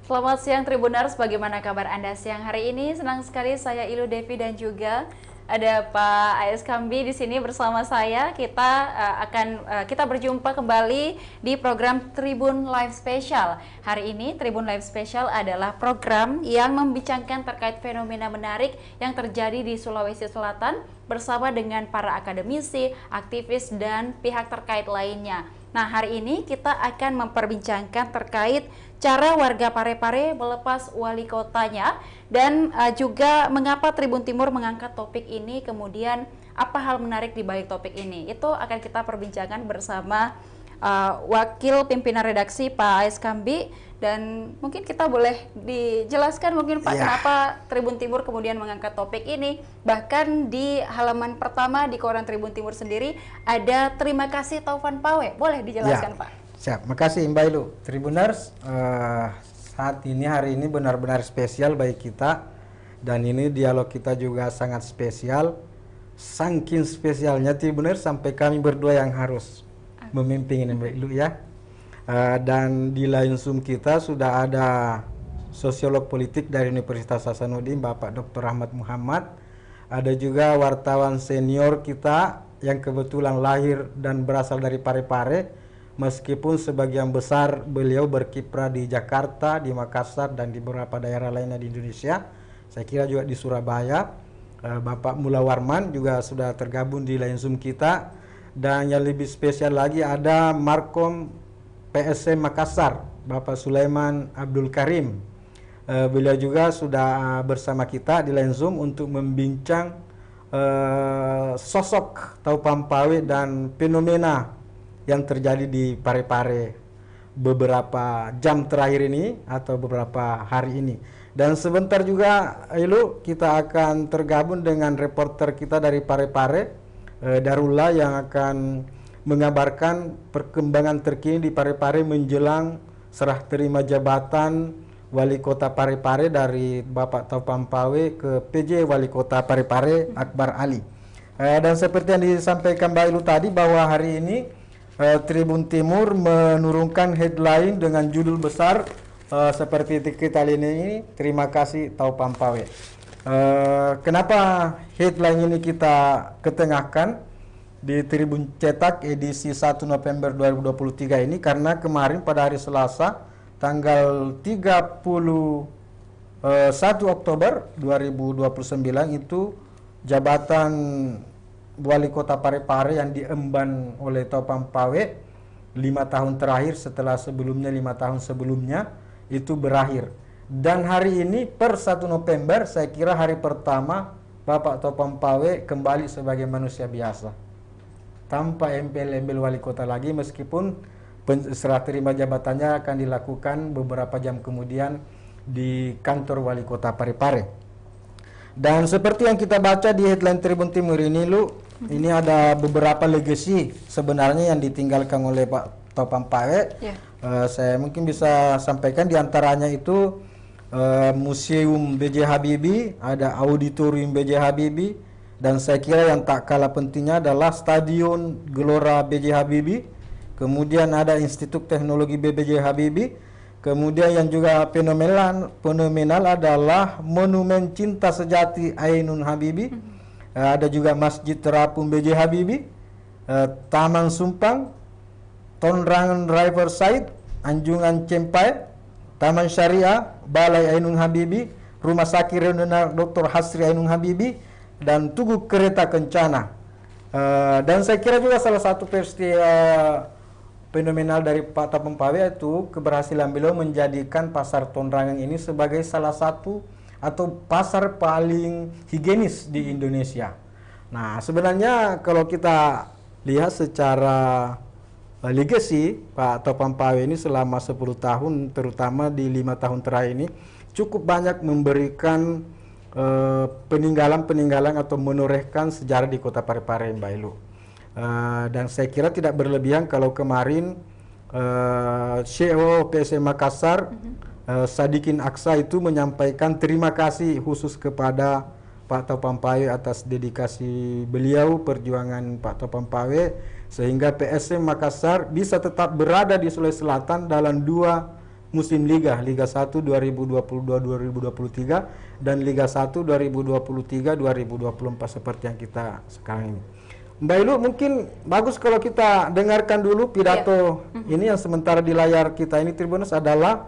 Selamat siang Tribuners, bagaimana kabar Anda siang hari ini? Senang sekali saya Ilu Devi dan juga ada Pak AS Kambi di sini bersama saya. Kita berjumpa kembali di program Tribun Live Special. Hari ini Tribun Live Special adalah program yang membincangkan terkait fenomena menarik yang terjadi di Sulawesi Selatan bersama dengan para akademisi, aktivis dan pihak terkait lainnya. Nah, hari ini kita akan memperbincangkan terkait cara warga Parepare melepas wali kotanya dan juga mengapa Tribun Timur mengangkat topik ini, kemudian apa hal menarik di balik topik ini. Itu akan kita perbincangkan bersama Wakil Pimpinan Redaksi Pak AS Kambi, dan mungkin kita boleh dijelaskan mungkin Pak kenapa Tribun Timur kemudian mengangkat topik ini. Bahkan di halaman pertama di koran Tribun Timur sendiri ada terima kasih Taufan Pawe. Boleh dijelaskan Pak? Siap, makasih Mbak Ilu. Tribuners, saat ini hari ini benar-benar spesial bagi kita, dan ini dialog kita juga sangat spesial. Saking spesialnya Tribuners sampai kami berdua yang harus memimpin ini Mbak Ilu ya. Dan di line Zoom kita sudah ada sosiolog politik dari Universitas Hasanuddin Bapak Dr. Ahmad Muhammad. Ada juga wartawan senior kita yang kebetulan lahir dan berasal dari Parepare, meskipun sebagian besar beliau berkiprah di Jakarta, di Makassar, dan di beberapa daerah lainnya di Indonesia. Saya kira juga di Surabaya. Bapak Mula Warman juga sudah tergabung di line Zoom kita. Dan yang lebih spesial lagi ada Markom PSC Makassar, Bapak Sulaiman Abdul Karim. Beliau juga sudah bersama kita di line Zoom untuk membincang sosok Taufan Pawe dan fenomena yang terjadi di Parepare beberapa jam terakhir ini atau beberapa hari ini. Dan sebentar juga Ilu kita akan tergabung dengan reporter kita dari Parepare, Darullah, yang akan mengabarkan perkembangan terkini di Parepare menjelang serah terima jabatan Wali Kota Parepare dari Bapak Taufan Pawe ke PJ Wali Kota Parepare Akbar Ali. Dan seperti yang disampaikan Mbak Ilu tadi, bahwa hari ini Tribun Timur menurunkan headline dengan judul besar seperti kita ini, terima kasih Taufan Pawe. Kenapa headline ini kita ketengahkan di Tribun Cetak edisi 1 November 2023 ini? Karena kemarin pada hari Selasa tanggal 31 Oktober 2029 itu jabatan Wali Kota Parepare yang diemban oleh Taufan Pawe 5 tahun terakhir setelah sebelumnya 5 tahun sebelumnya itu berakhir. Dan hari ini per 1 November saya kira hari pertama Bapak Taufan Pawe kembali sebagai manusia biasa, tanpa embel-embel wali kota lagi, meskipun serah terima jabatannya akan dilakukan beberapa jam kemudian di kantor wali kota Parepare. Dan seperti yang kita baca di headline Tribun Timur ini, ini ada beberapa legacy sebenarnya yang ditinggalkan oleh Pak Taufan Pawe. Saya mungkin bisa sampaikan diantaranya itu Museum B.J. Habibie, ada Auditorium B.J. Habibie, dan saya kira yang tak kalah pentingnya adalah Stadion Gelora B.J. Habibie. Kemudian ada Institut Teknologi B.J. Habibie. Kemudian yang juga fenomenal adalah Monumen Cinta Sejati Ainun Habibie. Ada juga Masjid Terapung B.J. Habibie, Taman Sumpang, Tonrangan Riverside, Anjungan Cempai, Taman Syariah, Balai Ainun Habibie, Rumah Sakit Regional Dr. Hasri Ainun Habibie, dan Tugu Kereta Kencana. Dan saya kira juga salah satu peristiwa fenomenal dari Pak Taufan Pawe itu keberhasilan beliau menjadikan pasar Tonrangan ini sebagai salah satu atau pasar paling higienis di Indonesia. Nah, sebenarnya kalau kita lihat secara legacy Pak Taufan Pawe ini selama 10 tahun, terutama di 5 tahun terakhir ini, cukup banyak memberikan peninggalan atau menorehkan sejarah di kota Parepare, Mbak Ilu. Dan saya kira tidak berlebihan kalau kemarin CEO PSM Makassar, Sadikin Aksa itu menyampaikan terima kasih khusus kepada Pak Taufan Pawe atas dedikasi beliau, perjuangan Pak Taufan Pawe, sehingga PSM Makassar bisa tetap berada di Sulawesi Selatan dalam 2 musim Liga 1 2022-2023 dan Liga 1 2023-2024 seperti yang kita sekarang ini. Mbak Ilu, mungkin bagus kalau kita dengarkan dulu pidato ini yang sementara di layar kita ini Tribuners adalah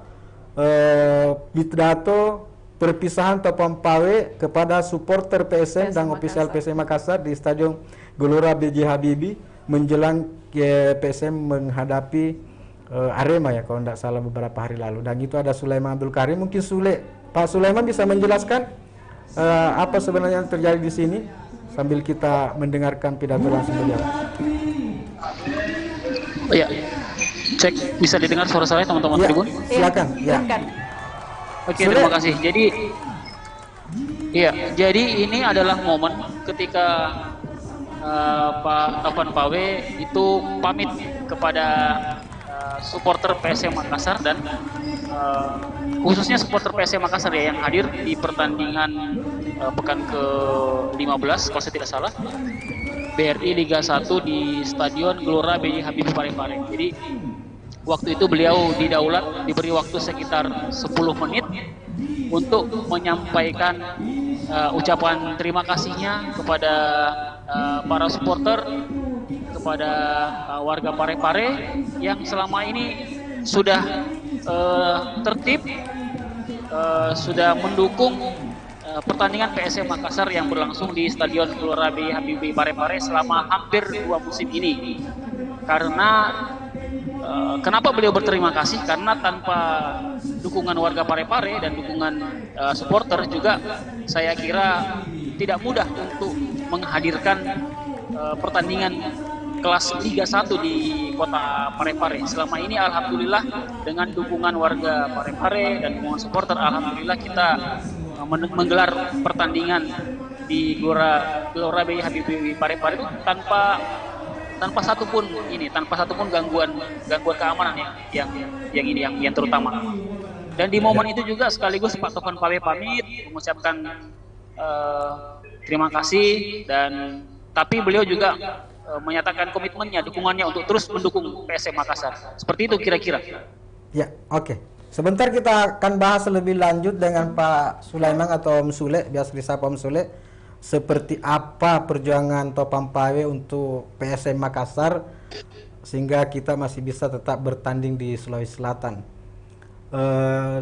pidato perpisahan Topang Pawe kepada supporter PSM dan ofisial PSM Makassar di Stadion Gelora B.J. Habibie menjelang PSM menghadapi Arema ya kalau tidak salah beberapa hari lalu. Dan itu ada Sulaiman Abdul Karim. Mungkin Pak Sulaiman bisa menjelaskan apa sebenarnya yang terjadi di sini sambil kita mendengarkan pidato langsung beliau. Oh ya, cek bisa didengar suara saya teman-teman Tribun? Silakan. Ya. Oke, terima kasih. Jadi ini adalah momen ketika Pak Taufan Pawe itu pamit kepada supporter PSM Makassar dan khususnya supporter PSM Makassar ya yang hadir di pertandingan pekan ke-15 kalau saya tidak salah BRI Liga 1 di Stadion Gelora B.J. Habibie Parepare. Jadi waktu itu beliau diberi waktu sekitar 10 menit untuk menyampaikan ucapan terima kasihnya kepada para supporter, kepada warga Parepare yang selama ini sudah tertib, sudah mendukung pertandingan PSM Makassar yang berlangsung di Stadion Gelora B.J. Habibie Parepare selama hampir 2 musim ini. Karena kenapa beliau berterima kasih? Karena tanpa dukungan warga Parepare dan dukungan supporter juga saya kira tidak mudah untuk menghadirkan pertandingan kelas Liga 1 di kota Parepare. Selama ini alhamdulillah dengan dukungan warga Parepare dan dukungan supporter, alhamdulillah kita menggelar pertandingan di Gelora B.J. Habibie Parepare itu tanpa satupun gangguan keamanan yang terutama. Dan di momen itu juga sekaligus Pak Taufan Pawe pamit mengucapkan terima kasih tapi beliau juga menyatakan komitmennya, dukungannya untuk terus mendukung PSM Makassar. Seperti itu kira-kira. Ya, oke. Sebentar kita akan bahas lebih lanjut dengan Pak Sulaiman atau Om Sule, biasa disapa Om Sule. Seperti apa perjuangan Topang Pawe untuk PSM Makassar sehingga kita masih bisa tetap bertanding di Sulawesi Selatan.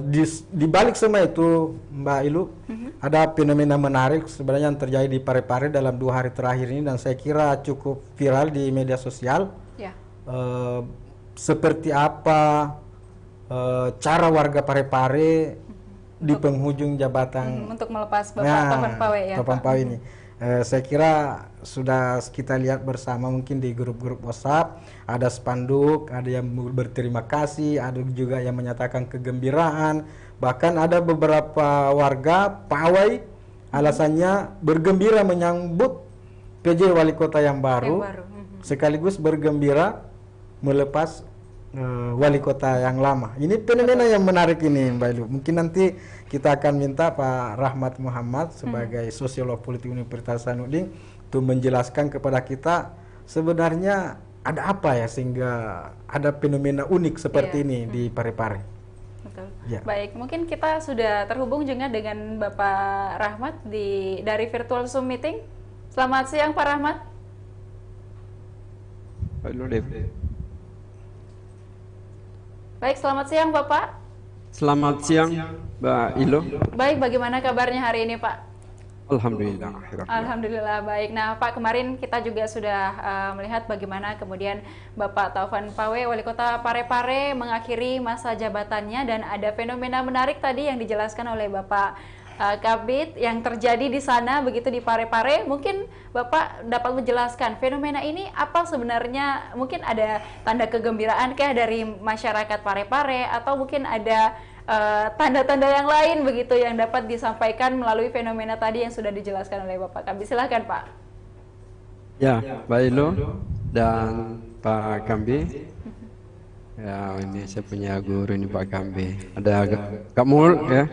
Di balik semua itu Mbak Ilu, ada fenomena menarik sebenarnya yang terjadi di Parepare dalam 2 hari terakhir ini dan saya kira cukup viral di media sosial. Seperti apa cara warga Parepare di penghujung jabatan untuk melepas Bapak Taufan Pawe ya. Taufan Pawe ini. Saya kira sudah kita lihat bersama mungkin di grup-grup WhatsApp ada spanduk, ada yang berterima kasih, ada juga yang menyatakan kegembiraan, bahkan ada beberapa warga Pawai alasannya bergembira menyambut PJ Wali Kota yang baru. Sekaligus bergembira melepas wali kota yang lama. Ini fenomena yang menarik ini Mbak Ilu. Mungkin nanti kita akan minta Pak Rahmat Muhammad sebagai sosiolog politik Universitas Hasanuddin untuk menjelaskan kepada kita sebenarnya ada apa ya sehingga ada fenomena unik seperti ini di Parepare. Betul. Ya. Baik, mungkin kita sudah terhubung juga dengan Bapak Rahmat dari virtual Zoom meeting. Selamat siang Pak Rahmat. Halo Dev. Baik, selamat siang Bapak. Selamat siang Mbak Ilo. Baik, bagaimana kabarnya hari ini Pak? Alhamdulillah. Alhamdulillah baik. Nah Pak, kemarin kita juga sudah melihat bagaimana kemudian Bapak Taufan Pawe, Wali Kota Parepare mengakhiri masa jabatannya dan ada fenomena menarik tadi yang dijelaskan oleh Bapak Kabid yang terjadi di sana begitu di Parepare. Mungkin Bapak dapat menjelaskan fenomena ini apa sebenarnya, mungkin ada tanda kegembiraan kah dari masyarakat Parepare atau mungkin ada tanda-tanda yang lain begitu yang dapat disampaikan melalui fenomena tadi yang sudah dijelaskan oleh Bapak Kabid. Silakan Pak. Ya, Pak Ilo dan Pak Kambi. Ya, ini saya punya guru ini Pak Kambi. Ada Kak Mul ya.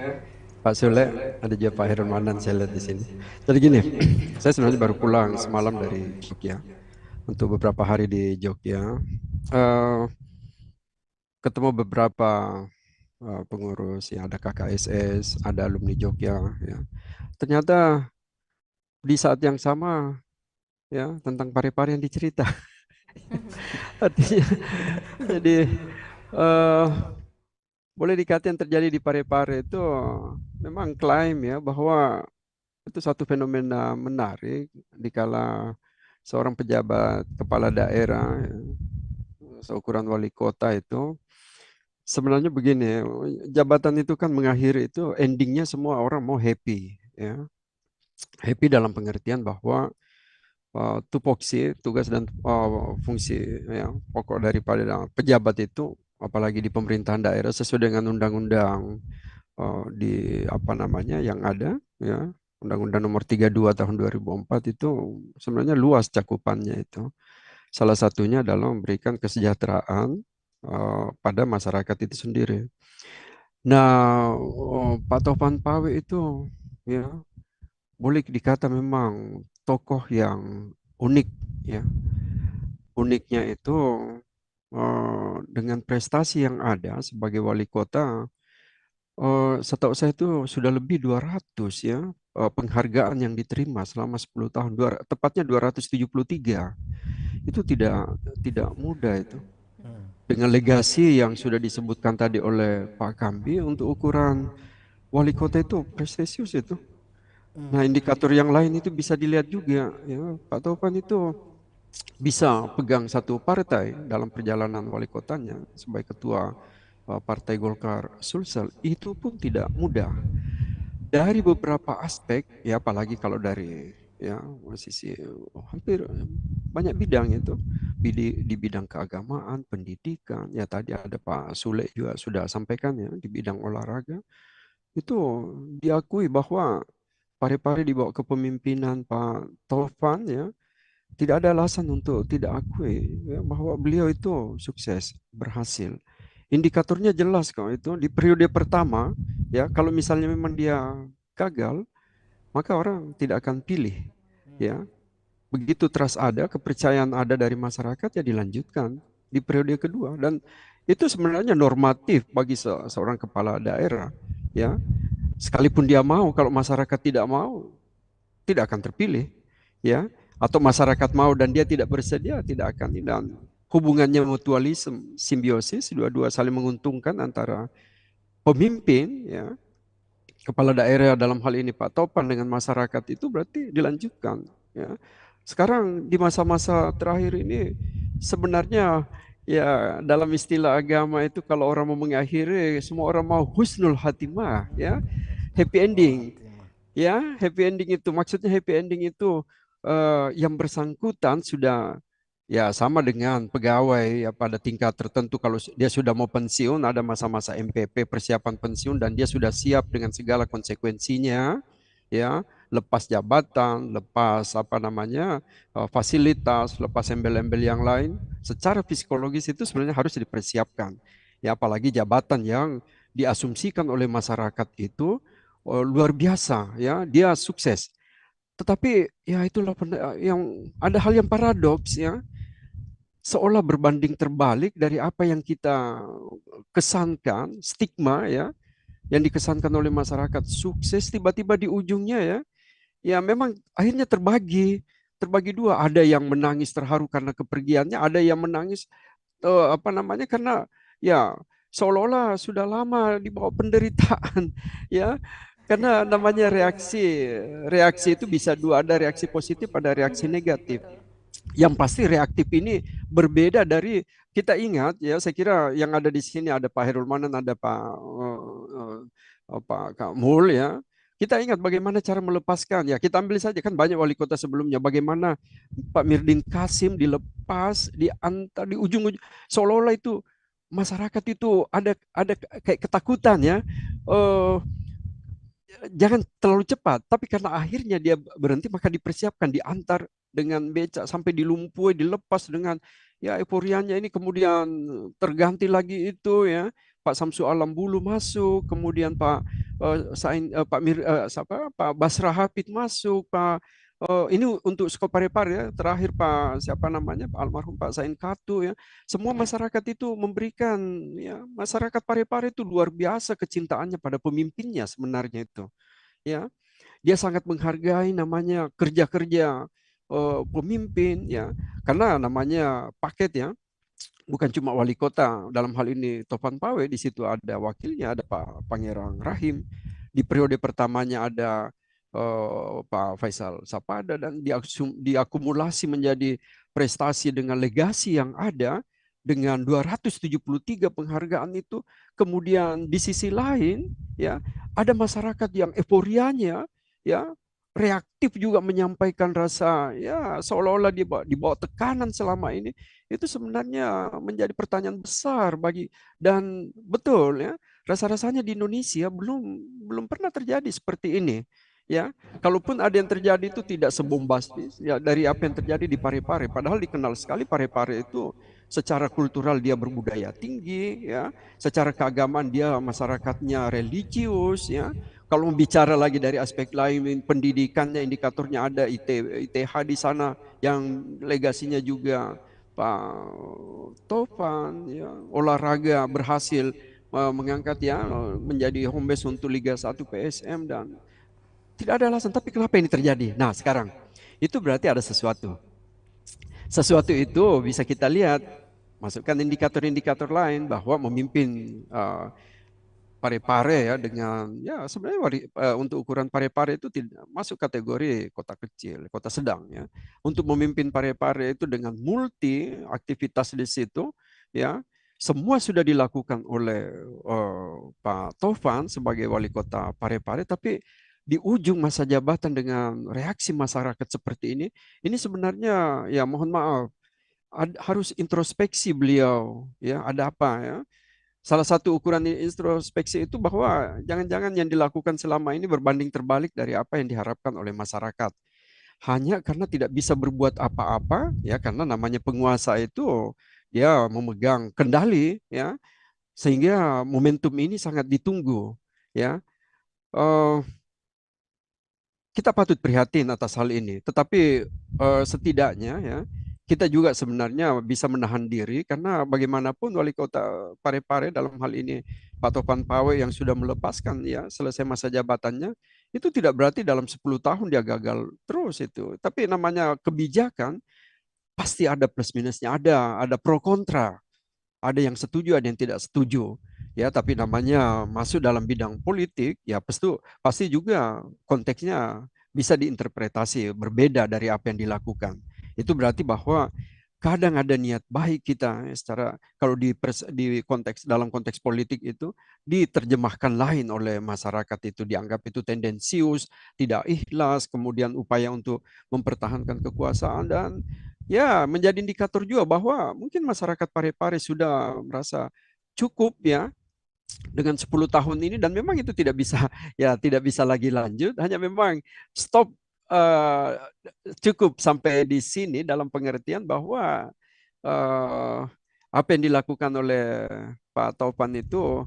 Pak Sule, ada juga Pak Heron Manan saya lihat di sini. Jadi gini, saya sebenarnya baru pulang semalam dari Jogja untuk beberapa hari di Jogja. Ketemu beberapa pengurus, ya ada KKSS, ada alumni Jogja, ya. Ternyata di saat yang sama, ya, tentang Parepare yang dicerita. Artinya, jadi eh, boleh dikatakan yang terjadi di Parepare itu memang klaim ya bahwa itu satu fenomena menarik dikala seorang pejabat kepala daerah, ya, seukuran wali kota itu sebenarnya begini ya, jabatan itu kan mengakhiri itu endingnya semua orang mau happy, ya. Happy dalam pengertian bahwa tupoksi, tugas dan fungsi, ya, pokok daripada pejabat itu, apalagi di pemerintahan daerah sesuai dengan undang-undang di apa namanya yang ada, ya, Undang-Undang Nomor 32 Tahun 2004 itu sebenarnya luas cakupannya itu. Salah satunya adalah memberikan kesejahteraan pada masyarakat itu sendiri. Nah, Pak Topan Pawe itu, ya, boleh dikata memang tokoh yang unik, ya. Uniknya itu dengan prestasi yang ada sebagai wali kota, setahu saya itu sudah lebih 200 ya penghargaan yang diterima selama 10 tahun, tepatnya 273. Itu tidak mudah itu. Dengan legasi yang sudah disebutkan tadi oleh Pak Kambi, untuk ukuran wali kota itu prestisius itu. Nah, indikator yang lain itu bisa dilihat juga, ya. Pak Topan itu bisa pegang satu partai dalam perjalanan wali kotanya sebagai ketua Partai Golkar Sulsel, itu pun tidak mudah. Dari beberapa aspek, ya apalagi kalau dari, ya, sisi hampir banyak bidang itu, di bidang keagamaan, pendidikan, ya tadi ada Pak Sule juga sudah sampaikan ya, di bidang olahraga, itu diakui bahwa Parepare di bawah kepemimpinan Pak Taufan, ya, tidak ada alasan untuk tidak akui ya, bahwa beliau itu sukses, berhasil. Indikatornya jelas kok itu di periode pertama, ya, kalau misalnya memang dia gagal, maka orang tidak akan pilih, ya. Begitu trust ada, kepercayaan ada dari masyarakat, ya dilanjutkan di periode kedua, dan itu sebenarnya normatif bagi seorang kepala daerah, ya. Sekalipun dia mau, kalau masyarakat tidak mau, tidak akan terpilih, ya. Atau masyarakat mau dan dia tidak bersedia, tidak akan. Dan hubungannya mutualisme, simbiosis, dua-dua saling menguntungkan antara pemimpin, ya, kepala daerah dalam hal ini Pak Topan dengan masyarakat, itu berarti dilanjutkan, ya. Sekarang di masa-masa terakhir ini sebenarnya, ya, dalam istilah agama itu kalau orang mau mengakhiri, semua orang mau husnul hatimah, ya, happy ending. Ya, happy ending itu maksudnya happy ending itu yang bersangkutan sudah, ya, sama dengan pegawai, ya, pada tingkat tertentu. Kalau dia sudah mau pensiun, ada masa-masa MPP, persiapan pensiun, dan dia sudah siap dengan segala konsekuensinya, ya, lepas jabatan, lepas apa namanya fasilitas, lepas embel-embel yang lain. Secara psikologis itu sebenarnya harus dipersiapkan, ya, apalagi jabatan yang diasumsikan oleh masyarakat itu luar biasa, ya, dia sukses. Tetapi ya itulah yang ada hal yang paradoks, ya, seolah berbanding terbalik dari apa yang kita kesankan, stigma, ya, yang dikesankan oleh masyarakat sukses, tiba-tiba di ujungnya, ya, ya memang akhirnya terbagi dua. Ada yang menangis terharu karena kepergiannya, ada yang menangis apa namanya karena, ya, seolah-olah sudah lama di bawah penderitaan, ya. Karena namanya reaksi, reaksi itu bisa dua, ada reaksi positif, ada reaksi negatif. Yang pasti reaktif ini berbeda dari, kita ingat, ya, saya kira yang ada di sini ada Pak Hairul Manan, ada Pak Kamul, ya. Kita ingat bagaimana cara melepaskan, ya, kita ambil saja kan banyak wali kota sebelumnya, bagaimana Pak Mirdin Kasim dilepas, diantar di ujung-ujung, seolah-olah itu masyarakat itu ada kayak ketakutan, ya. Jangan terlalu cepat, tapi karena akhirnya dia berhenti, maka dipersiapkan, diantar dengan becak sampai dilumpui, dilepas dengan, ya, euforianya ini, kemudian terganti lagi itu, ya, Pak Samsu Alam Bulu masuk, kemudian Pak Pak Basra Hafid masuk, Pak ini untuk skop Parepare ya, terakhir Pak siapa namanya, Pak almarhum Pak Zain Katu ya, semua masyarakat itu memberikan ya, masyarakat Parepare itu luar biasa kecintaannya pada pemimpinnya sebenarnya itu ya. Dia sangat menghargai namanya kerja-kerja pemimpin ya, karena namanya paket ya, bukan cuma wali kota dalam hal ini Topan Pawe, di situ ada wakilnya, ada Pak Pangerang Rahim, di periode pertamanya ada Pak Faisal Sapada, dan diakumulasi menjadi prestasi dengan legasi yang ada dengan 273 penghargaan itu. Kemudian di sisi lain ya, ada masyarakat yang euforianya ya, reaktif juga menyampaikan rasa ya seolah-olah di bawah tekanan selama ini. Itu sebenarnya menjadi pertanyaan besar bagi, dan betul ya, rasa-rasanya di Indonesia belum pernah terjadi seperti ini. Ya, kalaupun ada yang terjadi itu tidak sebombastis ya dari apa yang terjadi di Parepare. Padahal dikenal sekali Parepare itu secara kultural dia berbudaya tinggi ya, secara keagamaan dia masyarakatnya religius ya. Kalau bicara lagi dari aspek lain pendidikannya, indikatornya ada ITH di sana yang legasinya juga Pak Topan ya, olahraga berhasil mengangkat ya menjadi home base untuk Liga 1 PSM, dan tidak ada alasan. Tapi kenapa ini terjadi? Nah sekarang, itu berarti ada sesuatu. Sesuatu itu bisa kita lihat, masukkan indikator-indikator lain bahwa memimpin Parepare ya dengan, ya sebenarnya untuk ukuran Parepare itu tidak masuk kategori kota kecil, kota sedang ya. Untuk memimpin Parepare itu dengan multi aktivitas di situ ya, semua sudah dilakukan oleh Pak Tovan sebagai wali kota Parepare, tapi di ujung masa jabatan dengan reaksi masyarakat seperti ini sebenarnya ya mohon maaf, harus introspeksi beliau ya, ada apa ya. Salah satu ukuran introspeksi itu bahwa jangan-jangan yang dilakukan selama ini berbanding terbalik dari apa yang diharapkan oleh masyarakat. Hanya karena tidak bisa berbuat apa-apa ya, karena namanya penguasa itu dia memegang kendali ya, sehingga momentum ini sangat ditunggu ya. Kita patut prihatin atas hal ini, tetapi setidaknya ya kita juga sebenarnya bisa menahan diri, karena bagaimanapun wali kota Parepare dalam hal ini Pak Topan Pawe yang sudah melepaskan ya selesai masa jabatannya, itu tidak berarti dalam 10 tahun dia gagal terus itu. Tapi namanya kebijakan pasti ada plus minusnya, ada pro kontra, ada yang setuju, ada yang tidak setuju. Ya, tapi namanya masuk dalam bidang politik, ya pasti juga konteksnya bisa diinterpretasi berbeda dari apa yang dilakukan. Itu berarti bahwa kadang ada niat baik kita secara, kalau dalam konteks politik itu diterjemahkan lain oleh masyarakat, itu dianggap itu tendensius, tidak ikhlas, kemudian upaya untuk mempertahankan kekuasaan, dan ya menjadi indikator juga bahwa mungkin masyarakat Parepare sudah merasa cukup ya dengan 10 tahun ini, dan memang itu tidak bisa lagi lanjut, hanya memang stop, cukup sampai di sini, dalam pengertian bahwa apa yang dilakukan oleh Pak Topan itu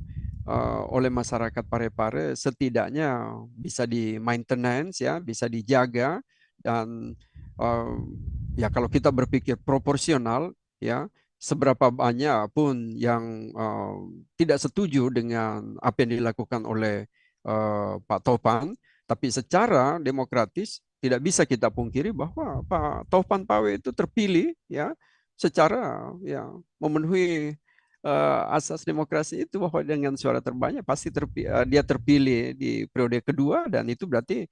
oleh masyarakat Parepare setidaknya bisa di maintenance ya, bisa dijaga, dan ya kalau kita berpikir proporsional ya, seberapa banyak pun yang tidak setuju dengan apa yang dilakukan oleh Pak Topan, tapi secara demokratis tidak bisa kita pungkiri bahwa Pak Topan Pawe itu terpilih ya secara ya memenuhi asas demokrasi itu, bahwa dengan suara terbanyak pasti dia terpilih di periode kedua, dan itu berarti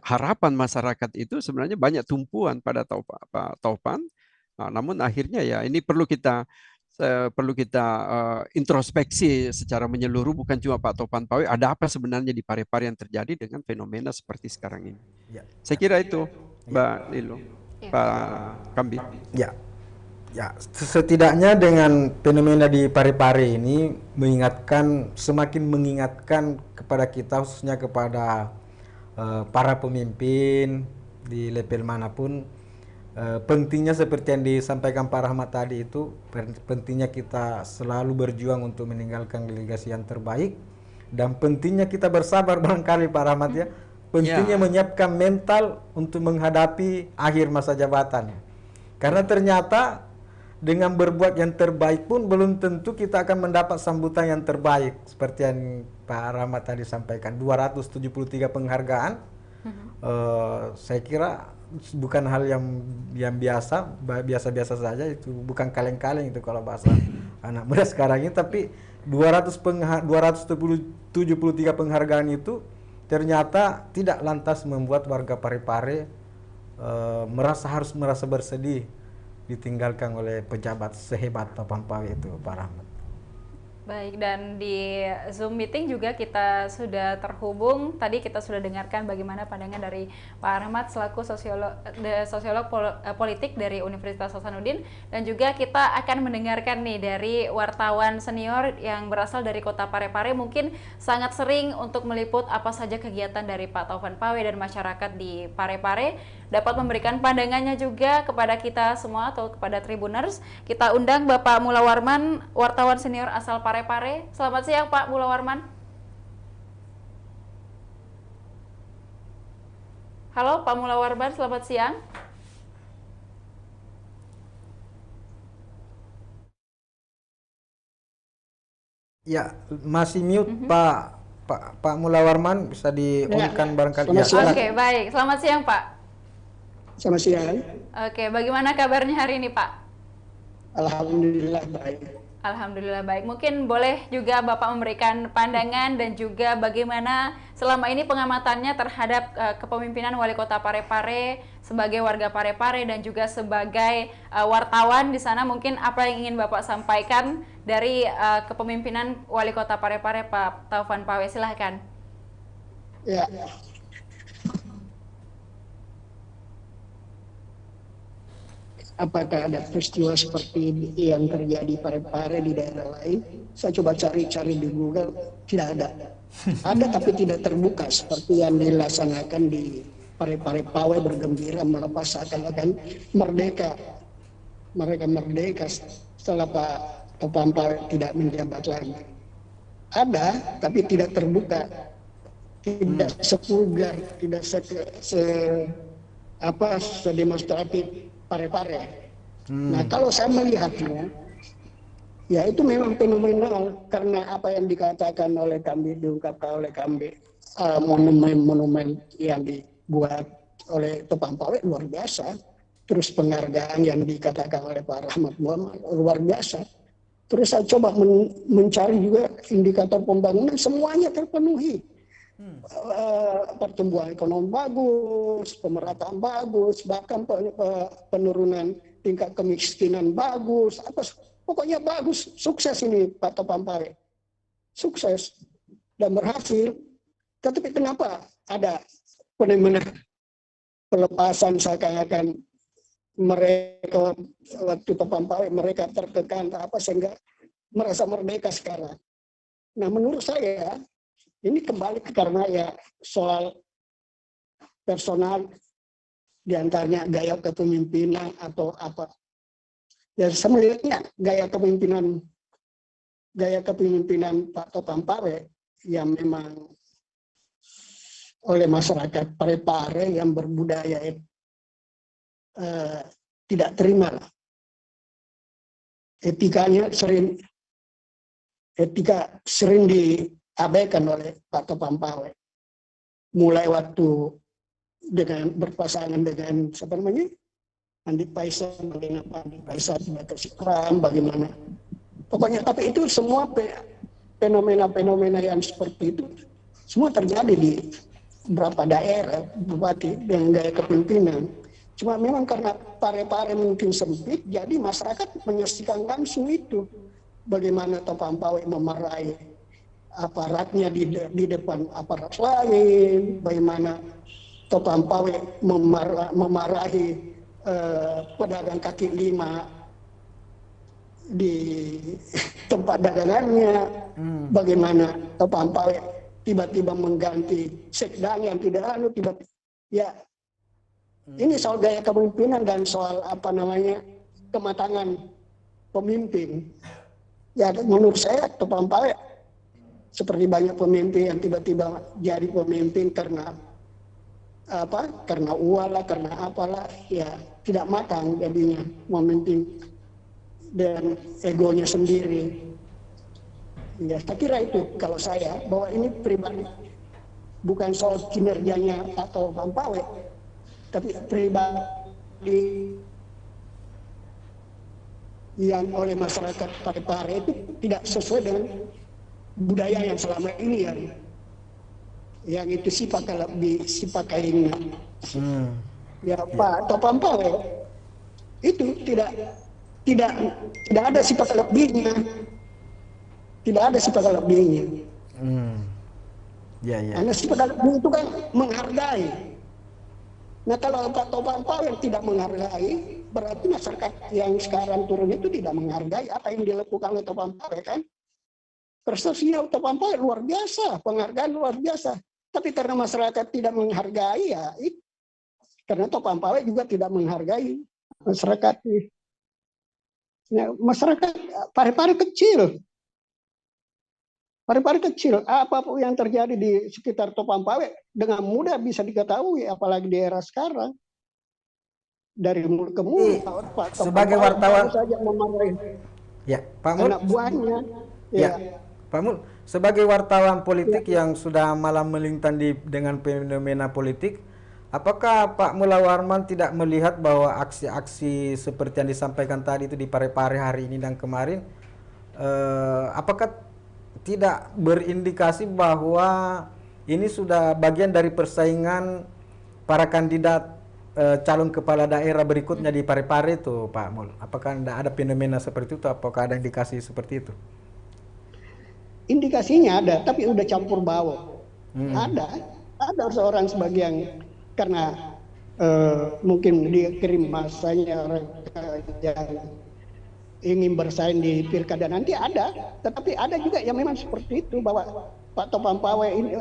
harapan masyarakat itu sebenarnya banyak tumpuan pada Pak Topan. Nah, namun akhirnya ya ini perlu kita introspeksi secara menyeluruh, bukan cuma Pak Topan Pawe, ada apa sebenarnya di Parepare yang terjadi dengan fenomena seperti sekarang ini. Ya. Saya kira itu, Mbak Lilo, ya. Pak Kambi. Ya, setidaknya dengan fenomena di Parepare ini semakin mengingatkan kepada kita, khususnya kepada para pemimpin di level manapun, pentingnya seperti yang disampaikan Pak Rahmat tadi itu, pentingnya kita selalu berjuang untuk meninggalkan legasi yang terbaik, dan pentingnya kita bersabar barangkali Pak Rahmat ya, pentingnya menyiapkan mental untuk menghadapi akhir masa jabatan. Karena ternyata dengan berbuat yang terbaik pun belum tentu kita akan mendapat sambutan yang terbaik. Seperti yang Pak Rahmat tadi sampaikan, 273 penghargaan. Saya kira bukan hal yang biasa saja, itu bukan kaleng-kaleng itu kalau bahasa anak muda sekarang ini, tapi 273 penghargaan itu ternyata tidak lantas membuat warga Parepare harus merasa bersedih ditinggalkan oleh pejabat sehebat Topan Pawe itu, Pak Rahmat. Baik, dan di Zoom meeting juga kita sudah terhubung. Tadi kita sudah dengarkan bagaimana pandangan dari Pak Rahmat selaku sosiolog politik dari Universitas Hasanuddin, dan juga kita akan mendengarkan nih dari wartawan senior yang berasal dari Kota Parepare, mungkin sangat sering untuk meliput apa saja kegiatan dari Pak Taufan Pawe dan masyarakat di Parepare, dapat memberikan pandangannya juga kepada kita semua atau kepada Tribuners. Kita undang Bapak Mula Warman, wartawan senior asal Parepare. Selamat siang Pak Mula Warman. Halo Pak Mula Warman, selamat siang. Ya, masih mute Pak Mula Warman, bisa di-on-kan barangkali. Ya, Oke, baik. Selamat siang Pak. Selamat siang. Oke, bagaimana kabarnya hari ini Pak? Alhamdulillah baik. Alhamdulillah baik. Mungkin boleh juga Bapak memberikan pandangan dan juga bagaimana selama ini pengamatannya terhadap kepemimpinan Wali Kota Parepare sebagai warga Parepare dan juga sebagai wartawan di sana. Mungkin apa yang ingin Bapak sampaikan dari kepemimpinan Wali Kota Parepare Pak Taufan Pawe, silahkan. Ya. Apakah ada peristiwa seperti ini yang terjadi Parepare di daerah lain? Saya coba cari-cari di Google, tidak ada. Ada tapi tidak terbuka seperti yang dilaksanakan di Parepare. Pawe bergembira melepas seakan-akan merdeka. Mereka merdeka setelah Pak Topan Pawe tidak menjabat lagi. Ada tapi tidak terbuka. Tidak sevulgar, tidak sedemonstratif Parepare. Nah, kalau saya melihatnya, ya itu memang fenomenal karena apa yang dikatakan oleh kami, diungkapkan oleh kami, monumen-monumen yang dibuat oleh Topan Pawe luar biasa. Terus penghargaan yang dikatakan oleh Pak Rahmat Muhammad luar biasa. Terus saya coba mencari juga indikator pembangunan, semuanya terpenuhi. Pertumbuhan ekonomi bagus, pemerataan bagus, bahkan penurunan tingkat kemiskinan bagus, pokoknya bagus, sukses ini Pak Topan Pawe, sukses dan berhasil. Tetapi kenapa ada fenomena pelepasan seakan-akan mereka waktu Topan Pawe mereka tertekan sehingga merasa merdeka sekarang. Nah, menurut saya ini kembali karena ya soal personal, diantaranya gaya kepemimpinan atau apa. Ya saya melihatnya gaya kepemimpinan Pak Topan Pawe yang memang oleh masyarakat Parepare yang berbudaya tidak terima lah. Etika sering diabaikan oleh Pak Topan Pawe. Mulai waktu dengan berpasangan dengan siapa namanya? Andi Faisal, bagaimana Andi Faisal sebagai Sikram, bagaimana. Pokoknya tapi itu semua fenomena-fenomena yang seperti itu semua terjadi di beberapa daerah bupati dengan gaya kepemimpinan. Cuma memang karena Parepare mungkin sempit, jadi masyarakat menyaksikan langsung itu. Bagaimana Topan Pawe memarahi aparatnya di depan aparat lain, bagaimana Topan Pawe memarahi pedagang kaki lima di tempat dagangannya, bagaimana Topan Pawe tiba-tiba mengganti sekdang yang tidak tiba-tiba ya. Ini soal gaya kepemimpinan dan soal kematangan pemimpin. Ya menurut saya Topan Pawe seperti banyak pemimpin yang tiba-tiba jadi pemimpin karena karena uang lah, karena apalah, ya tidak matang jadinya, mementing dan egonya sendiri. Ya, saya kira itu kalau saya, bahwa ini pribadi, bukan soal kinerjanya atau Pampawe, tapi pribadi yang oleh masyarakat Parepare itu tidak sesuai dengan budaya yang selama ini yang itu sifat lebih sifat kainnya. Ya Pak Pampawe itu tidak ada sifat lebihnya, tidak ada sifat lebihnya. Karena sifat lebih itu kan menghargai. Nah kalau Pak Pampawe yang tidak menghargai, berarti masyarakat yang sekarang turun itu tidak menghargai apa yang dilakukan oleh Pampawe kan. Prestasinya Pampawe luar biasa, penghargaan luar biasa. Tapi karena masyarakat tidak menghargai, ya karena Pampawe juga tidak menghargai masyarakat. Nah, masyarakat Parepare kecil. Parepare kecil, apapun yang terjadi di sekitar Pampawe dengan mudah bisa diketahui, apalagi di era sekarang. Dari mulut ke mulut. Sebagai wartawan saja memarahi. Ya, Pak Mul. Anak buahnya. Ya, Pak Mul. Sebagai wartawan politik yang sudah malam melintang dengan fenomena politik, apakah Pak Mula Warman tidak melihat bahwa aksi-aksi seperti yang disampaikan tadi itu di Parepare hari ini dan kemarin, apakah tidak berindikasi bahwa ini sudah bagian dari persaingan para kandidat calon kepala daerah berikutnya di Parepare itu, Pak Mul? Apakah tidak ada fenomena seperti itu? Apakah ada indikasi seperti itu? Indikasinya ada, tapi udah campur baur. Ada seorang sebagian karena mungkin dikirim masanya yang ingin bersaing di pilkada nanti ada, tetapi ada juga yang memang seperti itu, bahwa Pak Pampawe ini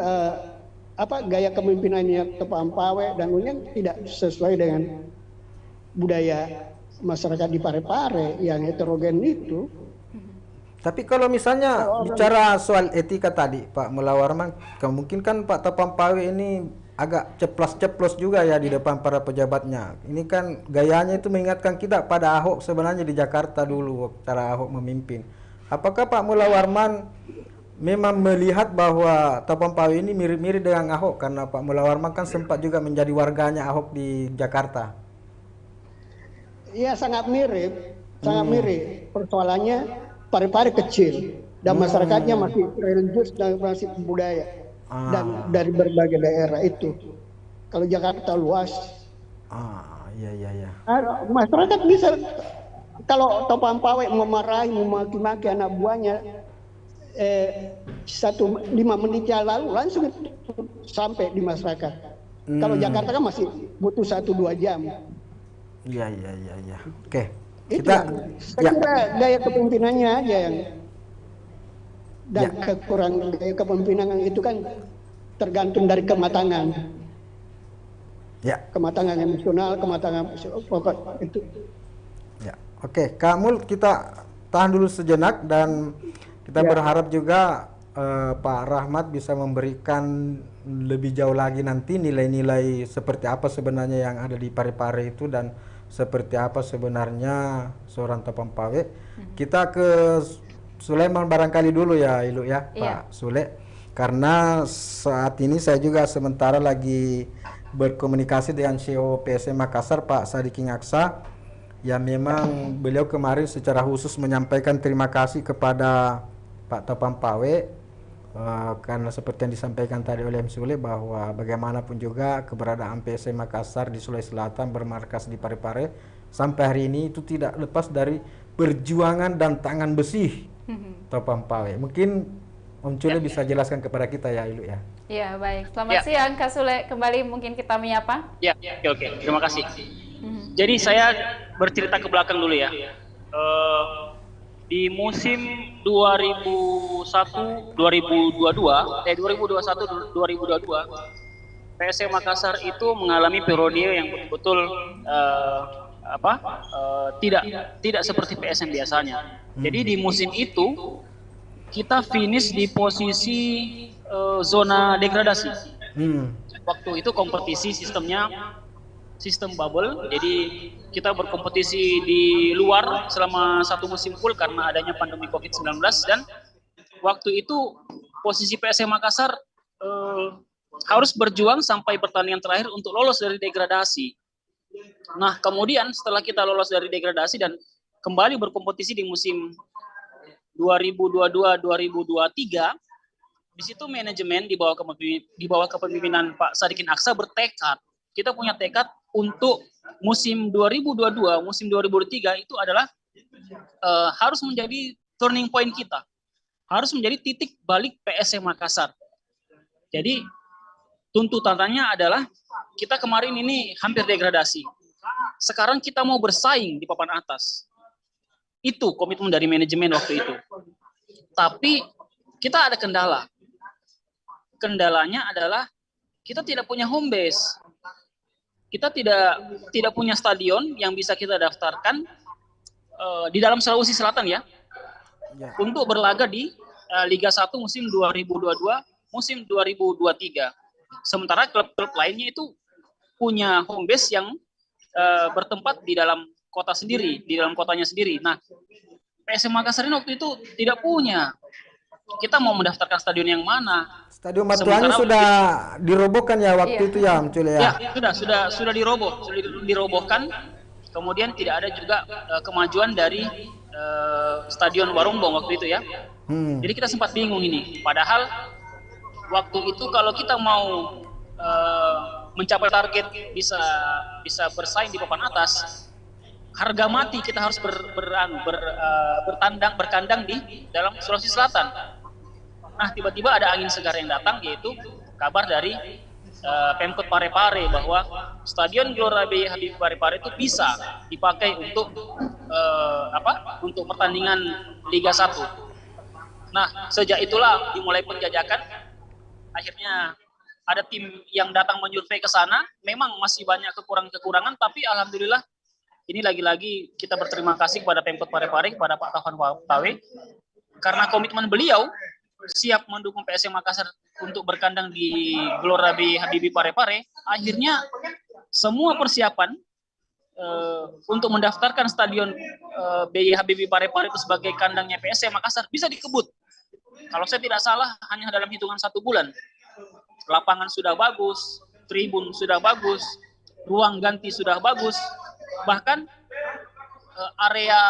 gaya kepemimpinannya Pampawe dan lainnya tidak sesuai dengan budaya masyarakat di Parepare yang heterogen itu. Tapi kalau misalnya bicara soal etika tadi, Pak Mula Warman, mungkin kan Pak Pampawe ini agak ceplos-ceplos juga ya di depan para pejabatnya. Ini kan gayanya itu mengingatkan kita pada Ahok sebenarnya di Jakarta dulu, cara Ahok memimpin. Apakah Pak Mula Warman memang melihat bahwa Pampawe ini mirip-mirip dengan Ahok? Karena Pak Mula Warman kan sempat juga menjadi warganya Ahok di Jakarta. Iya, sangat mirip. Sangat mirip. Persoalannya Parepare kecil dan masyarakatnya masih religius dan masih budaya dan dari berbagai daerah itu. Kalau Jakarta luas, iya. Masyarakat bisa, kalau Pampawe memarahi, memaki-maki anak buahnya 5 menit yang lalu langsung sampai di masyarakat. Kalau Jakarta kan masih butuh 1-2 jam. Iya. Oke. Saya kira gaya kepemimpinannya aja yang dan kekurangan gaya kepemimpinan itu kan tergantung dari kematangan. Ya. Kematangan emosional, kematangan pokok itu. Ya. Oke, Kak Mul, kita tahan dulu sejenak dan kita berharap juga Pak Rahmat bisa memberikan lebih jauh lagi nanti nilai-nilai seperti apa sebenarnya yang ada di Parepare itu dan seperti apa sebenarnya seorang Pampawe. Kita ke Sulaiman barangkali dulu ya, Ilu ya, Pak Sule. Karena saat ini saya juga sementara lagi berkomunikasi dengan CEO PSM Makassar, Pak Sadikin Aksa, yang memang beliau kemarin secara khusus menyampaikan terima kasih kepada Pak Pampawe karena seperti yang disampaikan tadi oleh M. Sule bahwa bagaimanapun juga keberadaan PSM Makassar di Sulawesi Selatan bermarkas di Parepare sampai hari ini itu tidak lepas dari perjuangan dan tangan besi Pampawe. Mungkin Om Sule bisa jelaskan kepada kita ya, Ilu ya. Ya, baik. Selamat siang Kak Sule, kembali mungkin kita menyapa. Ya, oke. Terima kasih. Jadi saya bercerita ke belakang dulu ya. Di musim 2021-2022, PSM Makassar itu mengalami periode yang betul-betul tidak seperti PSM biasanya. Jadi di musim itu kita finish di posisi zona degradasi. waktu itu kompetisi sistemnya sistem bubble, jadi kita berkompetisi di luar selama 1 musim full karena adanya pandemi COVID-19, dan waktu itu posisi PSM Makassar harus berjuang sampai pertandingan terakhir untuk lolos dari degradasi. Nah, kemudian setelah kita lolos dari degradasi dan kembali berkompetisi di musim 2022-2023, di situ manajemen di bawah kepemimpinan Pak Sadikin Aksa bertekad. Kita punya tekad untuk musim 2022, musim 2023 itu adalah harus menjadi turning point kita. Harus menjadi titik balik PSM Makassar. Jadi tuntutannya adalah kita kemarin ini hampir degradasi. Sekarang kita mau bersaing di papan atas. Itu komitmen dari manajemen waktu itu. Tapi kita ada kendala. Kendalanya adalah kita tidak punya home base. Kita tidak punya stadion yang bisa kita daftarkan di dalam Sulawesi Selatan ya. Untuk berlaga di Liga 1 musim 2022, musim 2023. Sementara klub-klub lainnya itu punya home base yang bertempat di dalam kota sendiri, di dalam kotanya sendiri. Nah, PSM Makassar ini waktu itu tidak punya. Kita mau mendaftarkan stadion yang mana? Stadion Batuangi sudah dirobohkan ya waktu itu ya, Muncul ya? Ya, sudah dirobohkan. Kemudian tidak ada juga kemajuan dari Stadion Warumbong waktu itu ya. Jadi kita sempat bingung ini. Padahal waktu itu kalau kita mau mencapai target bisa bersaing di papan atas, harga mati kita harus berkandang di dalam Sulawesi Selatan. Nah, tiba-tiba ada angin segar yang datang, yaitu kabar dari Pemkot Parepare bahwa Stadion Gelora B Habibie Parepare itu bisa dipakai untuk untuk pertandingan Liga 1. Nah, sejak itulah dimulai penjajakan. Akhirnya ada tim yang datang menyurvei ke sana. Memang masih banyak kekurangan-kekurangan, tapi alhamdulillah ini lagi-lagi kita berterima kasih kepada Pemkot Parepare, kepada Pak Taufan Pawe, karena komitmen beliau siap mendukung PSM Makassar untuk berkandang di Gelora B Habibie Parepare. Akhirnya semua persiapan untuk mendaftarkan Stadion B Habibie Parepare itu sebagai kandangnya PSM Makassar bisa dikebut. Kalau saya tidak salah hanya dalam hitungan 1 bulan. Lapangan sudah bagus, tribun sudah bagus, ruang ganti sudah bagus, bahkan area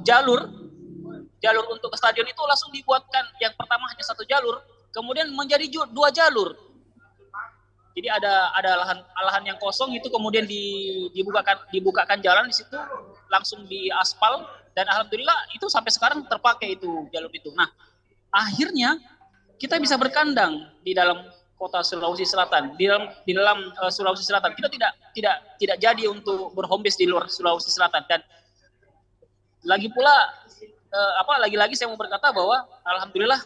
jalur untuk ke stadion itu langsung dibuatkan. Yang pertama hanya 1 jalur, kemudian menjadi 2 jalur. Jadi ada lahan yang kosong itu kemudian dibukakan jalan di situ, langsung diaspal, dan alhamdulillah itu sampai sekarang terpakai itu jalur itu. Nah, akhirnya kita bisa berkandang di dalam kota Sulawesi Selatan, di dalam Sulawesi Selatan. Kita tidak jadi untuk berhome base di luar Sulawesi Selatan. Dan lagi-lagi saya mau berkata bahwa alhamdulillah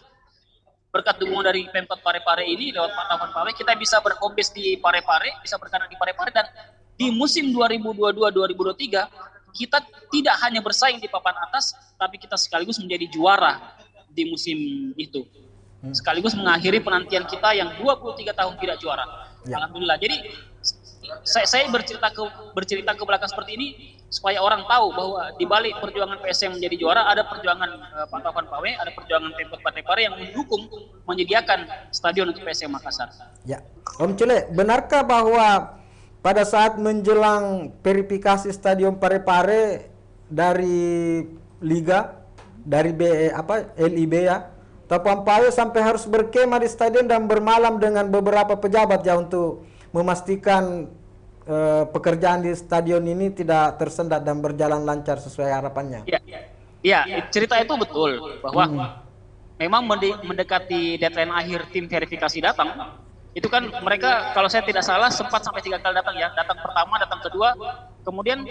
berkat dukungan dari Pemkot Parepare ini lewat Pak Taufan Pawe, kita bisa berhome base di Parepare, bisa berkandang di Parepare, dan di musim 2022-2023 kita tidak hanya bersaing di papan atas, tapi kita sekaligus menjadi juara di musim itu. Sekaligus mengakhiri penantian kita yang 23 tahun tidak juara. Alhamdulillah. Jadi saya bercerita ke belakang seperti ini supaya orang tahu bahwa di balik perjuangan PSM menjadi juara ada perjuangan Pak Taufan Pawe, ada perjuangan Pemkot Parepare yang mendukung menyediakan stadion untuk PSM Makassar. Ya. Om Cule, benarkah bahwa pada saat menjelang verifikasi Stadion Parepare dari Liga, dari LIB ya, Taufan Pawe sampai harus berkemah di stadion dan bermalam dengan beberapa pejabat ya untuk memastikan pekerjaan di stadion ini tidak tersendat dan berjalan lancar sesuai harapannya. Iya, cerita itu betul bahwa memang mendekati deadline akhir tim verifikasi datang. Itu kan mereka kalau saya tidak salah sempat sampai 3 kali datang ya. Datang pertama, datang kedua, kemudian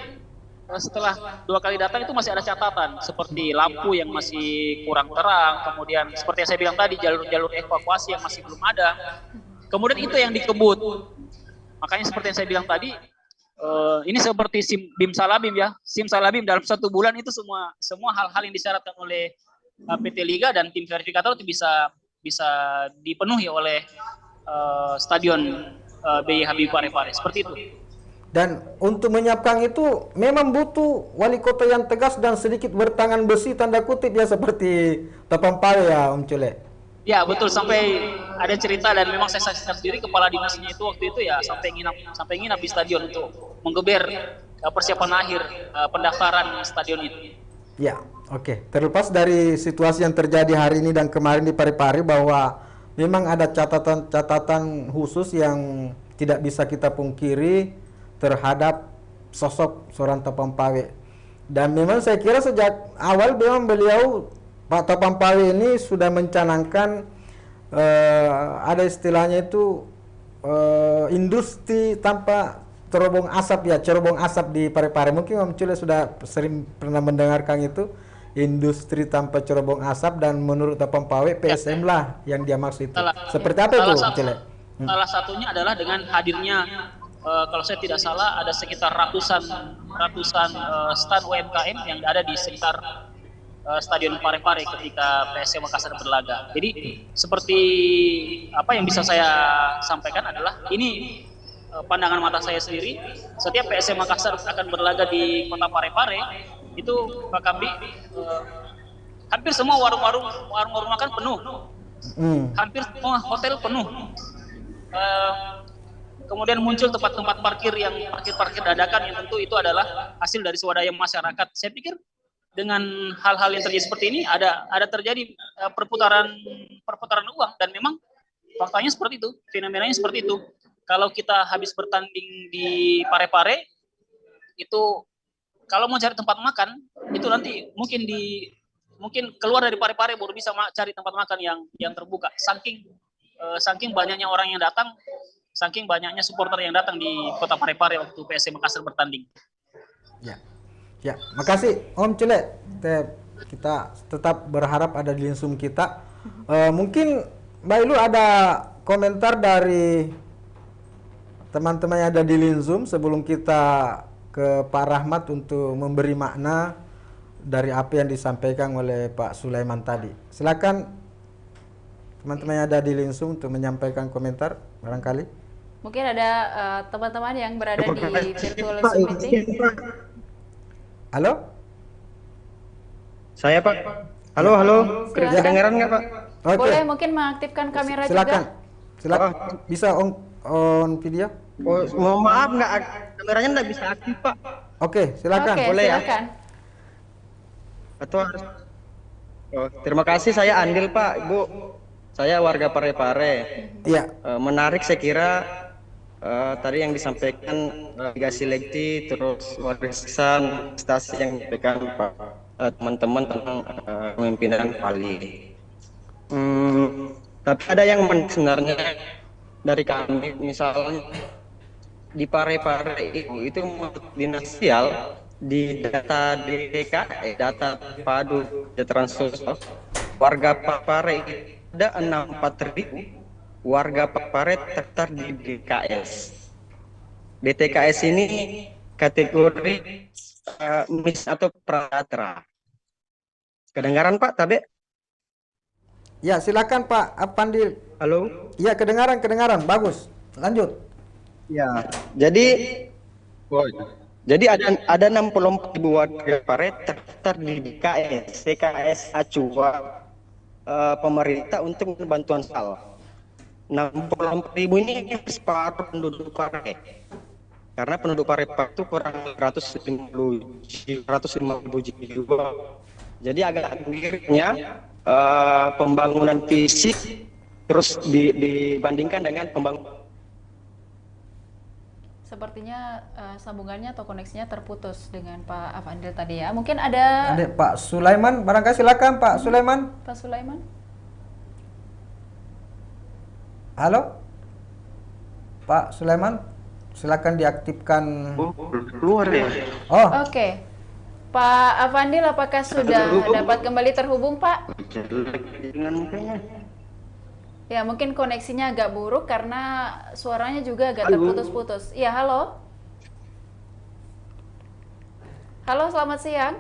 setelah 2 kali datang itu masih ada catatan seperti lampu yang masih kurang terang, kemudian seperti yang saya bilang tadi jalur-jalur evakuasi yang masih belum ada. Kemudian itu yang dikebut. Makanya seperti yang saya bilang tadi, ini seperti SIM Salabim ya. SIM Salabim dalam 1 bulan itu semua hal-hal yang disyaratkan oleh PT Liga dan tim verifikator itu bisa dipenuhi oleh stadion BI Habibie Parepare, seperti itu. Dan untuk menyiapkan itu memang butuh wali kota yang tegas dan sedikit bertangan besi tanda kutip ya, seperti Tapang Pawe ya Om Cule. Ya betul, sampai ada cerita dan memang saya saksikan sendiri kepala dinasnya itu waktu itu ya sampai nginap di stadion untuk menggeber persiapan akhir pendaftaran stadion itu. Ya, oke. Terlepas dari situasi yang terjadi hari ini dan kemarin di Parepare, bahwa memang ada catatan khusus yang tidak bisa kita pungkiri terhadap sosok seorang Tapang Pawe. Dan memang saya kira sejak awal memang beliau, Pak Tapang Pawe ini sudah mencanangkan ada istilahnya itu industri tanpa cerobong asap ya, cerobong asap di Parepare. Mungkin Om Cule sudah sering pernah mendengarkan itu, industri tanpa cerobong asap, dan menurut Tapang Pawe PSM lah yang dia maksud itu. Seperti apa itu Om Cule? Salah satunya adalah dengan hadirnya kalau saya tidak salah ada sekitar ratusan stand UMKM yang ada di sekitar Stadion Parepare ketika PSM Makassar berlaga. Jadi seperti apa yang bisa saya sampaikan adalah ini pandangan mata saya sendiri. Setiap PSM Makassar akan berlaga di kota Parepare, itu Pak Kambi, hampir semua warung-warung makan penuh, hampir semua hotel penuh. Kemudian muncul tempat-tempat parkir yang parkir dadakan, yang tentu itu adalah hasil dari swadaya masyarakat. Saya pikir dengan hal-hal yang terjadi seperti ini ada terjadi perputaran uang, dan memang faktanya seperti itu, fenomenanya seperti itu. Kalau kita habis bertanding di Parepare itu, kalau mau cari tempat makan itu nanti mungkin keluar dari Parepare baru bisa cari tempat makan yang terbuka. Saking banyaknya orang yang datang, saking banyaknya supporter yang datang di kota Parepare waktu PSM Makassar bertanding. Ya, makasih Om Cule. Kita tetap berharap ada di linsum kita. Mungkin Mbak Ilu ada komentar dari teman-teman yang ada di Linzum sebelum kita ke Pak Rahmat untuk memberi makna dari apa yang disampaikan oleh Pak Sulaiman tadi. Silakan teman-teman yang ada di Linzum untuk menyampaikan komentar barangkali. Mungkin ada teman-teman yang berada di virtual Zoom meeting. Halo? Saya Pak. Halo. Kedengaran nggak Pak? Oke. Boleh mungkin mengaktifkan kamera Silakan. juga. Silakan. Bisa on video? Oh, mohon maaf kameranya nggak bisa aktif Pak. Oke, silakan. Oke, Boleh silakan. Atau harus? Oh, terima kasih, saya Andil Pak, Ibu. Saya warga Parepare. Iya. Menarik saya kira tadi yang disampaikan Liga Selekti, terus warisan prestasi yang disampaikan Pak teman-teman tentang kepemimpinan Pali. Tapi ada yang sebenarnya dari kami, misalnya di Parepare itu dinasial di data DKE, data Padu Kesejahteraan Sosial, warga Parepare ada 64.000 warga Parepare terdaftar di DKS. DTKS ini kategori mis atau pratra. Kedengaran Pak Tabe? Ya, silakan Pak Apandil. Halo. Ya, kedengaran. Bagus. Lanjut. Ya. Jadi ada 64.000 warga Parepare terdaftar di DKS Acua pemerintah untuk bantuan sosial. 64.000 ini separuh penduduk Parepare. Karena penduduk Parepare itu kurang 150 jiwa. Jadi agak miripnya pembangunan fisik terus dibandingkan dengan pembangunan. Sepertinya sambungannya atau koneksinya terputus dengan Pak Afandil tadi ya. Mungkin ada Pak Sulaiman, barangkali silakan Pak Sulaiman. Pak Sulaiman. Halo? Pak Sulaiman, silakan diaktifkan. Keluar ya. Oh, Oke. Pak Afandil, apakah sudah dapat kembali terhubung, Pak? Ya, mungkin koneksinya agak buruk karena suaranya juga agak terputus-putus. Ya, halo. Halo, selamat siang.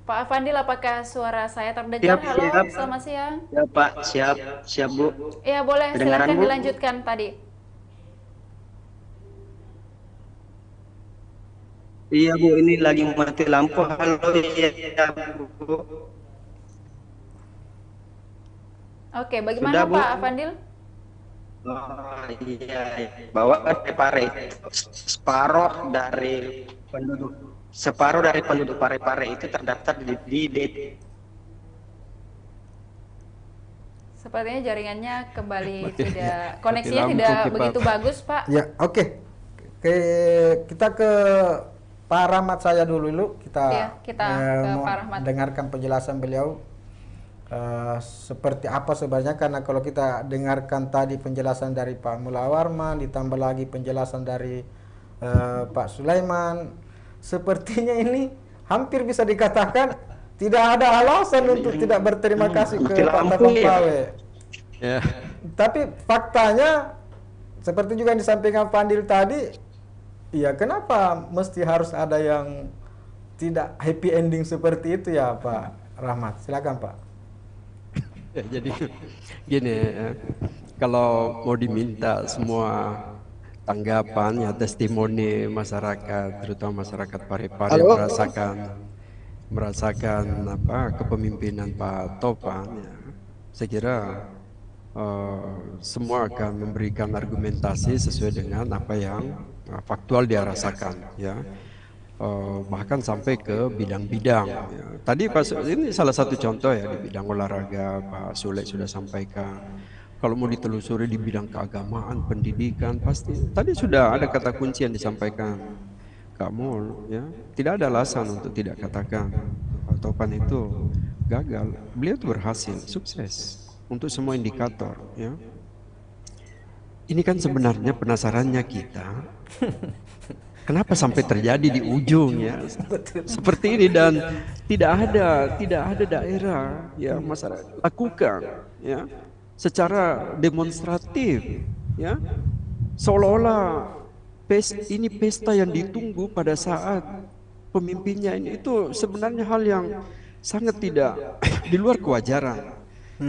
Pak Afandil, apakah suara saya terdengar? Siap, Halo, siap. selamat siang. Ya Pak, siap, siap Bu. Ya, boleh, Kedengaran, silakan Bu? dilanjutkan tadi. Iya Bu, ini lagi mati lampu. Halo, iya Bu. Oke, bagaimana Sudah, Bu? Pak Afandil? Oh iya, bahwa Parepare separuh dari penduduk Parepare itu terdaftar di Sepertinya jaringannya kembali tidak, mati koneksinya lampu tidak kita. begitu bagus, Pak. Ya, oke. Kita ke Pak Rahmat saya dulu. Iya, kita ke mau Pak Rahmat. dengarkan penjelasan beliau seperti apa sebenarnya, karena kalau kita dengarkan tadi penjelasan dari Pak Mullah Warman ditambah lagi penjelasan dari Pak Sulaiman, sepertinya ini hampir bisa dikatakan tidak ada alasan untuk tidak berterima kasih ke Pak Tapan Pawe. Ya. Tapi faktanya seperti juga yang disampaikan Pak Andil tadi, ya kenapa mesti harus ada yang tidak happy ending seperti itu ya Pak Rahmat? Silakan Pak. Ya, jadi gini ya, kalau mau diminta semua tanggapan ya, testimoni masyarakat, terutama masyarakat Parepare merasakan apa kepemimpinan Pak Topan ya, saya kira semua akan memberikan argumentasi sesuai dengan apa yang faktual dia rasakan ya. Bahkan sampai ke bidang-bidang ya. Tadi ini salah satu contoh ya, di bidang olahraga Pak Sule sudah sampaikan. Kalau mau ditelusuri di bidang keagamaan, pendidikan, pasti tadi sudah ada kata kunci yang disampaikan Kak Mul ya. Tidak ada alasan untuk tidak katakan Pak Topan itu gagal. Beliau itu berhasil, sukses untuk semua indikator ya. Ini kan sebenarnya penasarannya kita, kenapa sampai terjadi di ujung ya seperti ini, dan tidak ada daerah ya masyarakat lakukan ya secara demonstratif ya, seolah-olah ini pesta yang ditunggu pada saat pemimpinnya ini, itu sebenarnya hal yang sangat tidak di luar kewajaran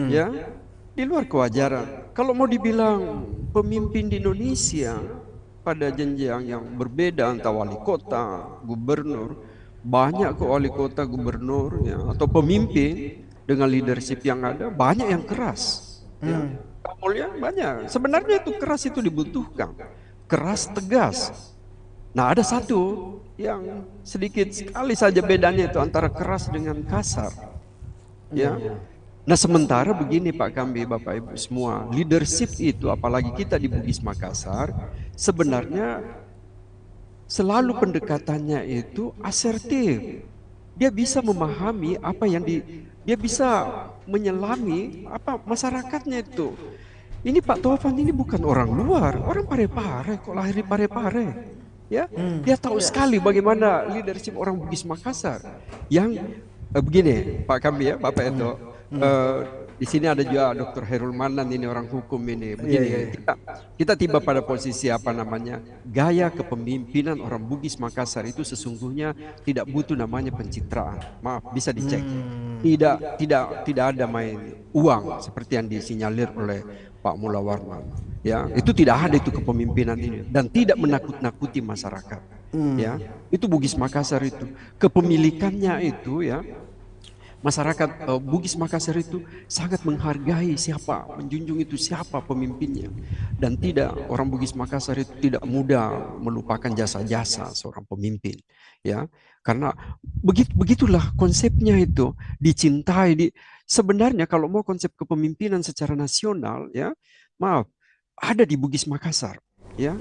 ya, di luar kewajaran. Kalau mau dibilang pemimpin di Indonesia pada jenjang yang berbeda antara wali kota, gubernur, banyak kok wali kota, gubernur ya, atau pemimpin dengan leadership yang ada, banyak yang keras ya. Kemuliaan banyak. Sebenarnya itu keras itu dibutuhkan, keras tegas. Nah ada satu yang sedikit sekali saja bedanya itu antara keras dengan kasar ya. Nah sementara begini Pak Kambi, Bapak Ibu semua, leadership itu apalagi kita di Bugis Makassar sebenarnya selalu pendekatannya itu asertif. Dia bisa memahami apa yang dia bisa menyelami apa masyarakatnya itu. Ini Pak Topan ini bukan orang luar, orang Parepare kok, lahir di Parepare. Ya, dia tahu sekali bagaimana leadership orang Bugis Makassar. Yang begini Pak Kambi ya, Bapak Edo. Di sini ada juga Dr. Herul Manan, ini orang hukum ini. Begini, kita tiba pada posisi apa namanya, gaya kepemimpinan orang Bugis Makassar itu sesungguhnya tidak butuh namanya pencitraan. Maaf, bisa dicek. Tidak ada main uang seperti yang disinyalir oleh Pak Mullah Warman. Ya, itu tidak ada itu kepemimpinan ini, dan tidak menakut-nakuti masyarakat. Ya, itu Bugis Makassar itu kepemilikannya itu ya. Masyarakat Bugis Makassar itu sangat menghargai siapa, menjunjung itu siapa pemimpinnya, dan tidak, orang Bugis Makassar itu tidak mudah melupakan jasa-jasa seorang pemimpin ya, karena begitulah konsepnya itu dicintai. Sebenarnya kalau mau konsep kepemimpinan secara nasional ya, maaf, ada di Bugis Makassar ya.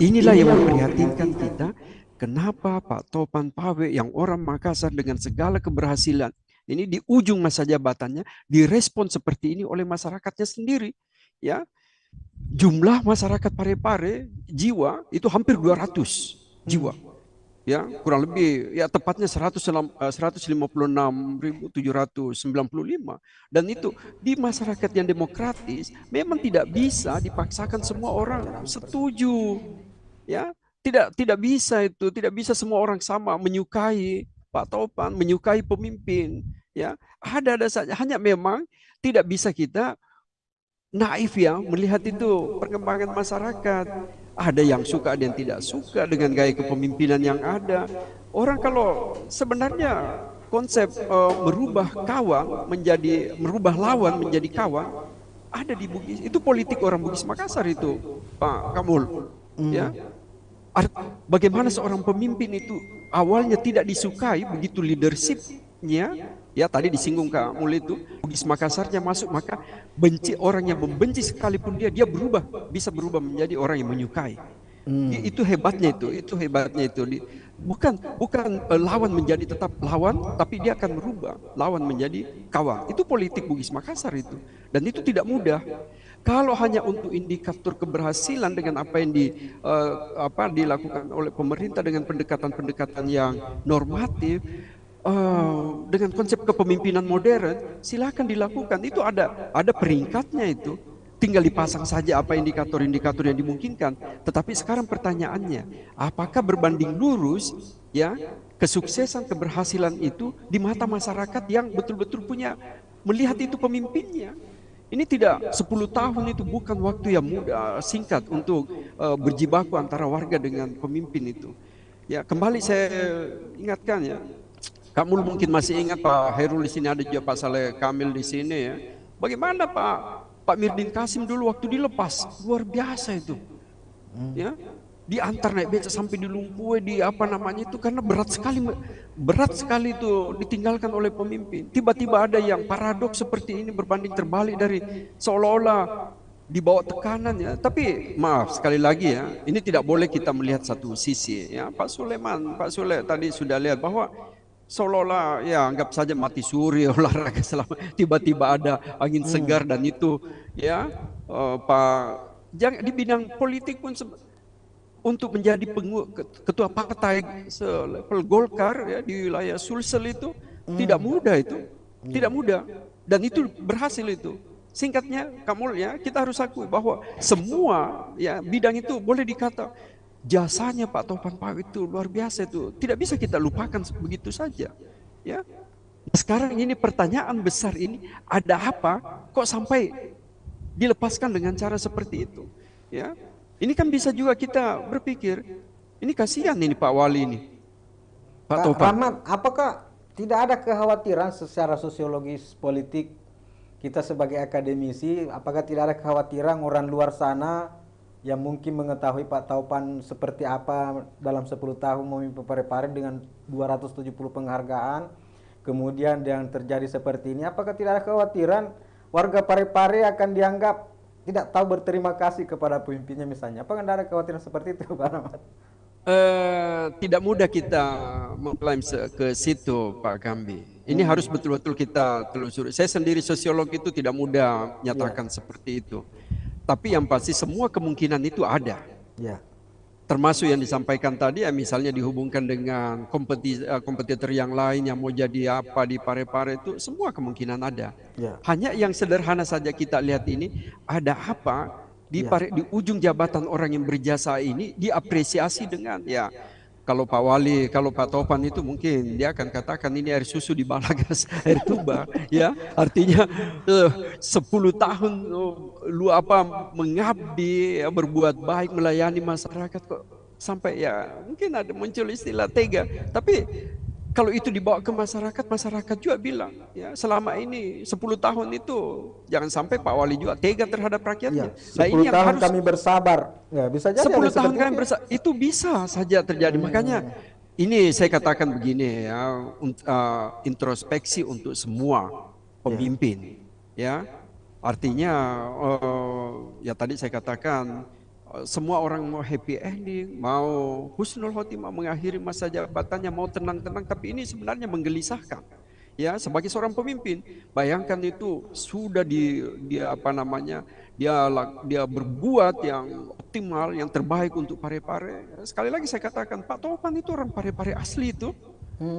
Inilah yang memprihatinkan kita, kenapa Pak Topan Pawe yang orang Makassar dengan segala keberhasilan ini di ujung masa jabatannya direspon seperti ini oleh masyarakatnya sendiri ya. Jumlah masyarakat Parepare jiwa itu hampir 200 jiwa ya, kurang lebih ya, tepatnya 156.795, dan itu di masyarakat yang demokratis memang tidak bisa dipaksakan semua orang setuju ya, tidak bisa itu, tidak bisa semua orang sama menyukai Pak Topan menyukai pemimpin, ya ada saja. Hanya memang tidak bisa kita naif ya melihat itu perkembangan masyarakat. Ada yang suka, ada yang tidak suka dengan gaya kepemimpinan yang ada. Orang kalau sebenarnya konsep merubah merubah lawan menjadi kawan ada di Bugis. Itu politik orang Bugis Makassar itu, Pak Kamul. Ya, bagaimana seorang pemimpin itu awalnya tidak disukai, begitu leadershipnya, ya tadi disinggung Kak Mul itu, Bugis Makassarnya masuk, maka benci orang yang membenci sekalipun dia bisa berubah menjadi orang yang menyukai. Itu hebatnya itu hebatnya itu. Bukan lawan menjadi tetap lawan, tapi dia akan merubah lawan menjadi kawan. Itu politik Bugis Makassar itu, dan itu tidak mudah. Kalau hanya untuk indikator keberhasilan dengan apa yang dilakukan oleh pemerintah dengan pendekatan-pendekatan yang normatif, dengan konsep kepemimpinan modern, silakan dilakukan. Itu ada peringkatnya itu. Tinggal dipasang saja apa indikator-indikator yang dimungkinkan. Tetapi sekarang pertanyaannya, apakah berbanding lurus ya kesuksesan keberhasilan itu di mata masyarakat yang betul-betul melihat itu pemimpinnya? Ini tidak 10 tahun, itu bukan waktu yang mudah, singkat untuk berjibaku antara warga dengan pemimpin itu. Ya, kembali saya ingatkan ya. Kamu mungkin masih ingat Pak Herul di sini, ada juga Pak Saleh Kamil di sini ya. Bagaimana Pak Mirdin Kasim dulu waktu dilepas, luar biasa itu. Ya, diantar naik beca sampai di Lumpue, itu karena berat sekali itu ditinggalkan oleh pemimpin. Tiba-tiba ada yang paradoks seperti ini, berbanding terbalik dari seolah-olah dibawa tekanan ya. Tapi maaf sekali lagi ya, ini tidak boleh kita melihat satu sisi ya. Pak Sule tadi sudah lihat bahwa seolah-olah ya anggap saja mati suri olahraga selama tiba-tiba ada angin segar, dan itu ya jangan di bidang politik pun untuk menjadi ketua partai selevel Golkar ya di wilayah Sulsel itu tidak mudah tidak mudah, dan itu berhasil itu. Singkatnya Kamul ya, kita harus akui bahwa semua ya bidang itu boleh dikata jasanya Pak Topan Pawe itu luar biasa, itu tidak bisa kita lupakan begitu saja ya. Sekarang ini pertanyaan besar ini, ada apa kok sampai dilepaskan dengan cara seperti itu ya. Ini kan bisa juga kita berpikir, ini kasihan ini Pak Wali ini, Pak Topan. Rahmat, apakah tidak ada kekhawatiran secara sosiologis politik kita sebagai akademisi, apakah tidak ada kekhawatiran orang luar sana yang mungkin mengetahui Pak Topan seperti apa dalam 10 tahun memimpin Parepare dengan 270 penghargaan, kemudian yang terjadi seperti ini, apakah tidak ada kekhawatiran warga Parepare akan dianggap tidak tahu berterima kasih kepada pemimpinnya misalnya? Apakah tidak ada kekhawatiran seperti itu Pak Rahmat? Tidak mudah kita mengklaim ke situ Pak Kambi. Ini harus betul-betul kita telusuri. Saya sendiri sosiolog itu tidak mudah menyatakan seperti itu. Tapi yang pasti semua kemungkinan itu ada. Ya. Termasuk yang disampaikan tadi ya, misalnya dihubungkan dengan kompetitor yang lain yang mau jadi apa di Parepare, itu semua kemungkinan ada. Ya. Hanya yang sederhana saja kita lihat ini, ada apa di ujung jabatan orang yang berjasa ini diapresiasi dengan ya. Kalau Pak Wali, kalau Pak Topan itu mungkin dia akan katakan ini air susu di Balagas, air tuba, ya. Artinya 10 tahun lu mengabdi, ya, berbuat baik, melayani masyarakat, kok sampai ya mungkin ada muncul istilah tega. Tapi kalau itu dibawa ke masyarakat, masyarakat juga bilang, ya selama ini 10 tahun itu jangan sampai Pak Wali juga tega terhadap rakyatnya. Ya, 10 ini tahun kami bersabar, ya bisa jadi 10 tahun kami bersabar, itu bisa saja terjadi. Makanya ini saya katakan begini ya, introspeksi untuk semua pemimpin, ya. Artinya ya tadi saya katakan, semua orang mau happy ending, mau husnul khotimah, mengakhiri masa jabatannya, mau tenang-tenang, tapi ini sebenarnya menggelisahkan. Ya, sebagai seorang pemimpin, bayangkan itu sudah dia berbuat yang optimal, yang terbaik untuk Parepare. Sekali lagi saya katakan, Pak Topan itu orang Parepare asli itu,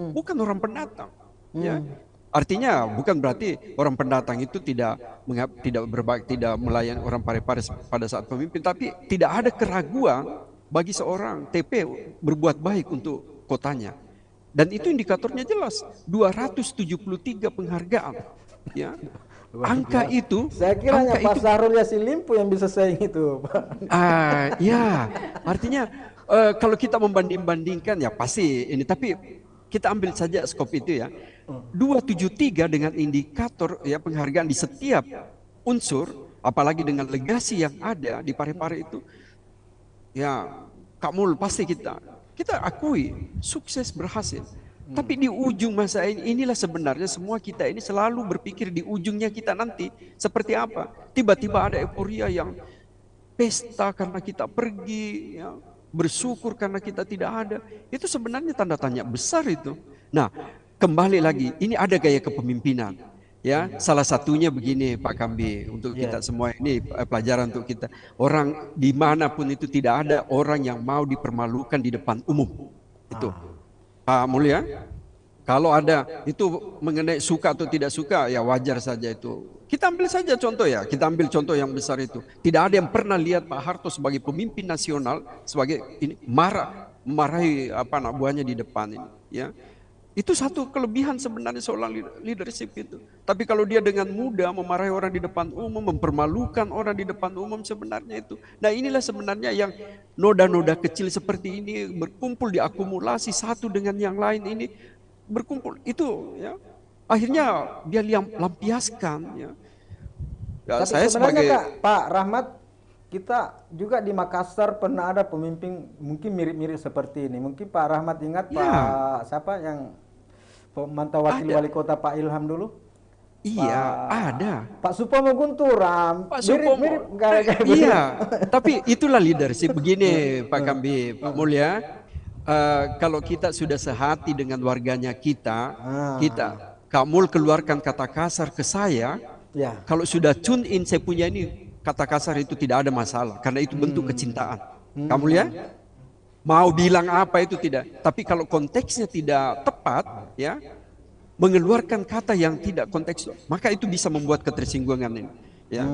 bukan orang pendatang. Ya. Artinya bukan berarti orang pendatang itu tidak melayani orang Parepare pada saat pemimpin, tapi tidak ada keraguan bagi seorang TP berbuat baik untuk kotanya. Dan itu indikatornya jelas, 273 penghargaan. Ya. Angka itu, saya kira hanya Pak itu, Syahrul Yassin Limpo yang bisa sayang itu, Pak. Ya, artinya kalau kita membanding-bandingkan ya pasti ini, tapi kita ambil saja skop itu ya. 273 dengan indikator ya penghargaan di setiap unsur, apalagi dengan legasi yang ada di Parepare itu, ya Kak Mul pasti kita akui sukses, berhasil. Tapi di ujung masa ini, inilah sebenarnya semua kita ini selalu berpikir di ujungnya kita nanti seperti apa. Tiba-tiba ada euforia yang pesta karena kita pergi, ya, bersyukur karena kita tidak ada. Itu sebenarnya tanda tanya besar itu. Nah, kembali lagi, ini ada gaya kepemimpinan. Ya, salah satunya begini Pak Kambi, untuk kita semua ini pelajaran untuk kita. Orang dimanapun itu tidak ada orang yang mau dipermalukan di depan umum. Itu. Pak Mulia, kalau ada itu mengenai suka atau tidak suka, ya wajar saja itu. Kita ambil saja contoh ya, kita ambil contoh yang besar itu. Tidak ada yang pernah lihat Pak Harto sebagai pemimpin nasional, sebagai ini marahi anak buahnya di depan ini. Ya, itu satu kelebihan sebenarnya seorang leadership itu. Tapi kalau dia dengan mudah memarahi orang di depan umum, mempermalukan orang di depan umum sebenarnya itu. Nah inilah sebenarnya yang noda-noda kecil seperti ini berkumpul, diakumulasi satu dengan yang lain ini berkumpul itu ya. Akhirnya dia lampiaskan ya. Tapi Saya sebenarnya sebagai Pak Rahmat, kita juga di Makassar pernah ada pemimpin mungkin mirip-mirip seperti ini. Mungkin Pak Rahmat ingat Pak siapa yang mantan wakil wali kota Pak Ilham dulu? Iya, ada. Pak Supomo Gunturam. Pak Supomo. Mirip Iya, tapi itulah leadership begini Pak Kambi, Pak Mulia. Kalau kita sudah sehati dengan warganya kita, Kamul keluarkan kata kasar ke saya. Ya. Kalau sudah tune in saya punya ini kata kasar itu tidak ada masalah, karena itu bentuk kecintaan. Kamu lihat? Mau bilang apa itu tidak. Tapi kalau konteksnya tidak tepat, ya, mengeluarkan kata yang tidak kontekstual, maka itu bisa membuat ketersinggungan ini. Ya.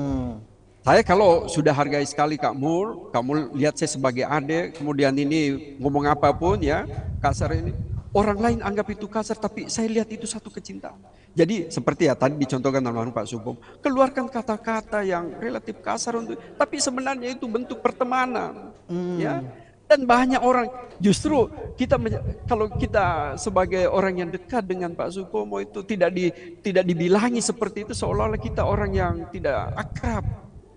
Saya kalau sudah hargai sekali Kak Mul, kamu lihat saya sebagai adik, kemudian ini ngomong apapun ya kasar ini, orang lain anggap itu kasar, tapi saya lihat itu satu kecintaan. Jadi seperti ya tadi dicontohkan oleh Pak Subom, keluarkan kata-kata yang relatif kasar untuk, tapi sebenarnya itu bentuk pertemanan, ya. Dan banyak orang justru kalau kita sebagai orang yang dekat dengan Pak Supomo itu tidak dibilangi seperti itu, seolah-olah kita orang yang tidak akrab,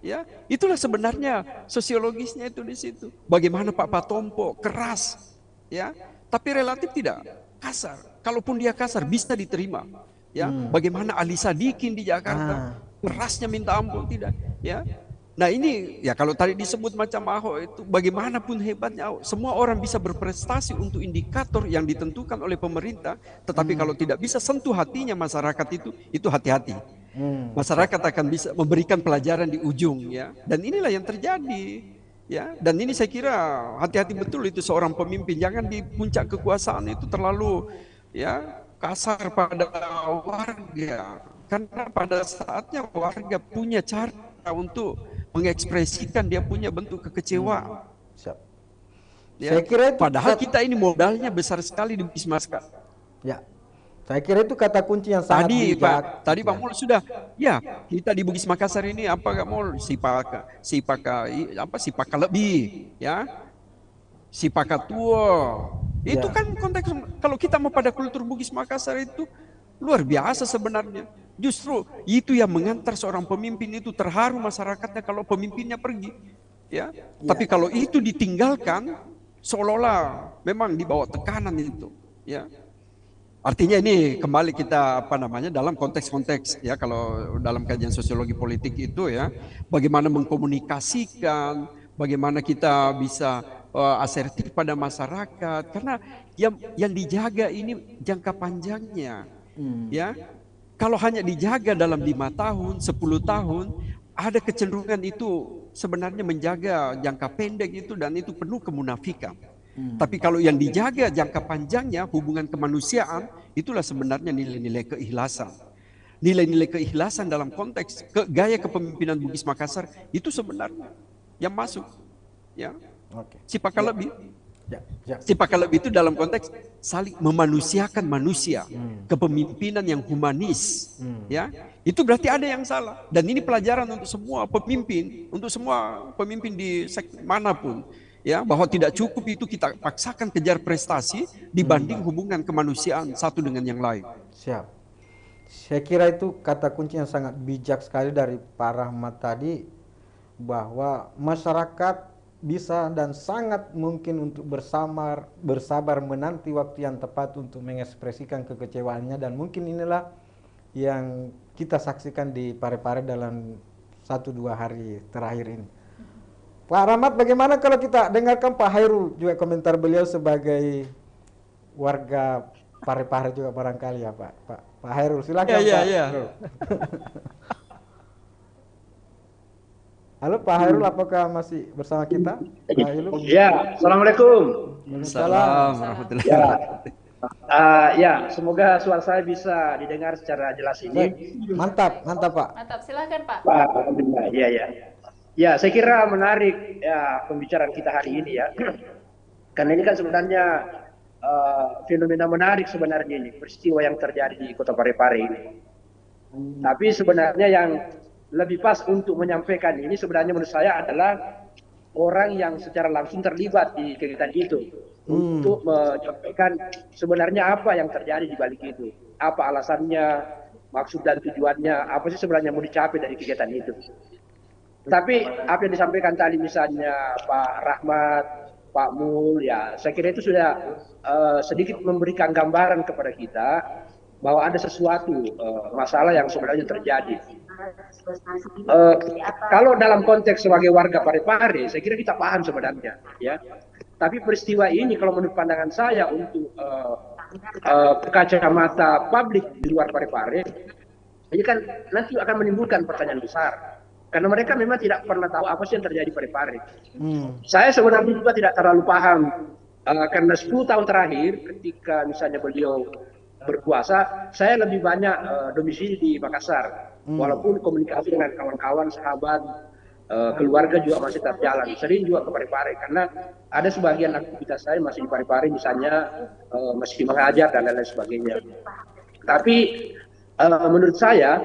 ya. Itulah sebenarnya sosiologisnya itu di situ. Bagaimana Pak Patompo keras, ya, tapi relatif tidak kasar. Kalaupun dia kasar bisa diterima, ya. Bagaimana Ali Sadikin di Jakarta kerasnya minta ampun tidak, ya. Nah ini ya kalau tadi disebut macam Ahok itu bagaimanapun hebatnya Ahok, semua orang bisa berprestasi untuk indikator yang ditentukan oleh pemerintah, tetapi kalau tidak bisa sentuh hatinya masyarakat itu hati-hati. Masyarakat akan bisa memberikan pelajaran di ujung, ya. Dan inilah yang terjadi, ya. Dan ini saya kira hati-hati betul itu seorang pemimpin, jangan di puncak kekuasaan itu terlalu ya kasar pada warga, karena pada saatnya warga punya cara untuk mengekspresikan dia punya bentuk kekecewaan. Ya. Saya kira itu padahal kita ini modalnya besar sekali di Bismaska. Ya. Saya kira itu kata kunci yang sangat bijak. Tadi Pak Mul sudah, ya kita di Bugis Makassar ini apa Kak Mul? Sipaka lebih, ya, sipaka tua. Itu kan konteks, kalau kita mau pada kultur Bugis Makassar itu luar biasa sebenarnya. Justru itu yang mengantar seorang pemimpin itu terharu masyarakatnya kalau pemimpinnya pergi, ya. Tapi kalau itu ditinggalkan, seolah-olah memang dibawa tekanan itu, ya. Artinya ini kembali kita dalam konteks-konteks, ya, kalau dalam kajian sosiologi politik itu, ya, bagaimana mengkomunikasikan, bagaimana kita bisa asertif pada masyarakat, karena yang dijaga ini jangka panjangnya, ya. Kalau hanya dijaga dalam 5 tahun, 10 tahun, ada kecenderungan itu sebenarnya menjaga jangka pendek itu, dan itu penuh kemunafikan. Tapi kalau yang dijaga jangka panjangnya, hubungan kemanusiaan, itulah sebenarnya nilai-nilai keikhlasan. Nilai-nilai keikhlasan dalam konteks gaya kepemimpinan Bugis Makassar itu sebenarnya yang masuk, ya. Sipaka lebih. Ya. Sipakalab itu dalam konteks saling memanusiakan manusia, kepemimpinan yang humanis, ya. Itu berarti ada yang salah. Dan ini pelajaran untuk semua pemimpin di manapun, ya, bahwa tidak cukup itu kita paksakan kejar prestasi dibanding hubungan kemanusiaan satu dengan yang lain. Siap. Saya kira itu kata kunci yang sangat bijak sekali dari Pak Rahmat tadi, bahwa masyarakat bisa dan sangat mungkin untuk bersabar menanti waktu yang tepat untuk mengekspresikan kekecewaannya, dan mungkin inilah yang kita saksikan di Parepare dalam 1-2 hari terakhir ini. Pak Rahmat, bagaimana kalau kita dengarkan Pak Hairul juga komentar beliau sebagai warga Parepare juga barangkali ya Pak Hairul, silakan Pak. Halo Pak Hairul, apakah masih bersama kita? Pak Hairul? Ya, assalamualaikum. Assalamualaikum warahmatullahi wabarakatuh. Ya, semoga suara saya bisa didengar secara jelas ini. Mantap Pak. Mantap, silakan Pak. Pak, alhamdulillah. Ya, saya kira menarik ya pembicaraan kita hari ini ya. Karena ini kan sebenarnya fenomena menarik sebenarnya ini, peristiwa yang terjadi di Kota Parepare ini. Tapi sebenarnya yang lebih pas untuk menyampaikan ini sebenarnya menurut saya adalah orang yang secara langsung terlibat di kegiatan itu, untuk menyampaikan sebenarnya apa yang terjadi di balik itu, apa alasannya, maksud dan tujuannya, apa sih sebenarnya mau dicapai dari kegiatan itu. Tapi apa yang disampaikan tadi misalnya Pak Rahmat, Pak Mul, ya saya kira itu sudah sedikit memberikan gambaran kepada kita bahwa ada sesuatu masalah yang sebenarnya terjadi. Kalau dalam konteks sebagai warga Parepare, saya kira kita paham sebenarnya, ya. Tapi peristiwa ini, kalau menurut pandangan saya untuk kacamata publik di luar Parepare, ini kan nanti akan menimbulkan pertanyaan besar. Karena mereka memang tidak pernah tahu apa sih yang terjadi di Parepare. Saya sebenarnya juga tidak terlalu paham, karena 10 tahun terakhir ketika misalnya beliau berkuasa, saya lebih banyak domisili di Makassar. Walaupun komunikasi dengan kawan-kawan, sahabat, keluarga juga masih tetap jalan. Sering juga ke Parepare karena ada sebagian aktivitas saya masih di Parepare, misalnya masih mengajar dan lain-lain sebagainya. Tapi menurut saya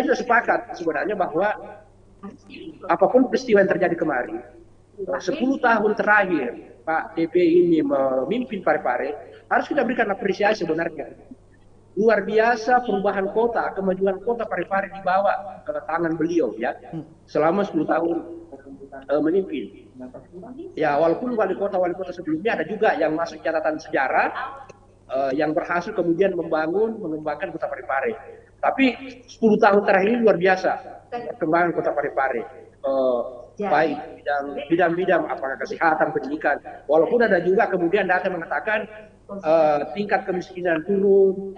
juga sepakat sebenarnya bahwa apapun peristiwa yang terjadi kemarin, 10 tahun terakhir Pak DP ini memimpin Parepare, harus kita berikan apresiasi sebenarnya. Luar biasa perubahan kota, kemajuan kota Parepare dibawa ke tangan beliau ya, selama 10 tahun memimpin. Ya, walaupun wali kota sebelumnya ada juga yang masuk catatan sejarah, yang berhasil kemudian mengembangkan kota Parepare. Tapi 10 tahun terakhir ini luar biasa perkembangan kota Parepare. Baik bidang-bidang apakah kesehatan, pendidikan. Walaupun ada juga kemudian data mengatakan tingkat kemiskinan turun,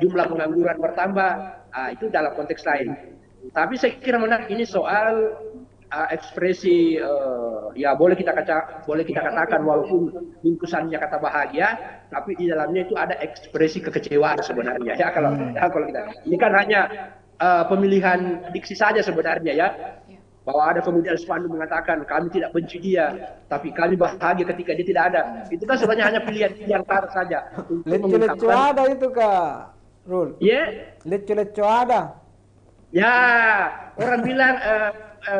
jumlah pengangguran bertambah, itu dalam konteks lain. Tapi saya kira menarik ini soal ekspresi, ya boleh kita katakan walaupun bungkusannya kata bahagia, tapi di dalamnya itu ada ekspresi kekecewaan sebenarnya. Ya kalau kita, ini kan hanya pemilihan diksi saja sebenarnya ya. Bahwa ada kemudian spanduk mengatakan kami tidak benci dia, tapi kami bahagia ketika dia tidak ada. Itu kan sebenarnya hanya pilihan kata saja. Lecu-lecu ada itu Kak Rul. Ya. Lecu-lecu ada. Ya, orang bilang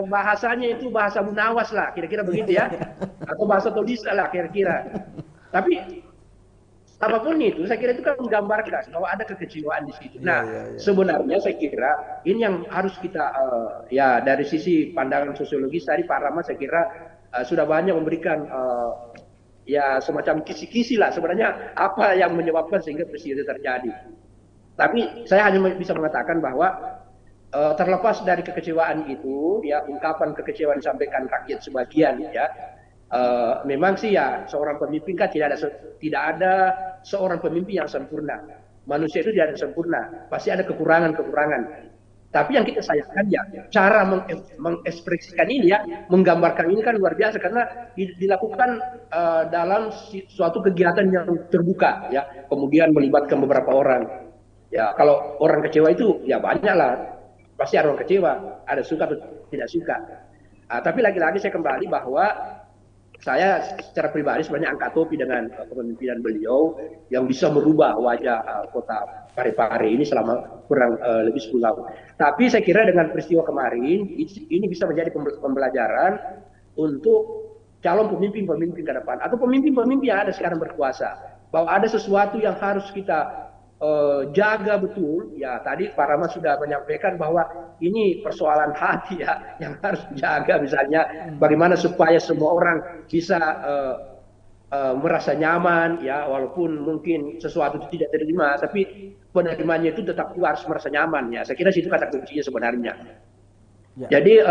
bahasanya itu bahasa munawas lah, kira-kira begitu ya. Atau bahasa todisa lah kira-kira. Tapi apapun itu, saya kira itu kan menggambarkan bahwa ada kekecewaan di situ. Nah, sebenarnya saya kira ini yang harus kita, ya dari sisi pandangan sosiologis tadi Pak Rahmat saya kira sudah banyak memberikan ya semacam kisi-kisi lah sebenarnya apa yang menyebabkan sehingga peristiwa itu terjadi. Tapi saya hanya bisa mengatakan bahwa terlepas dari kekecewaan itu, ya ungkapan kekecewaan disampaikan rakyat sebagian, ya. Memang sih ya seorang pemimpin kan tidak ada seorang pemimpin yang sempurna. Manusia itu tidak ada sempurna, pasti ada kekurangan. Tapi yang kita sayangkan ya cara mengekspresikan ini ya, menggambarkan ini kan luar biasa karena dilakukan dalam suatu kegiatan yang terbuka ya, kemudian melibatkan beberapa orang. Ya kalau orang kecewa itu ya banyak lah, pasti ada orang kecewa, ada suka atau tidak suka. Tapi lagi-lagi saya kembali bahwa saya secara pribadi sebenarnya angkat topi dengan kepemimpinan beliau yang bisa merubah wajah kota Parepare ini selama kurang lebih 10 tahun. Tapi saya kira dengan peristiwa kemarin ini bisa menjadi pembelajaran untuk calon pemimpin-pemimpin ke depan atau pemimpin-pemimpin yang ada sekarang berkuasa, bahwa ada sesuatu yang harus kita jaga betul. Ya, tadi Pak Rama sudah menyampaikan bahwa ini persoalan hati ya yang harus dijaga, misalnya bagaimana supaya semua orang bisa merasa nyaman ya, walaupun mungkin sesuatu itu tidak terima, tapi penerimanya itu tetap harus merasa nyaman ya. Saya kira situ kata kuncinya sebenarnya. Ya. Jadi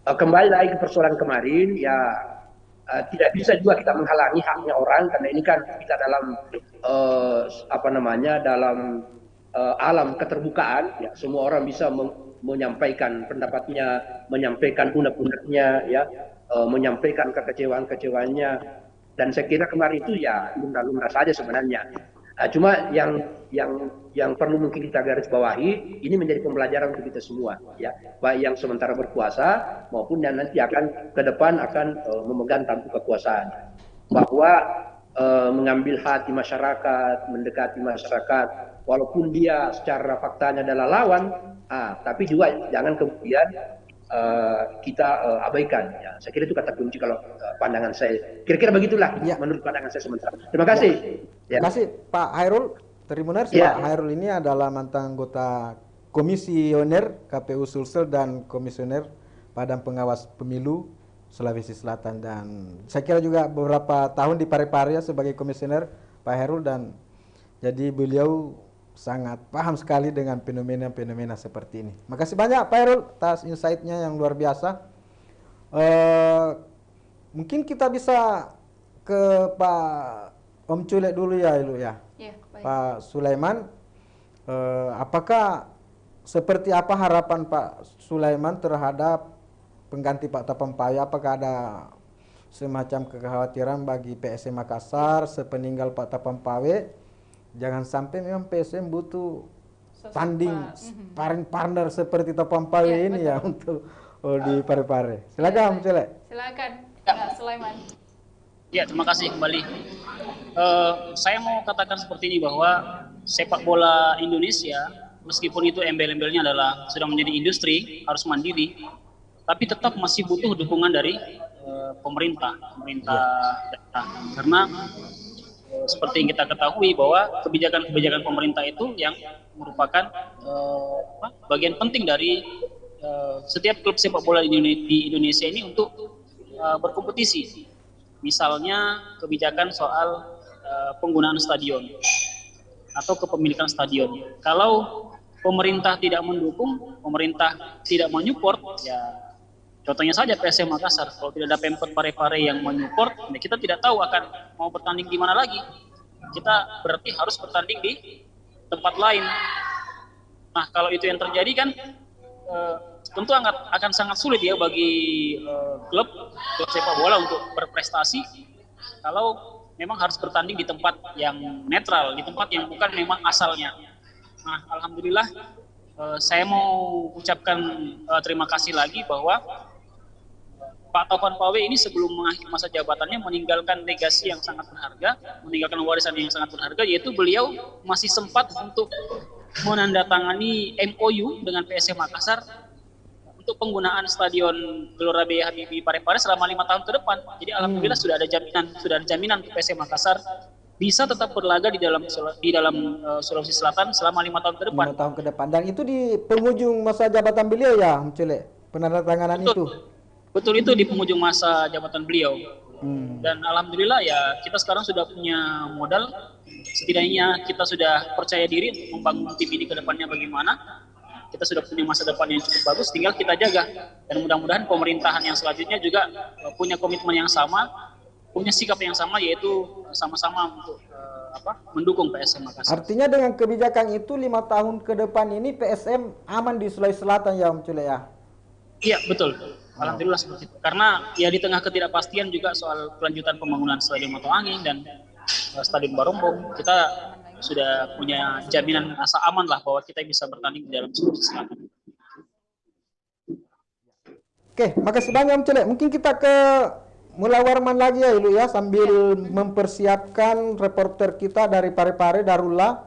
kembali lagi ke persoalan kemarin ya, tidak bisa juga kita menghalangi haknya orang, karena ini kan kita dalam dalam alam keterbukaan ya, semua orang bisa menyampaikan pendapatnya, menyampaikan unek-uneknya ya, menyampaikan kekecewaan-kekecewaannya, dan saya kira kemarin itu ya lumrah-lumrah saja sebenarnya. Cuma yang perlu mungkin kita garis bawahi, ini menjadi pembelajaran untuk kita semua ya, baik yang sementara berkuasa maupun yang nanti akan ke depan akan memegang tampuk kekuasaan, bahwa mengambil hati masyarakat, mendekati masyarakat walaupun dia secara faktanya adalah lawan, tapi juga jangan kemudian kita abaikan ya. Saya kira itu kata kunci kalau pandangan saya. Kira-kira begitulah ya, menurut pandangan saya sementara. Terima kasih. Ya. Terima kasih Pak Hairul Tribuners. Ya. Pak Hairul ini adalah mantan anggota Komisioner KPU Sulsel dan Komisioner Badan Pengawas Pemilu Sulawesi Selatan, dan saya kira juga beberapa tahun di Parepare sebagai komisioner Pak Hairul, dan jadi beliau sangat paham sekali dengan fenomena-fenomena seperti ini. Makasih banyak Pak Hairul atas insight-nya yang luar biasa. Mungkin kita bisa ke Pak Om Culek dulu ya, Ilu ya. Ya, baik. Pak Sulaiman, apakah seperti apa harapan Pak Sulaiman terhadap pengganti Pak Tapampawe? Apakah ada semacam kekhawatiran bagi PSM Makassar sepeninggal Pak Tapampawe? Jangan sampai memang PSM butuh tanding partner seperti Tapampawe ini betul. Ya untuk di Parepare. Silakan Om Culek. Silakan Pak Sulaiman. Ya, terima kasih kembali. Saya mau katakan seperti ini, bahwa sepak bola Indonesia meskipun itu embel-embelnya adalah sudah menjadi industri, harus mandiri, tapi tetap masih butuh dukungan dari pemerintah daerah. Karena seperti yang kita ketahui bahwa kebijakan-kebijakan pemerintah itu yang merupakan bagian penting dari setiap klub sepak bola di Indonesia ini untuk berkompetisi. Misalnya kebijakan soal penggunaan stadion atau kepemilikan stadion. Kalau pemerintah tidak mendukung, pemerintah tidak menyupport, ya contohnya saja PSM Makassar, kalau tidak ada Pemkot Parepare yang menyupport, ya kita tidak tahu akan mau bertanding di mana lagi. Kita berarti harus bertanding di tempat lain. Nah, kalau itu yang terjadi kan tentu akan sangat sulit ya bagi klub sepak bola untuk berprestasi kalau memang harus bertanding di tempat yang netral, di tempat yang bukan memang asalnya. Nah, alhamdulillah saya mau ucapkan terima kasih lagi bahwa Pak Tapampawe ini sebelum mengakhiri masa jabatannya meninggalkan legasi yang sangat berharga, meninggalkan warisan yang sangat berharga, yaitu beliau masih sempat untuk menandatangani MOU dengan PSM Makassar untuk penggunaan Stadion Gelora B. Habibie Parepare selama 5 tahun ke depan. Jadi alhamdulillah sudah ada jaminan untuk PSM Makassar bisa tetap berlaga di dalam Sulawesi Selatan selama 5 tahun ke depan. 5 tahun ke depan. Dan itu di penghujung masa jabatan beliau ya, Om Culek, penandatanganan itu. Betul, itu di penghujung masa jabatan beliau. Dan alhamdulillah ya kita sekarang sudah punya modal. Setidaknya kita sudah percaya diri untuk membangun tim ini ke depannya bagaimana. Kita sudah punya masa depan yang cukup bagus, tinggal kita jaga. Dan mudah-mudahan pemerintahan yang selanjutnya juga punya komitmen yang sama, punya sikap yang sama, yaitu sama-sama untuk mendukung PSM Makassar. Artinya dengan kebijakan itu 5 tahun ke depan ini PSM aman di Sulawesi Selatan ya Om Culek ya? Iya, betul. Alhamdulillah seperti itu. Karena ya di tengah ketidakpastian juga soal kelanjutan pembangunan Stadion Mato Angin dan Stadion Barombong, kita sudah punya jaminan rasa aman lah bahwa kita bisa bertanding di dalam Sulawesi Selatan. Oke, makasih banyak Om Celek. Mungkin kita ke Mulai Warman lagi ya Ilu ya, sambil mempersiapkan reporter kita dari Parepare Darullah.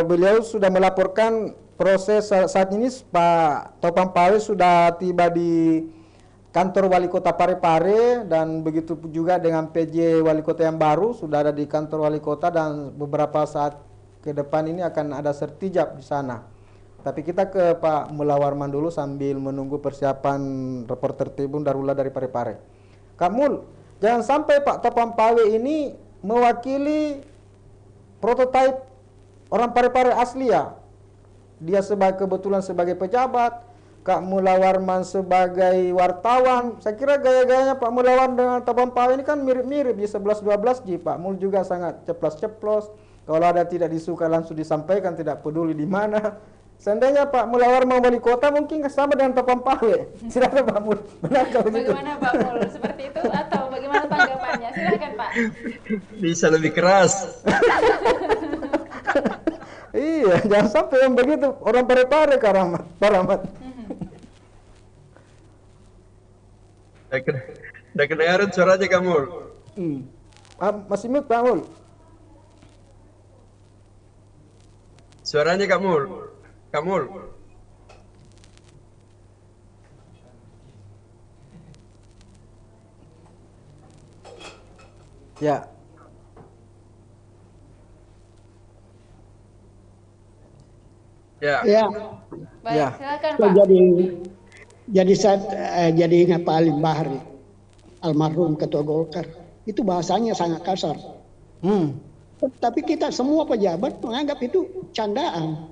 Beliau sudah melaporkan proses saat ini Pak Topan Pawe sudah tiba di kantor Wali Kota Parepare, dan begitu juga dengan PJ Wali Kota yang baru sudah ada di kantor Wali Kota, dan beberapa saat ke depan ini akan ada sertijab di sana. Tapi kita ke Pak Mulai Warman dulu sambil menunggu persiapan reporter Tribun Darullah dari Parepare. Kak Mul, jangan sampai Pak Topan Pawe ini mewakili prototipe orang Parepare asli ya. Dia kebetulan sebagai pejabat, Kak Mulai Warman sebagai wartawan. Saya kira gaya-gayanya Pak Mulai Warman dengan Topan Pawe ini kan mirip-mirip di 11-12 Ji. Pak Mul juga sangat ceplos-ceplos. Kalau ada tidak disuka langsung disampaikan, tidak peduli di mana. Seandainya Pak Mulai Warman wali kota mungkin sama dengan Topan Pawe. Silakan Pak Mul. Benarkah begitu? Bagaimana Pak Mul? Seperti itu atau bagaimana tanggapannya? Silakan Pak. Bisa lebih keras. Iya, jangan sampai yang begitu orang Parepare Pak Rahmat. Udah kedengaran suaranya kamu. Masih mute Pak Mul. Suaranya kamu. Ya. Ya. Baik, Ya. silakan Saya Pak. jadi ingat Pak Ali Bahri, almarhum Ketua Golkar. Itu bahasanya sangat kasar. Tapi kita semua pejabat menganggap itu candaan,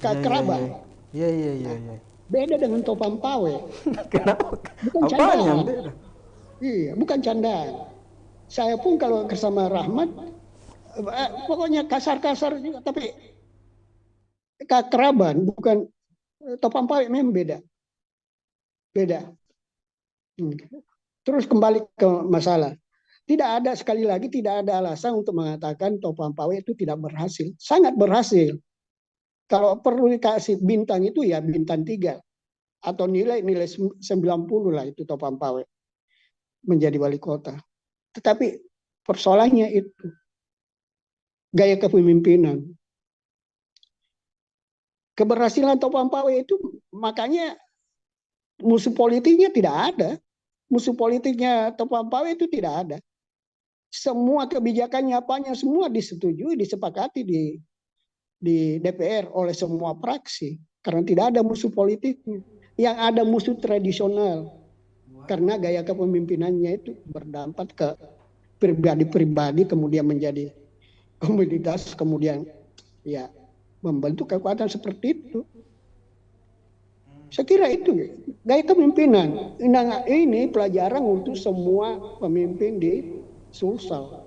kerabat. Iya. Beda dengan Topan Pawe. Kenapa? Bukan Apanya candaan. yang beda? Iya, bukan candaan. Saya pun kalau bersama Rahmat, pokoknya kasar-kasar juga, tapi kerabat, bukan. Topan Pawe memang beda. Terus kembali ke masalah. Sekali lagi tidak ada alasan untuk mengatakan Topan Pawe itu tidak berhasil. Sangat berhasil. Kalau perlu dikasih bintang itu ya bintang 3. Atau nilai 90 lah itu Topan Pawe menjadi wali kota. Tetapi persoalannya itu gaya kepemimpinan. Keberhasilan Topan Pawe itu makanya musuh politiknya tidak ada. Musuh politiknya Topan Pawe itu tidak ada. Semua kebijakannya apanya semua disetujui, disepakati di DPR oleh semua fraksi. Karena tidak ada musuh politiknya. Yang ada musuh tradisional. Karena gaya kepemimpinannya itu berdampak ke pribadi-pribadi, kemudian menjadi komunitas, kemudian ya membentuk kekuatan seperti itu. Saya kira itu gaya kepemimpinan. Ini pelajaran untuk semua pemimpin di Sulsel.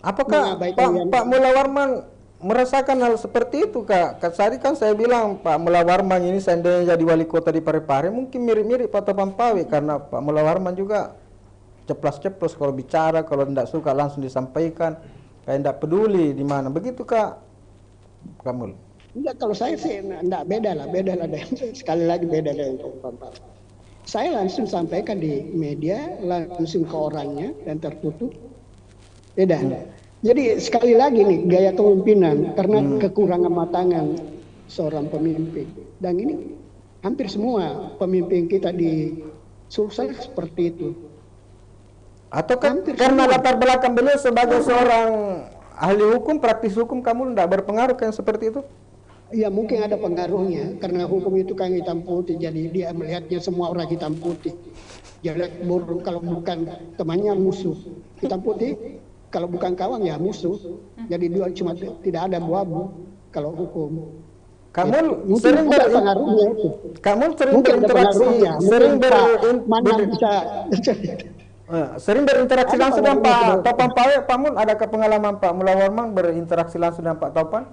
Apakah Pak Mulai Warman merasakan hal seperti itu Kak? Tadi kan saya bilang Pak Mulai Warman ini seandainya jadi wali kota di Parepare mungkin mirip-mirip Pak Topan Pawe, karena Pak Mulai Warman juga ceplos-ceplos kalau bicara, kalau tidak suka langsung disampaikan, kayak tidak peduli di mana. Begitu Kak Mul? Enggak, kalau saya sih enggak, beda lah sekali lagi beda dengan Topan Pawe. Saya langsung sampaikan di media, langsung ke orangnya dan tertutup. Beda. Jadi sekali lagi nih gaya kepemimpinan karena kekurangan matangan seorang pemimpin. Dan ini hampir semua pemimpin kita di Sulsel seperti itu. Atau karena latar belakang beliau sebagai seorang ahli hukum, praktis hukum, kamu tidak berpengaruh yang seperti itu? Ya mungkin ada pengaruhnya karena hukum itu kan hitam putih, jadi dia melihatnya semua orang hitam putih. Jelek buruk, kalau bukan temannya musuh. Hitam putih kalau bukan kawan ya musuh. Jadi dua cuma tidak ada abu-abu kalau hukum. Kamu ya, sering pengaruhnya itu. Kamu sering mungkin berinteraksi, sering berinteraksi langsung dengan Pak Topan Pawe. Pak Mul, adakah pengalaman Pak Mulai Warman berinteraksi langsung dengan Pak Topan?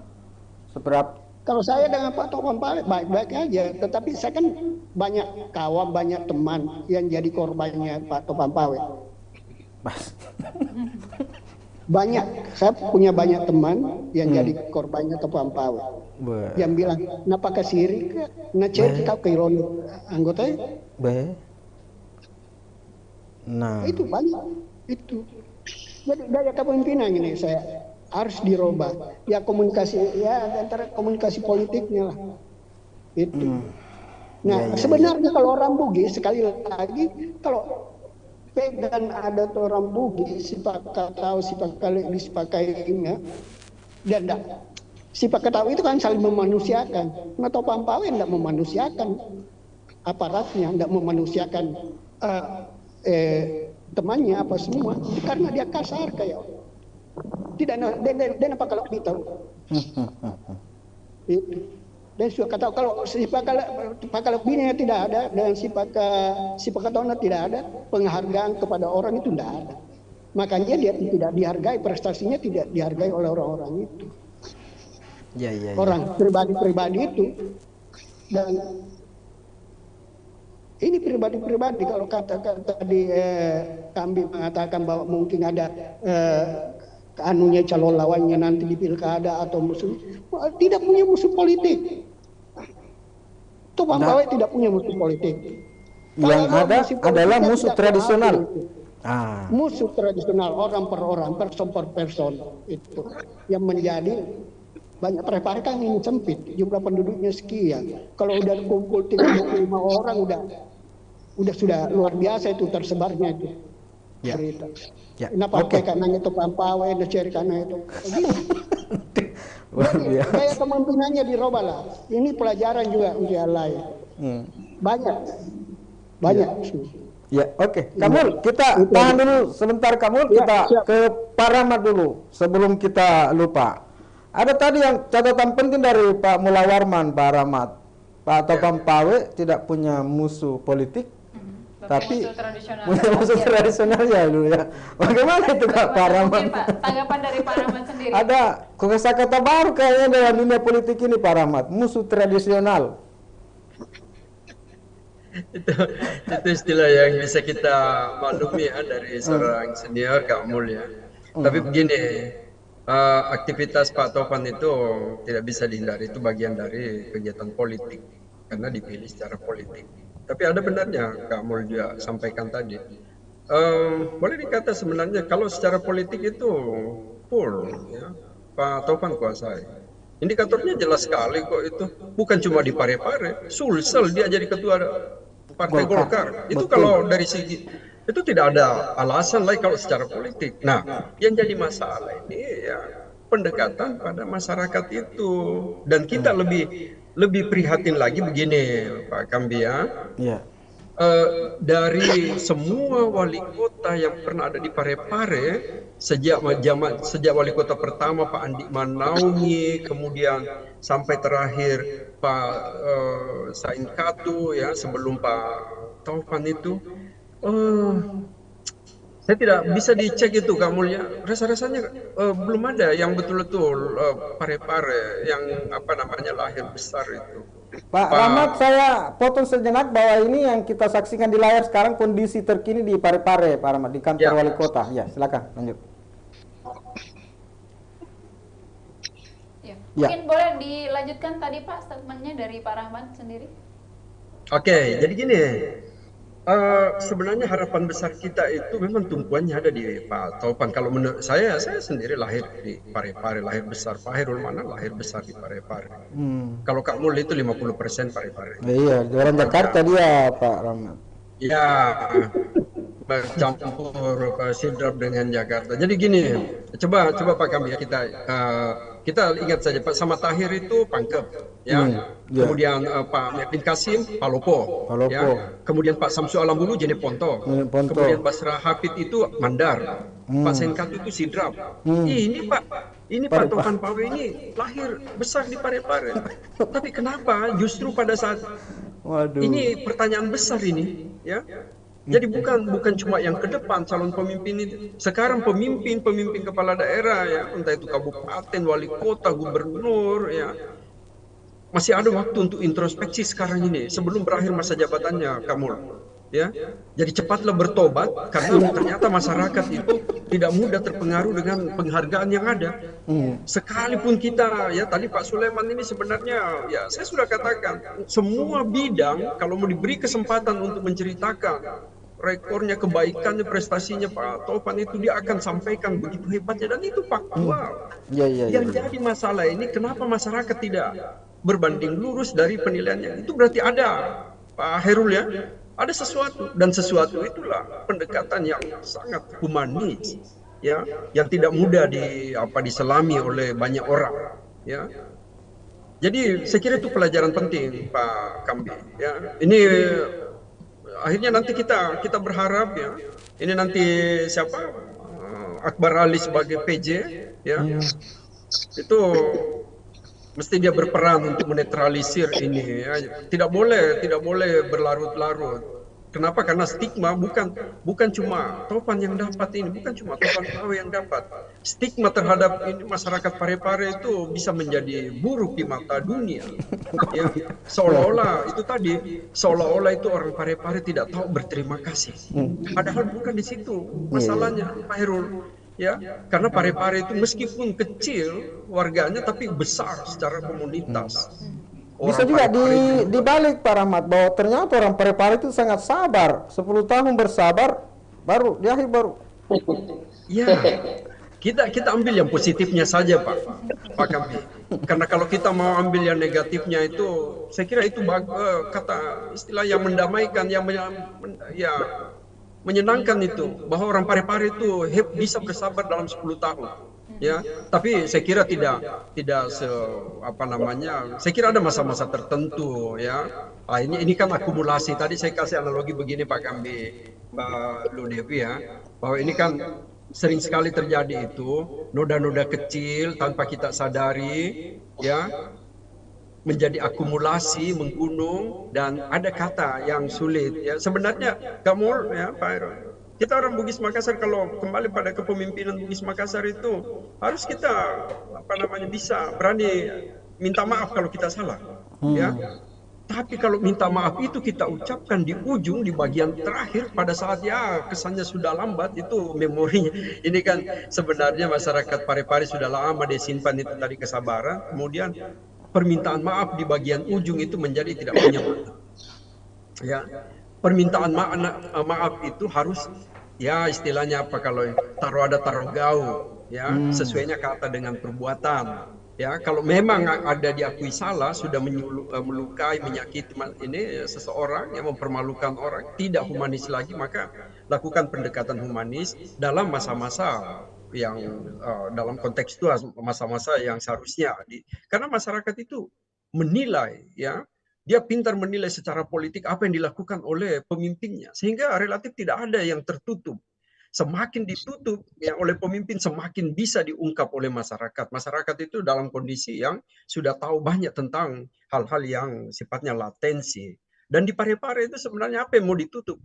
Seperti kalau saya dengan Pak Topan Pawe baik-baik aja, tetapi saya kan banyak kawan, banyak teman yang jadi korbannya Pak Topan Pawe. Banyak, saya punya banyak teman yang jadi korbannya Topan Pawe. Yang bilang, kenapa ke Siri? Nacet kita ke ironi anggota. Nah, Itu banyak itu. Jadi gaya kepemimpinan ini saya harus dirubah. Ya komunikasi, ya antara komunikasi politiknya lah. Itu. Nah, sebenarnya kalau orang Bugis sekali lagi kalau pegang ada tuh orang Bugis sepakat tahu disepakainya dan sifat tahu itu kan saling memanusiakan. Nah, Topan Pawe tidak memanusiakan aparatnya, tidak memanusiakan temannya apa semua, karena dia kasar kayak tidak dan apa kalau kita dan suka kata kalau sifat lebihnya tidak ada dan sifat katanya tidak ada, penghargaan kepada orang itu tidak ada, makanya dia tidak dihargai, prestasinya tidak dihargai oleh orang-orang itu. Orang pribadi-pribadi itu. Dan ini pribadi-pribadi kalau katakan tadi kami mengatakan bahwa mungkin ada anunya calon lawannya nanti di pilkada atau musuh, tidak punya musuh politik. Topan Pawe tidak punya musuh politik. Yang ada adalah musuh tradisional. Musuh tradisional, orang per orang, person per person itu yang menjadi banyak. Parepare kan ini sempit, jumlah penduduknya sekian. Kalau udah kumpul 35 orang udah sudah luar biasa itu tersebarnya itu berita. Kenapa karena itu Pampawe, cari karena itu. Kayak kepemimpinannya dirubah lah. Ini pelajaran juga untuk yang lain. Banyak. Ya, oke. Kamul, kita tahan dulu sebentar Kamul, kita ke Pak Rahmat dulu sebelum kita lupa. Ada tadi yang catatan penting dari Pak Mulawarman, Pak Rahmat. Pak Topan Pawe tidak punya musuh politik, tapi punya musuh tradisional ya dulu ya. Bagaimana itu Pak Rahmat? Tanggapan dari Pak Rahmat sendiri. Ada kosakata baru kayaknya dalam dunia politik ini Pak Rahmat, musuh tradisional. itu istilah yang bisa kita maklumi ya dari seorang senior Kak Mul ya. Tapi begini, aktivitas Pak Topan itu tidak bisa dihindari, itu bagian dari kegiatan politik karena dipilih secara politik. Tapi ada benarnya Kak Mul juga sampaikan tadi. Boleh dikata sebenarnya kalau secara politik itu full ya, Pak Topan kuasai. Indikatornya jelas sekali kok itu. Bukan cuma di Parepare, Sulsel dia jadi ketua Partai Golkar. Itu kalau dari segi itu tidak ada alasan lagi kalau secara politik. Nah, yang jadi masalah ini ya pendekatan pada masyarakat itu. Dan kita lebih prihatin lagi begini Pak Kambia. Dari semua wali kota yang pernah ada di Parepare sejak wali kota pertama Pak Andi Manaungi, kemudian sampai terakhir Pak Sain Katu ya, sebelum Pak Topan itu saya tidak bisa dicek itu Kak Mulya, rasa-rasanya belum ada yang betul-betul Parepare yang lahir besar itu. Pak Rahmat, saya potong sejenak bahwa ini yang kita saksikan di layar sekarang kondisi terkini di Parepare, Pak Rahmat, di kantor wali kota. Ya, silakan lanjut. Mungkin boleh dilanjutkan tadi Pak statementnya dari Pak Rahmat sendiri. Oke, jadi gini, sebenarnya harapan besar kita itu memang tumpuannya ada di Pak Topan. Kalau menurut saya sendiri lahir di Parepare, lahir besar. Pak Hairul Mana lahir besar di Parepare. Kalau Kak Mul itu 50% Parepare. Iya, di orang Jakarta dia Pak Rahmat. Ya, bercampur sidrap dengan Jakarta. Jadi gini, coba Pak Kambia kita ingat saja Pak Samad Tahir itu Pangkep, ya. Kemudian Pak Medin Kasim Palopo, ya. Kemudian Pak Samsu Alambulu Jeneponto. Kemudian Basra Hafid itu Mandar. Pak Senkat itu Sidrap. Ini Pak Topan Pawe ini lahir besar di Parepare. Tapi kenapa justru pada saat ini pertanyaan besar ini, ya. Jadi bukan cuma yang ke depan calon pemimpin itu. Sekarang pemimpin kepala daerah ya, entah itu kabupaten, wali kota, gubernur ya. Masih ada waktu untuk introspeksi sekarang ini sebelum berakhir masa jabatannya, Kamul. Ya. Jadi cepatlah bertobat karena ternyata masyarakat itu tidak mudah terpengaruh dengan penghargaan yang ada. Sekalipun kita ya tadi Pak Sulaiman ini sebenarnya ya saya sudah katakan semua bidang kalau mau diberi kesempatan untuk menceritakan rekornya, kebaikannya, prestasinya Pak Topan itu dia akan sampaikan begitu hebatnya, dan itu faktual. Yang jadi masalah ini kenapa masyarakat tidak berbanding lurus dari penilaiannya, itu berarti ada Pak Herul ya, ada sesuatu, dan sesuatu itulah pendekatan yang sangat humanis ya, yang tidak mudah diselami oleh banyak orang ya. Jadi saya kira itu pelajaran penting Pak Kambi ya. Ini akhirnya nanti kita berharap ya, ini nanti siapa Akbar Ali sebagai PJ ya, itu mesti dia berperan untuk menetralisir ini ya. Tidak boleh berlarut-larut. Kenapa? Karena stigma bukan cuma Topan yang dapat ini, bukan cuma Topan Pawe yang dapat. Stigma terhadap ini masyarakat Parepare itu bisa menjadi buruk di mata dunia. Ya, seolah-olah itu orang Parepare tidak tahu berterima kasih. Padahal bukan di situ masalahnya, Pak Herul. Ya, karena Parepare itu meskipun kecil warganya tapi besar secara komunitas. Bisa juga dibalik Pak Rahmat, bahwa ternyata orang Parepare itu sangat sabar. 10 tahun bersabar, baru di akhir baru. Ya, kita ambil yang positifnya saja Pak Kambi. Karena kalau kita mau ambil yang negatifnya itu, saya kira itu kata istilah yang mendamaikan, yang menyenangkan itu, bahwa orang Parepare itu bisa bersabar dalam 10 tahun. Ya, tapi saya kira tidak saya kira ada masa-masa tertentu ya. Ini kan akumulasi. Tadi saya kasih analogi begini Pak Kambi, Mbak Ludevi ya, bahwa ini kan sering sekali terjadi itu noda-noda kecil tanpa kita sadari ya, menjadi akumulasi, menggunung, dan ada kata yang sulit ya. Sebenarnya kamu ya Pak Heru, kita orang Bugis Makassar, kalau kembali pada kepemimpinan Bugis Makassar itu harus kita bisa berani minta maaf kalau kita salah ya. Tapi kalau minta maaf itu kita ucapkan di ujung, di bagian terakhir, pada saat ya kesannya sudah lambat, itu memorinya. Ini kan sebenarnya masyarakat Parepare sudah lama dia simpan itu tadi kesabaran, kemudian permintaan maaf di bagian ujung itu menjadi tidak punya makna ya. Permintaan maaf itu harus ya istilahnya apa, kalau taruh gaul ya, sesuainya kata dengan perbuatan ya. Kalau memang ada diakui salah, sudah melukai, menyakiti ini seseorang, yang mempermalukan orang, tidak humanis lagi, maka lakukan pendekatan humanis dalam masa-masa yang dalam konteks itu masa-masa yang seharusnya karena masyarakat itu menilai ya, dia pintar menilai secara politik apa yang dilakukan oleh pemimpinnya, sehingga relatif tidak ada yang tertutup. Semakin ditutup ya oleh pemimpin, semakin bisa diungkap oleh masyarakat. Masyarakat itu dalam kondisi yang sudah tahu banyak tentang hal-hal yang sifatnya latensi. Dan di Parepare itu sebenarnya apa yang mau ditutup?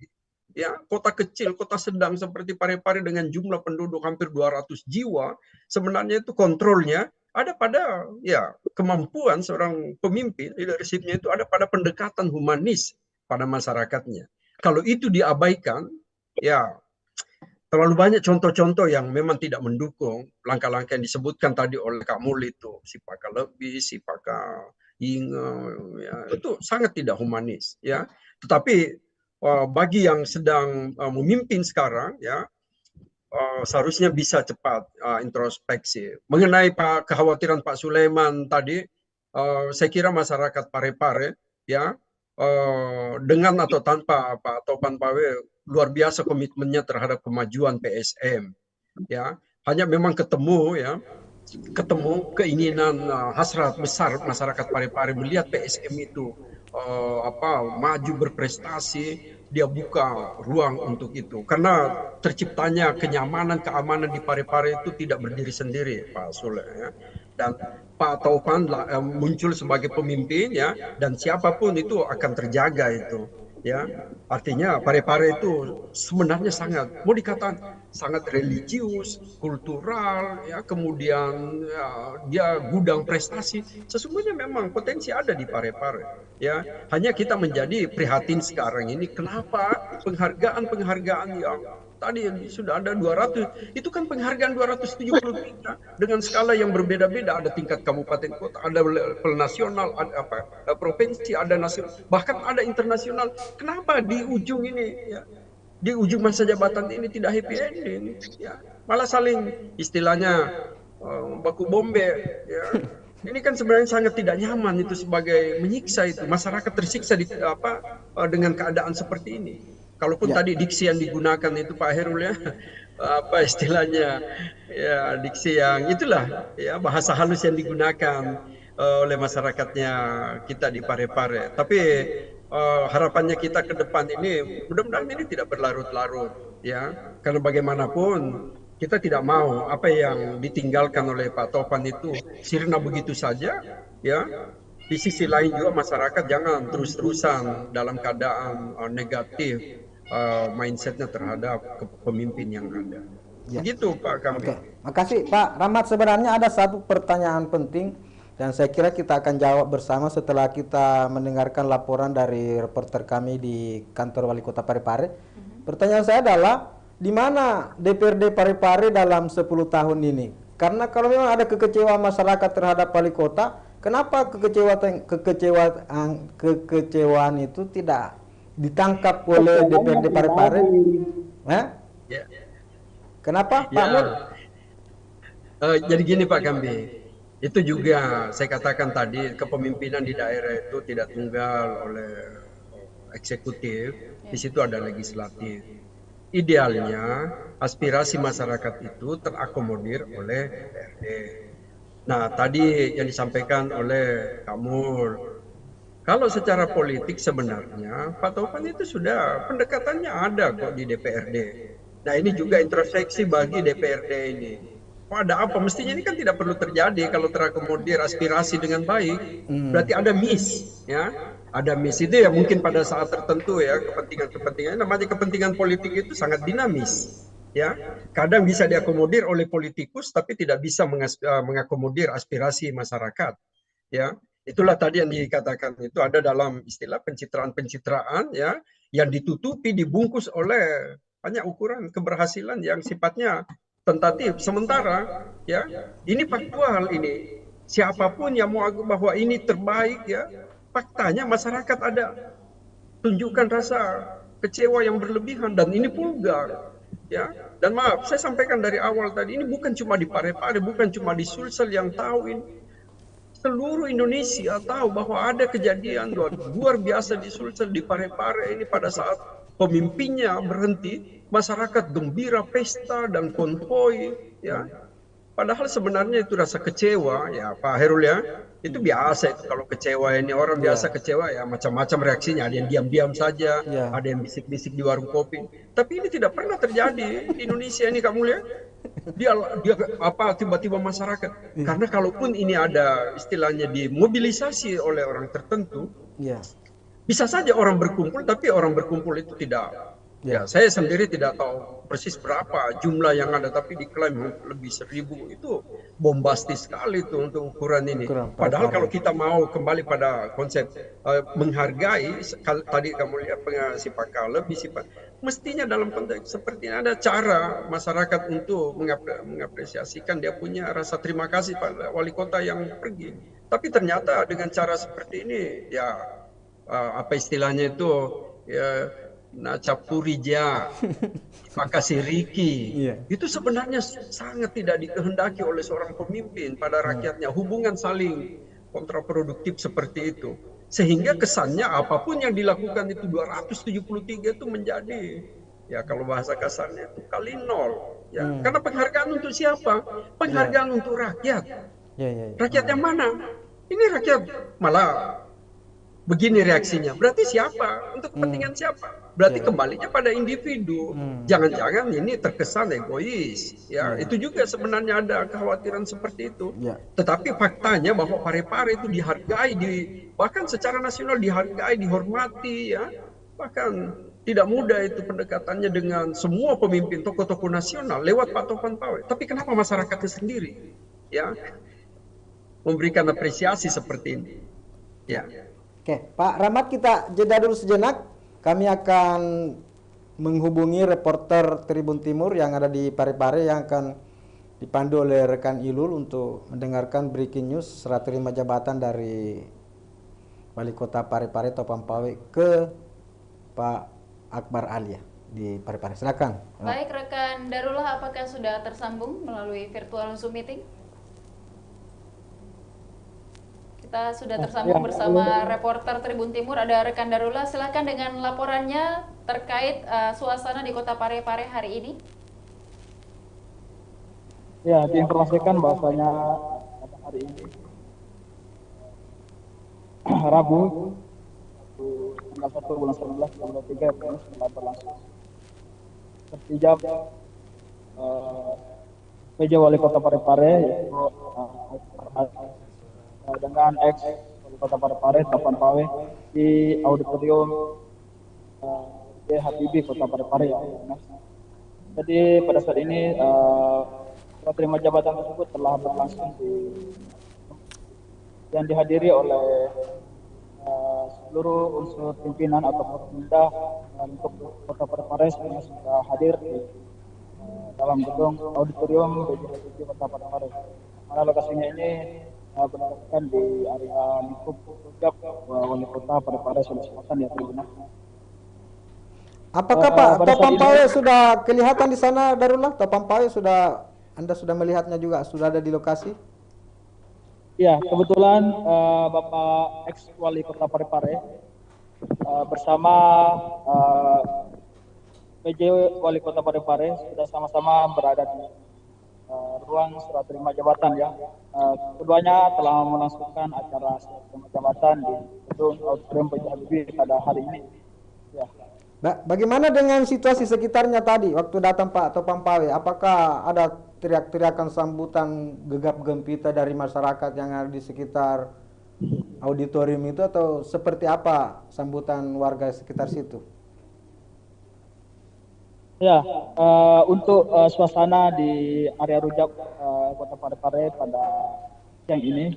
Ya, kota kecil, kota sedang seperti Parepare dengan jumlah penduduk hampir 200 jiwa, sebenarnya itu kontrolnya ada pada ya kemampuan seorang pemimpin, leadershipnya itu ada pada pendekatan humanis pada masyarakatnya. Kalau itu diabaikan, ya terlalu banyak contoh-contoh yang memang tidak mendukung langkah-langkah yang disebutkan tadi oleh Kak Mul itu, Sipaka Lebih, Sipaka Inge, ya, itu sangat tidak humanis ya. Tetapi bagi yang sedang memimpin sekarang ya, seharusnya bisa cepat introspeksi. Mengenai kekhawatiran Pak Sulaiman tadi, saya kira masyarakat Parepare ya, dengan atau tanpa Pak Topan Pawe, luar biasa komitmennya terhadap kemajuan PSM ya. Hanya memang ketemu keinginan hasrat besar masyarakat Parepare melihat PSM itu maju berprestasi. Dia buka ruang untuk itu, karena terciptanya kenyamanan, keamanan di Parepare itu tidak berdiri sendiri Pak Sule ya. Dan Pak Taufan muncul sebagai pemimpin ya, dan siapapun itu akan terjaga itu ya. Artinya Parepare itu sebenarnya sangat, mau dikatakan sangat religius, kultural ya, kemudian ya, dia gudang prestasi. Sesungguhnya memang potensi ada di Parepare ya. Hanya kita menjadi prihatin sekarang ini, kenapa penghargaan yang tadi sudah ada 200, itu kan penghargaan 273 dengan skala yang berbeda-beda, ada tingkat kabupaten kota, ada level nasional, ada provinsi, ada nasional, bahkan ada internasional. Kenapa di ujung ini ya, di ujung masa jabatan ini tidak happy ending, ya. Malah saling istilahnya baku bombe, ya. Ini kan sebenarnya sangat tidak nyaman, itu sebagai menyiksa, itu masyarakat tersiksa dengan keadaan seperti ini. Kalaupun tadi diksi yang digunakan itu Pak Herul, ya, apa istilahnya, ya diksi yang itulah, ya bahasa halus yang digunakan oleh masyarakatnya kita di Parepare. Tapi harapannya kita ke depan ini, mudah-mudahan ini tidak berlarut-larut, ya, karena bagaimanapun kita tidak mau apa yang ditinggalkan oleh Pak Topan itu sirna begitu saja, ya. Di sisi lain juga masyarakat jangan terus-terusan dalam keadaan negatif mindsetnya terhadap pemimpin yang ada. Begitu Pak Kambi. Oke. Makasih Pak Rahmat. Sebenarnya ada satu pertanyaan penting dan saya kira kita akan jawab bersama setelah kita mendengarkan laporan dari reporter kami di kantor Wali Kota Parepare. Pertanyaan saya adalah, di mana DPRD Parepare dalam 10 tahun ini? Karena kalau memang ada kekecewaan masyarakat terhadap wali kota, kenapa kekecewaan itu tidak ditangkap oleh DPRD Parepare? Kenapa, Pak Mul? Jadi gini Pak Kambi, itu juga saya katakan tadi, kepemimpinan di daerah itu tidak tunggal oleh eksekutif, di situ ada legislatif. Idealnya aspirasi masyarakat itu terakomodir oleh DPRD. Nah, tadi yang disampaikan oleh Kak Mul, kalau secara politik sebenarnya Pak Topan itu sudah pendekatannya ada kok di DPRD. Nah, ini juga introspeksi bagi DPRD ini. Oh, ada apa? Mestinya ini kan tidak perlu terjadi kalau terakomodir aspirasi dengan baik. Berarti ada miss, ya. Ada miss itu ya mungkin pada saat tertentu, ya, kepentingan-kepentingan. Namanya kepentingan politik itu sangat dinamis, ya. Kadang bisa diakomodir oleh politikus tapi tidak bisa mengakomodir aspirasi masyarakat, ya. Itulah tadi yang dikatakan itu ada dalam istilah pencitraan-pencitraan, ya, yang ditutupi, dibungkus oleh banyak ukuran keberhasilan yang sifatnya tentatif sementara, ya. Ini faktual, ini siapapun yang mau bahwa ini terbaik, ya, faktanya masyarakat ada tunjukkan rasa kecewa yang berlebihan dan ini vulgar, ya. Dan maaf, saya sampaikan dari awal tadi, ini bukan cuma di Parepare, bukan cuma di Sulsel yang tahu ini. Seluruh Indonesia tahu bahwa ada kejadian luar biasa di Sulsel, di Parepare ini pada saat pemimpinnya berhenti, masyarakat gembira, pesta dan konvoi, ya. Padahal sebenarnya itu rasa kecewa, ya Pak Herul, ya, itu biasa itu kalau kecewa ini orang biasa kecewa, ya macam-macam reaksinya, ada yang diam-diam saja, ada yang bisik-bisik di warung kopi. Tapi ini tidak pernah terjadi di Indonesia ini, kamu lihat. Dia apa tiba-tiba masyarakat, karena kalaupun ini ada istilahnya dimobilisasi oleh orang tertentu, bisa saja orang berkumpul, tapi orang berkumpul itu tidak. Ya, saya sendiri tidak tahu persis berapa jumlah yang ada, tapi diklaim lebih 1000, itu bombastis sekali itu untuk ukuran ini. Padahal kalau kita mau kembali pada konsep menghargai, tadi kamu lihat sifat lebih sifat, mestinya dalam konteks seperti ini ada cara masyarakat untuk mengapresiasikan dia punya rasa terima kasih pada wali kota yang pergi. Tapi ternyata dengan cara seperti ini, ya apa istilahnya itu, ya, Capurija, makasih Riki, itu sebenarnya sangat tidak dikehendaki oleh seorang pemimpin pada rakyatnya. Hubungan saling kontraproduktif seperti itu, sehingga kesannya apapun yang dilakukan itu 273 itu menjadi, ya kalau bahasa kasarnya itu kali nol, ya. Karena penghargaan untuk siapa? Penghargaan untuk rakyat. Rakyat yang mana? Ini rakyat malah begini reaksinya. Berarti siapa? Untuk kepentingan siapa? Berarti kembalinya pada individu. Jangan-jangan ini terkesan egois, ya. Itu juga sebenarnya ada kekhawatiran seperti itu. Tetapi faktanya bahwa Parepare itu dihargai, bahkan secara nasional dihargai, dihormati, ya. Bahkan tidak mudah itu pendekatannya dengan semua pemimpin tokoh-tokoh nasional lewat Pak Topan Pawe. Tapi kenapa masyarakatnya sendiri, ya, memberikan apresiasi seperti ini, ya. Oke, Pak Rahmat, kita jeda dulu sejenak. Kami akan menghubungi reporter Tribun Timur yang ada di Parepare yang akan dipandu oleh rekan Ilul untuk mendengarkan breaking news serah terima jabatan dari Wali Kota Parepare Topan Pawe ke Pak Akbar Alia. di Parepare. Silakan. Baik, rekan Darullah, apakah sudah tersambung melalui virtual Zoom meeting? Kita sudah tersambung bersama reporter Tribun Timur, ada rekan Darullah. Silakan dengan laporannya terkait suasana di Kota Parepare hari ini. Ya, diinformasikan bahwasanya hari ini Rabu tanggal 1 bulan 11 2023 telah berlangsung pertijab PJ Wali Kota Parepare yaitu dengan ex Wali Kota Parepare Tapan Pawe di auditorium Habibie Kota Parepare ya. Jadi pada saat ini terima jabatan tersebut telah berlangsung yang dihadiri oleh seluruh unsur pimpinan atau pemerintah untuk Kota Parepare semuanya sudah hadir di dalam gedung auditorium BJHBB Kota Parepare. Mana lokasinya ini berdasarkan di area lingkup Rujak Wali Kota Parepare Sulawesi Selatan ya Tribunal. Apakah Pak Topang Pawe sudah kelihatan di sana Darullah? Topang Pawe sudah Anda sudah melihatnya juga, sudah ada di lokasi? Ya, kebetulan Bapak ex Wali Kota Parepare bersama PJ Wali Kota Parepare sudah sama-sama berada di ruang serah terima jabatan ya. Keduanya telah melangsungkan acara serah terima jabatan di gedung auditorium PJ Habibie pada hari ini. Ya. Bagaimana dengan situasi sekitarnya tadi waktu datang Pak Topang Pawe? Apakah ada teriak-teriakan sambutan gegap gempita dari masyarakat yang ada di sekitar auditorium itu atau seperti apa sambutan warga sekitar situ? Ya, untuk suasana di area Rujak Kota Parepare pada siang ini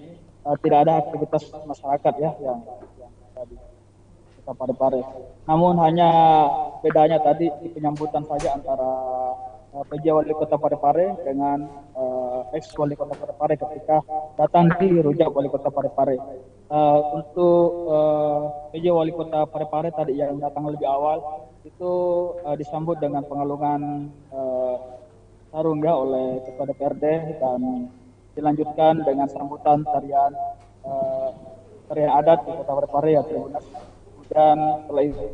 tidak ada aktivitas masyarakat ya yang ada di Kota Parepare. Namun hanya bedanya tadi di penyambutan saja antara PJ Wali Kota Parepare dengan ex Wali Kota Parepare ketika datang di Rujak Wali Kota Parepare. Untuk PJ Wali Kota Parepare tadi yang datang lebih awal itu disambut dengan pengalungan sarung ya oleh Ketua DPRD dan dilanjutkan dengan sambutan tarian adat di Kota Parepare ya Tribunal. Kemudian setelah itu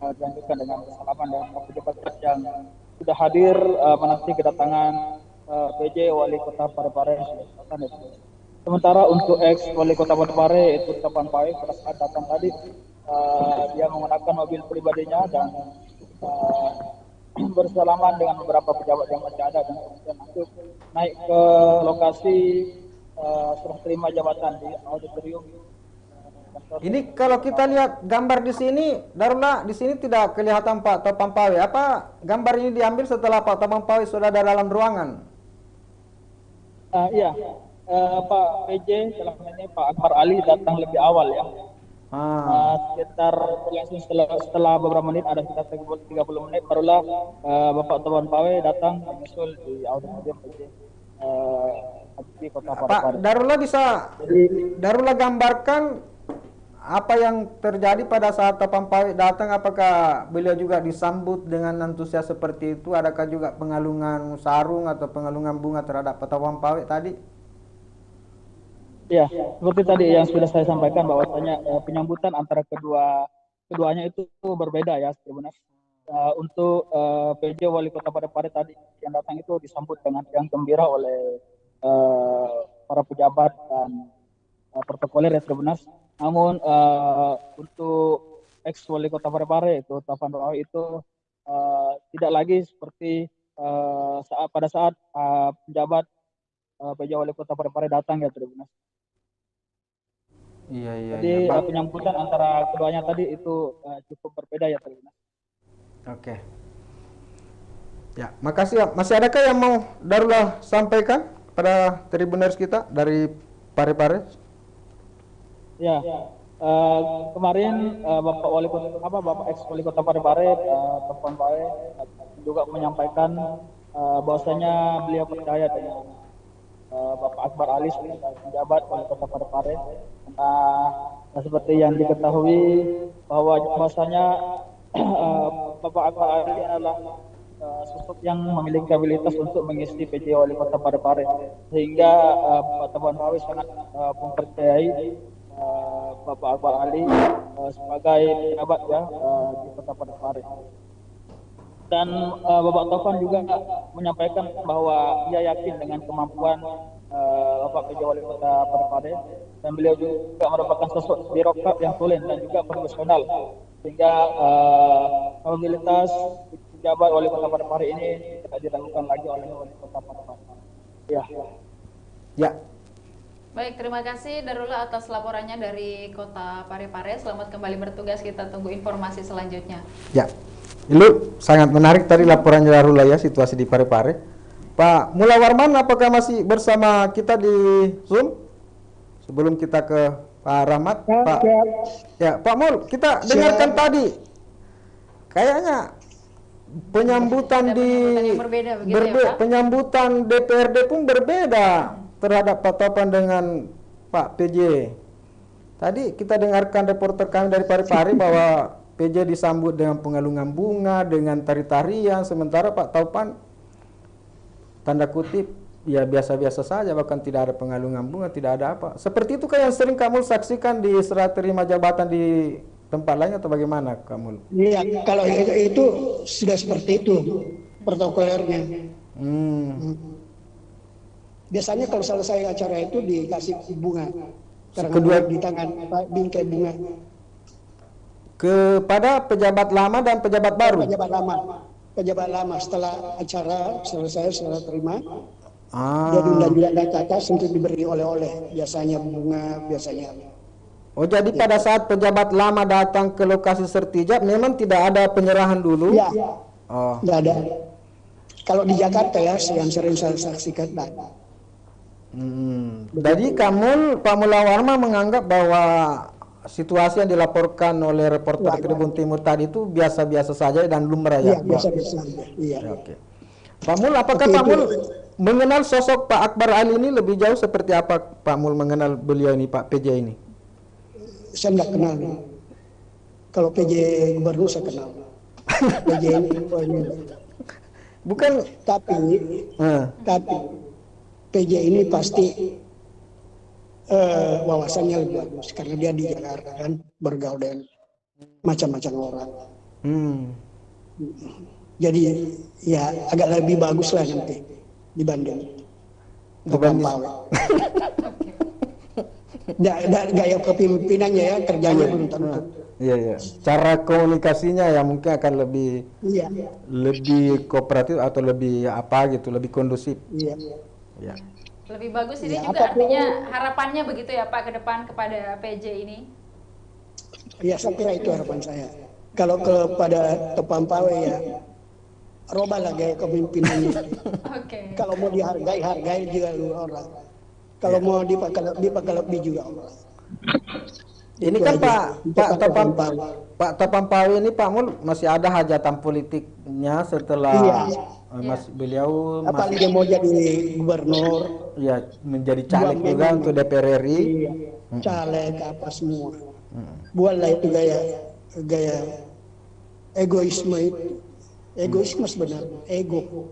dilanjutkan dengan salaman dengan pejabat yang sudah hadir menanti kedatangan PJ Wali Kota Parepare. Sementara untuk ex Wali Kota Parepare itu Tapan Pawe pada saat datang tadi dia menggunakan mobil pribadinya dan bersalaman dengan beberapa pejabat yang masih ada dan kemudian masuk naik ke lokasi serah terima jabatan di auditorium. Ini kalau kita lihat gambar di sini, Darullah, di sini tidak kelihatan Pak Topang Pawe. Apa gambar ini diambil setelah Pak Topang Pawe sudah ada dalam ruangan? Iya, Pak PJ dalam ini Pak Akbar Ali datang lebih awal ya. Sekitar langsung setelah beberapa menit, ada sekitar 30 menit barulah Bapak Topang Pawe datang menyusul di auditorium PJ di Kota Parepare. Pak Darullah Darullah gambarkan apa yang terjadi pada saat Topang Pawe datang? Apakah beliau juga disambut dengan antusias seperti itu? Adakah juga pengalungan sarung atau pengalungan bunga terhadap Topang Pawe tadi? Ya, seperti tadi yang sudah saya sampaikan bahwasanya penyambutan antara keduanya itu berbeda ya sebenarnya. Untuk PJ Wali Kota Parepare tadi yang datang itu disambut dengan yang gembira oleh para pejabat dan protokoler ya sebenarnya. Namun untuk ex Wali Kota Parepare itu Tapan Pawe itu tidak lagi seperti pada saat penjabat PJ Wali Kota Parepare datang ya Tribunal. Iya. Jadi penyambutan antara keduanya tadi itu cukup berbeda ya Tribunal. Oke. Ya, makasih ya. Masih adakah yang mau Darullah sampaikan pada Tribuners kita dari Parepare? Ya, kemarin Bapak Wali Kota Bapak ex Wali Kota Parepare Tapan Pawe juga menyampaikan bahwasanya beliau percaya dengan Bapak Akbar Ali sebagai penjabat Wali Kota Parepare. Nah, seperti yang diketahui bahwasanya Bapak Akbar Ali adalah sosok yang memiliki kapabilitas untuk mengisi PJ Wali Kota Parepare, sehingga Pak Taufan Pawe sangat mempercayai Bapak Akbar Ali sebagai pejabat ya di Kota Parepare. Dan Bapak Taufan juga menyampaikan bahwa ia yakin dengan kemampuan Bapak PJ Wali Kota Parepare, dan beliau juga merupakan sosok birokrat yang tulen dan juga profesional, sehingga kapabilitas pejabat Wali Kota Parepare ini tidak diragukan lagi oleh Wali Kota Parepare. Ya. Baik, terima kasih Darullah atas laporannya dari Kota Parepare. Selamat kembali bertugas, kita tunggu informasi selanjutnya. Ya, Ilu, sangat menarik tadi laporannya Darullah ya, situasi di Parepare. Pak Mula Warman, apakah masih bersama kita di Zoom? Sebelum kita ke Pak Rahmat, Pak. Ya, Pak Mul, kita dengarkan tadi. Kayaknya penyambutan penyambutan DPRD pun berbeda terhadap Pak Taufan dengan Pak PJ. Tadi kita dengarkan reporter kami dari Parepare bahwa PJ disambut dengan pengalungan bunga, dengan tari-tarian, sementara Pak Taufan tanda kutip ya biasa-biasa saja, bahkan tidak ada pengalungan bunga, tidak ada apa. Seperti itu kan yang sering kamu saksikan di serah terima jabatan di tempat lain atau bagaimana kamu? Iya, kalau itu sudah seperti itu protokolernya. Biasanya kalau selesai acara itu dikasih bunga, karena di tangan bingkai bunga. Kepada pejabat lama dan pejabat baru. Pejabat lama setelah acara selesai setelah terima, dia diundang juga ke atas untuk diberi oleh-oleh, biasanya bunga, biasanya. Oh, jadi pada saat pejabat lama datang ke lokasi sertijab memang tidak ada penyerahan dulu? Iya. Oh. Tidak ada. Kalau di Jakarta ya, yang sering saya saksikan. Jadi Pak Mula Warman menganggap bahwa situasi yang dilaporkan oleh reporter Tribun Timur tadi itu biasa-biasa saja dan lumrah ya? Iya, biasa-biasa saja. Iya. Oke. Pak Mul, apakah Pak Mul mengenal sosok Pak Akbar Ali ini lebih jauh seperti apa Pak Mul mengenal beliau ini, Pak PJ ini? Saya tidak kenal. Kalau PJ Gubernur saya kenal. PJ ini bukan, tapi PJ ini pasti wawasannya lebih bagus karena dia di Jakarta kan, bergaul dengan macam-macam orang. Jadi ya agak lebih bagus lah nanti dibanding Taufan Pawe. Gaya kepemimpinannya ya, kerjanya belum tentu. Iya. Cara komunikasinya ya mungkin akan lebih lebih kooperatif atau lebih apa gitu, lebih kondusif. Iya. Lebih bagus ini juga artinya harapannya begitu ya Pak ke depan kepada PJ ini? Ya, saya kira itu harapan saya. Kalau kepada Taufan Pawe ya robahlah gaya kepemimpinannya. Kalau mau dihargai juga orang. Kalau mau dipakai lebih juga orang. Ini kan Pak Taufan Pawe ini Pak Mul masih ada hajatan politiknya setelah beliau apalagi mau jadi gubernur, ya menjadi caleg juga untuk DPR RI. Caleg apa semua. Buatlah itu gaya egoisme itu. Egoisme sebenarnya, ego.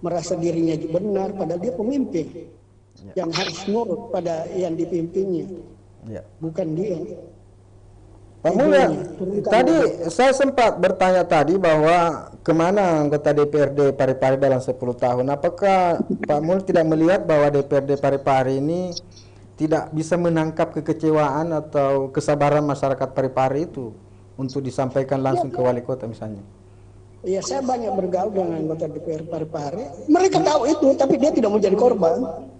Merasa dirinya benar padahal dia pemimpin. Yang harus nurut pada yang dipimpinnya. Bukan dia. Pak Mulya, tadi saya sempat bertanya tadi bahwa kemana anggota DPRD Parepare dalam 10 tahun. Apakah Pak Mul tidak melihat bahwa DPRD Parepare ini tidak bisa menangkap kekecewaan atau kesabaran masyarakat Parepare itu untuk disampaikan langsung ke wali kota misalnya? Iya, saya banyak bergaul dengan anggota DPR Parepare. Mereka tahu itu, tapi dia tidak mau jadi korban.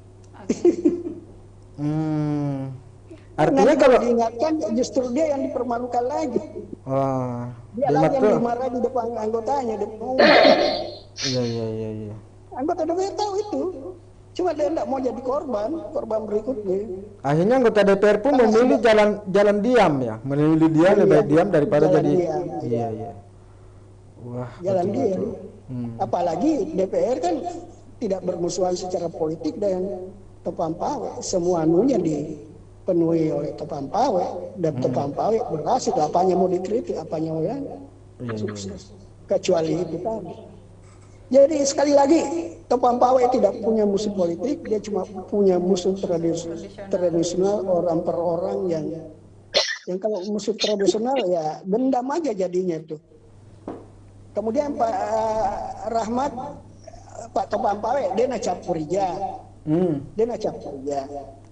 Artinya kalau diingatkan justru dia yang dipermalukan lagi. Dia lagi yang dimarahi di depan anggotanya, depan Iya. Anggota DPR tahu itu. Cuma dia tidak mau jadi korban berikutnya. Akhirnya anggota DPR pun memilih jalan diam ya, memilih diam lebih baik diam daripada jadi diam. Iya. Wah, jalan diam. Apalagi DPR kan tidak bermusuhan secara politik dengan Taufan Pawe. Semua anunya dipenuhi oleh Taufan Pawe dan Taufan Pawe berhasil. Apanya mau dikritik, apanya mau sukses. kecuali itu tadi. Jadi sekali lagi, Topang Pawe tidak punya musuh politik, dia cuma punya musuh tradisional orang per orang yang kalau musuh tradisional ya dendam aja jadinya tuh. Kemudian Pak Rahmat, Pak Topang Pawe, dia nak capurija. Dia nak capurija.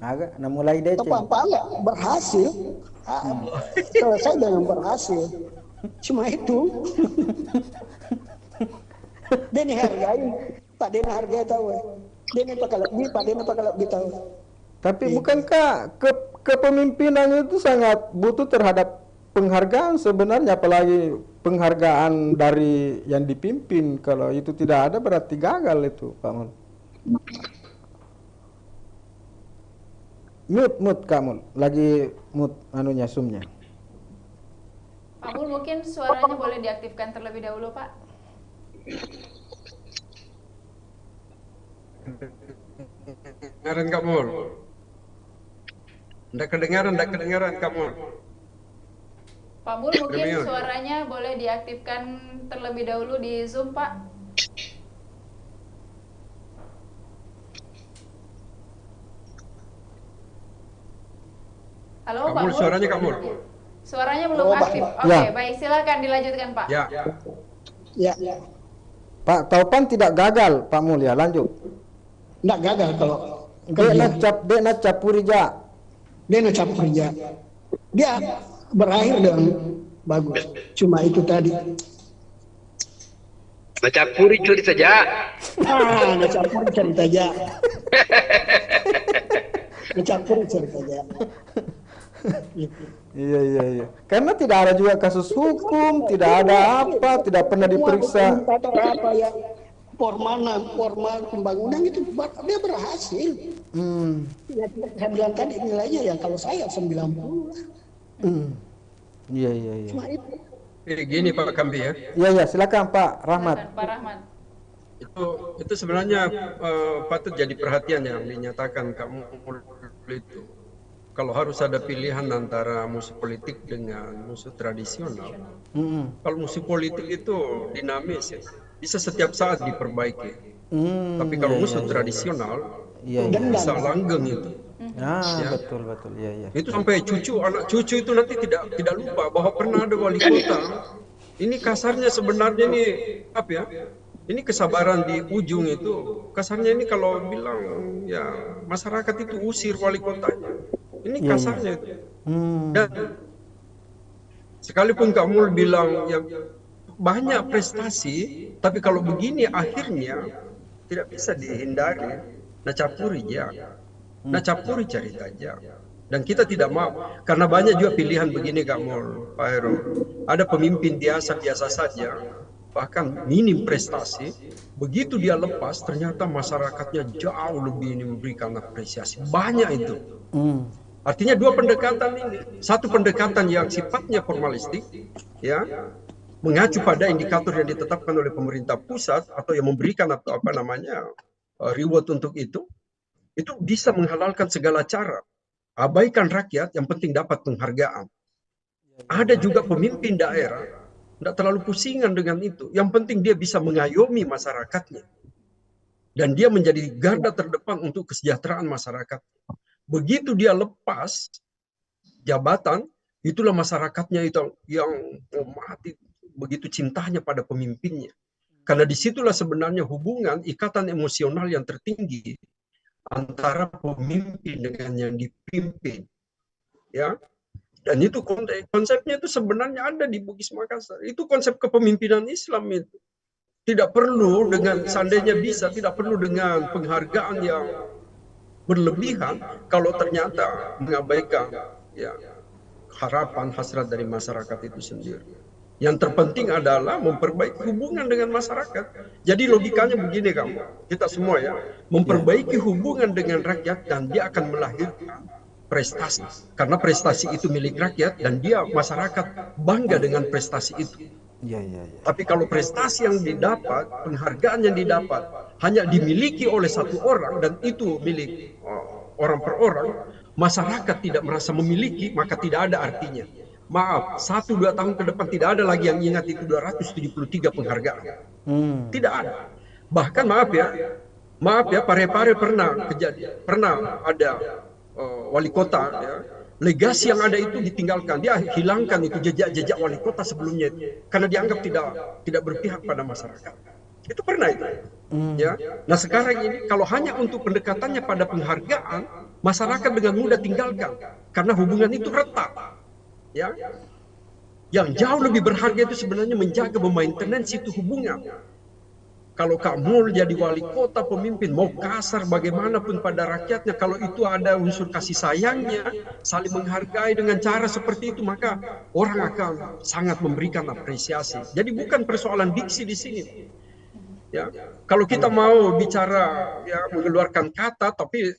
Agak, nah mulai deh. Topang Pawe berhasil, selesai dengan berhasil. Cuma itu. Dia nih hargai, Pak Dena hargai tahu. Dia nih Pak Dena pakai tahu. Tapi bukankah kepemimpinan itu sangat butuh terhadap penghargaan sebenarnya, apalagi penghargaan dari yang dipimpin. Kalau itu tidak ada berarti gagal itu, Pak Mul. Mute kamu, lagi mute anunya zoomnya. Pak Mul mungkin suaranya boleh diaktifkan terlebih dahulu, Pak. Kedengaran Kak Mul? Nggak kedengaran Kak Mul? Pak Mul mungkin suaranya boleh diaktifkan terlebih dahulu di Zoom, Pak. Halo, Pak Mul. Suaranya Kak Mul? Suaranya belum aktif. Oke, baik, silakan dilanjutkan, Pak. Ya. Pak Topan tidak gagal, Pak Mul, ya, lanjut. Nggak gagal kalau dia nak capurija. Dia berakhir dengan bagus. Cuma itu tadi. Capuri curi saja. Capuri cari saja. Capuri cari saja. Iya. Karena tidak ada juga kasus hukum, tidak ada apa, tidak pernah diperiksa. Apa ya? Formal pembangunan itu dia berhasil. Ya, saya bilang tadi nilainya yang kalau saya 90. Iya. Cuma itu. Gini Pak Kambi ya. Iya, silakan Pak Rahmat. Pak Rahmat. Itu sebenarnya patut jadi perhatian yang dinyatakan kamu itu. Kalau harus ada pilihan antara musuh politik dengan musuh tradisional. Kalau musuh politik itu dinamis ya. Bisa setiap saat diperbaiki. Tapi kalau musuh tradisional, bisa langgeng itu. Betul. Iya. Itu sampai anak cucu itu nanti tidak lupa bahwa pernah ada wali kota. Ini kasarnya sebenarnya ini apa ya? Ini kesabaran di ujung itu. Kasarnya ini kalau bilang ya masyarakat itu usir wali kotanya. Ini kasarnya itu. Dan sekalipun kamu bilang ya banyak prestasi, tapi kalau begini akhirnya tidak bisa dihindari. Capuri cari saja. Dan kita tidak mau, karena banyak juga pilihan begini Kak Mul, Pak Heru. Ada pemimpin biasa saja, bahkan minim prestasi. Begitu dia lepas, ternyata masyarakatnya jauh lebih memberikan apresiasi. Banyak itu. Artinya dua pendekatan ini. Satu pendekatan yang sifatnya formalistik, ya, mengacu pada indikator yang ditetapkan oleh pemerintah pusat atau yang memberikan atau reward untuk itu bisa menghalalkan segala cara, abaikan rakyat, yang penting dapat penghargaan. Ada juga pemimpin daerah tidak terlalu pusingan dengan itu, yang penting dia bisa mengayomi masyarakatnya dan dia menjadi garda terdepan untuk kesejahteraan masyarakat. Begitu dia lepas jabatan, itulah masyarakatnya itu yang mati begitu cintanya pada pemimpinnya. Karena disitulah sebenarnya hubungan ikatan emosional yang tertinggi antara pemimpin dengan yang dipimpin, ya. Dan itu konsepnya itu sebenarnya ada di Bugis Makassar. Itu konsep kepemimpinan Islam itu. Tidak perlu dengan seandainya bisa, tidak perlu dengan penghargaan yang berlebihan kalau ternyata mengabaikan ya harapan hasrat dari masyarakat itu sendiri. Yang terpenting adalah memperbaiki hubungan dengan masyarakat. Jadi logikanya begini kamu, kita semua ya, memperbaiki hubungan dengan rakyat dan dia akan melahirkan prestasi. Karena prestasi itu milik rakyat dan dia masyarakat bangga dengan prestasi itu. Tapi kalau prestasi yang didapat, penghargaan yang didapat hanya dimiliki oleh satu orang dan itu milik orang per orang, masyarakat tidak merasa memiliki, maka tidak ada artinya. maaf, 1-2 tahun ke depan tidak ada lagi yang ingat itu 273 penghargaan. Tidak ada. Bahkan maaf ya, Parepare pernah ada wali kota ya. Legasi yang ada itu ditinggalkan, dia hilangkan itu jejak-jejak wali kota sebelumnya karena dianggap tidak berpihak pada masyarakat. Itu pernah itu. Ya. Nah sekarang ini kalau hanya untuk pendekatannya pada penghargaan, masyarakat dengan mudah tinggalkan karena hubungan itu retak. Ya. Yang jauh lebih berharga itu sebenarnya menjaga, memaintenance itu hubungan. Kalau Kak Mul jadi wali kota, pemimpin, mau kasar bagaimanapun pada rakyatnya, kalau itu ada unsur kasih sayangnya, saling menghargai dengan cara seperti itu, maka orang akan sangat memberikan apresiasi. Jadi bukan persoalan diksi di sini. Ya, kalau kita mau bicara, ya mengeluarkan kata, tapi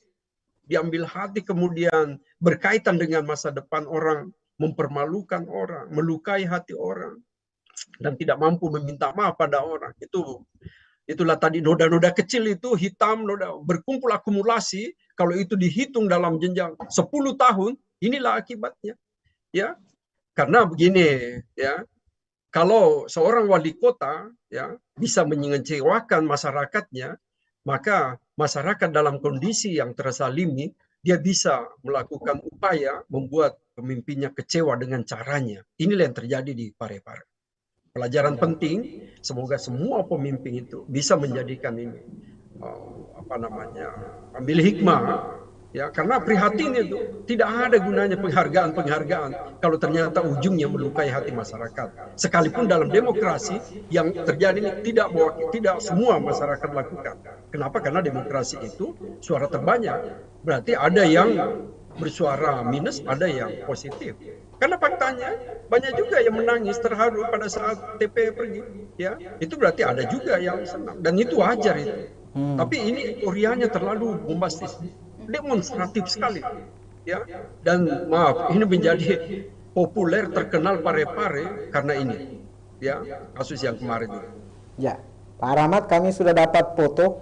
diambil hati kemudian berkaitan dengan masa depan orang, mempermalukan orang, melukai hati orang, dan tidak mampu meminta maaf pada orang, itulah tadi noda-noda kecil itu hitam, noda berkumpul akumulasi. Kalau itu dihitung dalam jenjang 10 tahun, inilah akibatnya. Ya, karena begini, ya, kalau seorang wali kota ya bisa mengecewakan masyarakatnya, maka masyarakat dalam kondisi yang terzalimi, dia bisa melakukan upaya membuat pemimpinnya kecewa dengan caranya. Inilah yang terjadi di Parepare. Pelajaran penting, semoga semua pemimpin itu bisa menjadikan ini ambil hikmah, ya, karena prihatin itu tidak ada gunanya penghargaan kalau ternyata ujungnya melukai hati masyarakat. Sekalipun dalam demokrasi yang terjadi ini tidak semua masyarakat lakukan. Kenapa? Karena demokrasi itu suara terbanyak. Berarti ada yang bersuara minus, ada yang positif. Karena faktanya banyak juga yang menangis terharu pada saat TP pergi, ya. Itu berarti ada juga yang senang dan itu wajar itu. Tapi ini euforianya terlalu bombastis, demonstratif sekali, ya. Dan maaf, ini menjadi populer terkenal Parepare karena ini, ya, kasus yang kemarin itu. Ya, Pak Rahmat, kami sudah dapat foto